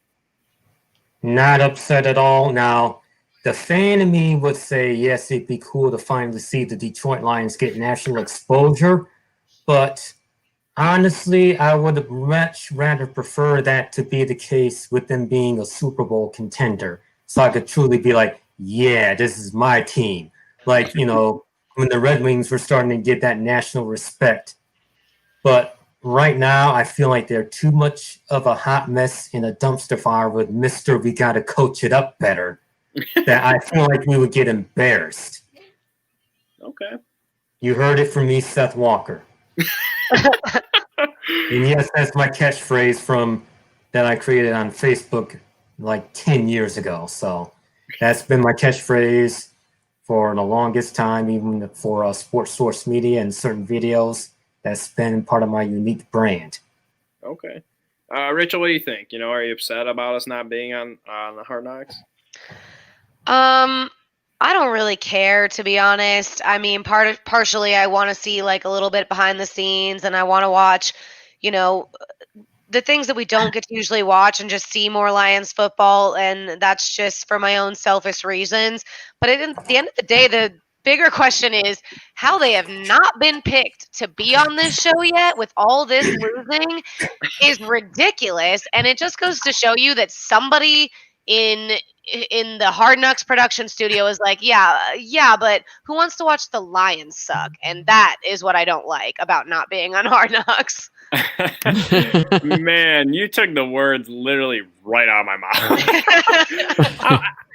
Not upset at all. Now, the fan in me would say, yes, it'd be cool to finally see the Detroit Lions get national exposure. But honestly, I would much rather prefer that to be the case with them being a Super Bowl contender. So I could truly be like, yeah, this is my team. Like, you know, when the Red Wings were starting to get that national respect. But right now, I feel like they're too much of a hot mess in a dumpster fire with Mr. We got to coach it up better. That I feel like we would get embarrassed.
Okay.
You heard it from me, Seth Walker. And yes, that's my catchphrase from that I created on Facebook like 10 years ago. So that's been my catchphrase for the longest time, even for Sports Source Media and certain videos. That's been part of my unique brand.
Okay. Rachel, what do you think? You know, are you upset about us not being on the Hard Knocks?
I don't really care, to be honest. I mean, partially I want to see like a little bit behind the scenes, and I want to watch, you know, the things that we don't get to usually watch and just see more Lions football, and that's just for my own selfish reasons. But at the end of the day, the bigger question is how they have not been picked to be on this show yet with all this losing is ridiculous, and it just goes to show you that somebody in the Hard Knocks production studio is like, yeah, but who wants to watch the Lions suck? And that is what I don't like about not being on Hard Knocks.
Man, you took the words literally right out of my mouth.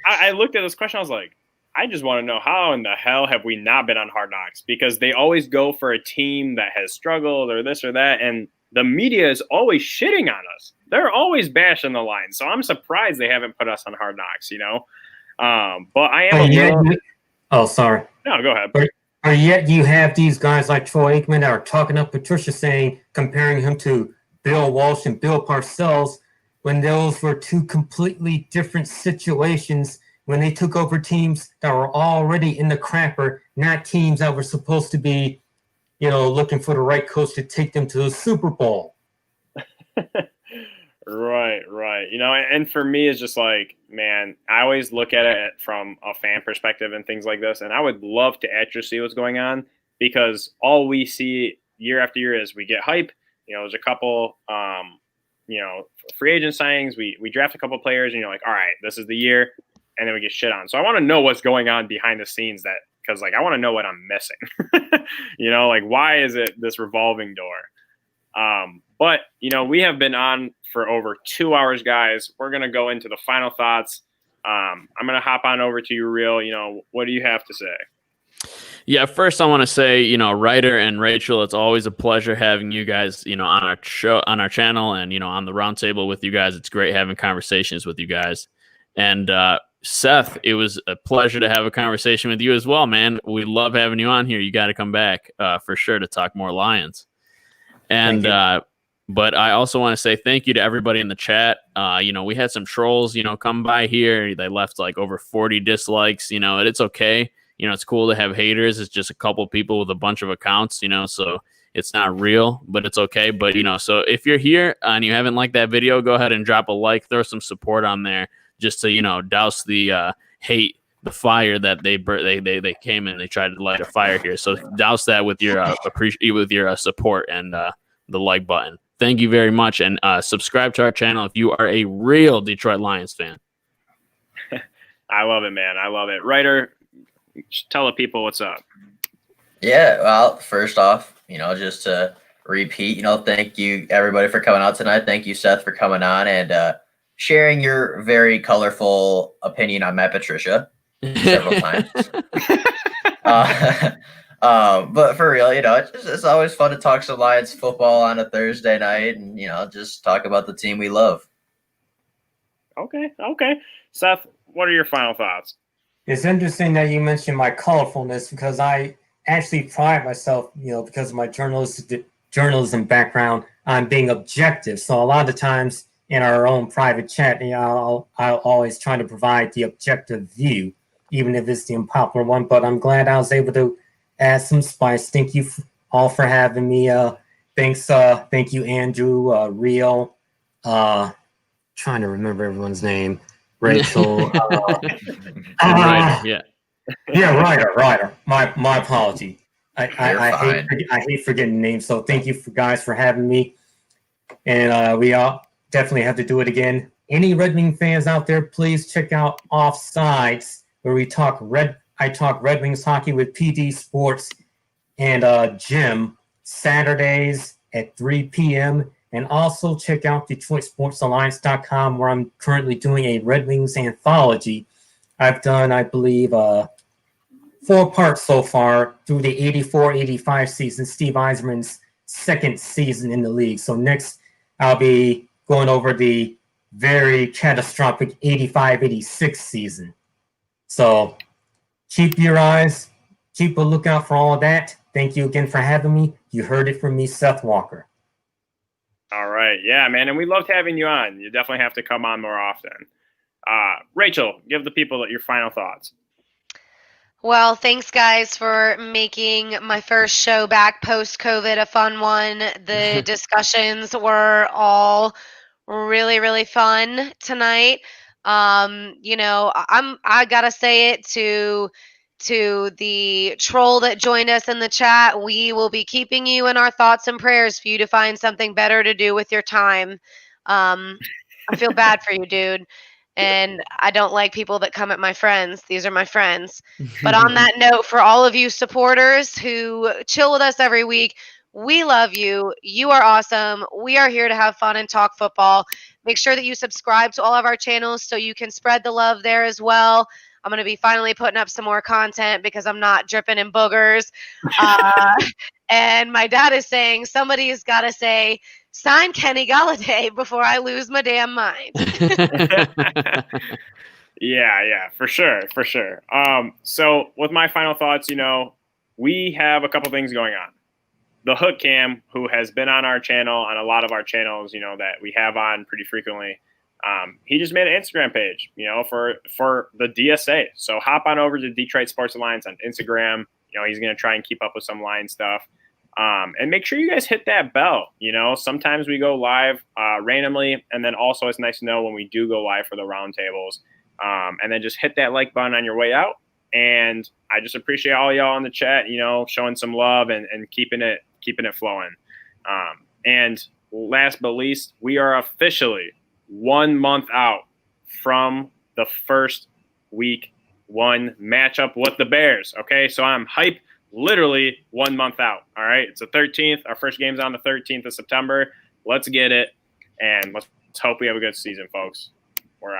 I looked at this question. I was like, I just want to know how in the hell have we not been on Hard Knocks? Because they always go for a team that has struggled or this or that, and the media is always shitting on us. They're always bashing the Lions, so I'm surprised they haven't put us on Hard Knocks. You know, but I am.
Oh, sorry.
No, go ahead.
Or yet you have these guys like Troy Aikman that are talking up Patricia, saying, comparing him to Bill Walsh and Bill Parcells, when those were two completely different situations when they took over teams that were already in the crapper, not teams that were supposed to be, you know, looking for the right coach to take them to the Super Bowl.
Right. You know, and for me, it's just like, man, I always look at it from a fan perspective and things like this, and I would love to actually see what's going on, because all we see year after year is we get hype. You know, there's a couple, you know, free agent signings. We draft a couple players, and you're like, all right, this is the year, and then we get shit on. So I want to know what's going on behind the scenes, because like I want to know what I'm missing. You know, like why is it this revolving door? But, you know, we have been on for over 2 hours, guys. We're going to go into the final thoughts. I'm going to hop on over to you, Real. You know, what do you have to say?
Yeah, first I want to say, you know, Ryder and Rachel, it's always a pleasure having you guys, you know, on our show, on our channel, and, you know, on the Roundtable with you guys. It's great having conversations with you guys. And Seth, it was a pleasure to have a conversation with you as well, man. We love having you on here. You got to come back for sure to talk more Lions. And but I also want to say thank you to everybody in the chat. You know, we had some trolls, you know, come by here. They left like over 40 dislikes, you know, and it's okay. You know, it's cool to have haters. It's just a couple people with a bunch of accounts, you know, so it's not real, but it's okay. But, you know, so if you're here and you haven't liked that video, go ahead and drop a like, throw some support on there just to, you know, douse the hate, the fire that they came and they tried to light a fire here. So douse that with your support and the like button. Thank you very much, and subscribe to our channel if you are a real Detroit Lions fan.
I love it, man. I love it. Ryder, tell the people what's up.
Yeah, well, first off, you know, just to repeat, you know, thank you everybody for coming out tonight. Thank you, Seth, for coming on and sharing your very colorful opinion on Matt Patricia several times. But for real, you know, it's always fun to talk some Lions football on a Thursday night and, you know, just talk about the team we love.
Okay. Seth, what are your final thoughts?
It's interesting that you mentioned my colorfulness, because I actually pride myself, you know, because of my journalism background on being objective. So a lot of the times in our own private chat, I'll always try to provide the objective view, even if it's the unpopular one. But I'm glad I was able to add some spice. Thank you all for having me. Thank you, Andrew, Real, trying to remember everyone's name, Rachel,
Ryder,
Ryder. My apology. I hate forgetting names. So thank you guys for having me, and we all definitely have to do it again. Any Red Wing fans out there, please check out Offsides, where I talk Red Wings hockey with PD Sports and Jim Saturdays at 3 p.m. And also check out DetroitSportsAlliance.com, where I'm currently doing a Red Wings anthology. I've done, I believe, 4 parts so far through the 84-85 season, Steve Yzerman's second season in the league. So next, I'll be going over the very catastrophic 85-86 season. So keep a lookout for all of that. Thank you again for having me. You heard it from me, Seth Walker.
All right. Yeah, man. And we loved having you on. You definitely have to come on more often. Rachel, give the people your final thoughts.
Well, thanks, guys, for making my first show back post-COVID a fun one. The discussions were all really, really fun tonight. I gotta say it to the troll that joined us in the chat. We will be keeping you in our thoughts and prayers for you to find something better to do with your time. I feel bad for you, dude. And I don't like people that come at my friends. These are my friends. But on that note, for all of you supporters who chill with us every week, we love you. You are awesome. We are here to have fun and talk football. Make sure that you subscribe to all of our channels so you can spread the love there as well. I'm going to be finally putting up some more content because I'm not dripping in boogers. And my dad is saying somebody's got to say, sign Kenny Galladay before I lose my damn mind.
Yeah, for sure. So with my final thoughts, we have a couple things going on. The Hook Cam, who has been on our channel, on a lot of our channels, that we have on pretty frequently, he just made an Instagram page, for the DSA. So hop on over to Detroit Sports Alliance on Instagram. He's going to try and keep up with some line stuff. And make sure you guys hit that bell. Sometimes we go live randomly, and then also it's nice to know when we do go live for the roundtables. And then just hit that like button on your way out. And I just appreciate all y'all in the chat, showing some love and keeping it flowing. And last but least, we are officially 1 month out from the first week 1 matchup with the Bears. Okay, so I'm hyped. Literally 1 month out. All right, it's the 13th. Our first game's on the 13th of September. Let's get it, and let's hope we have a good season, folks. We're out.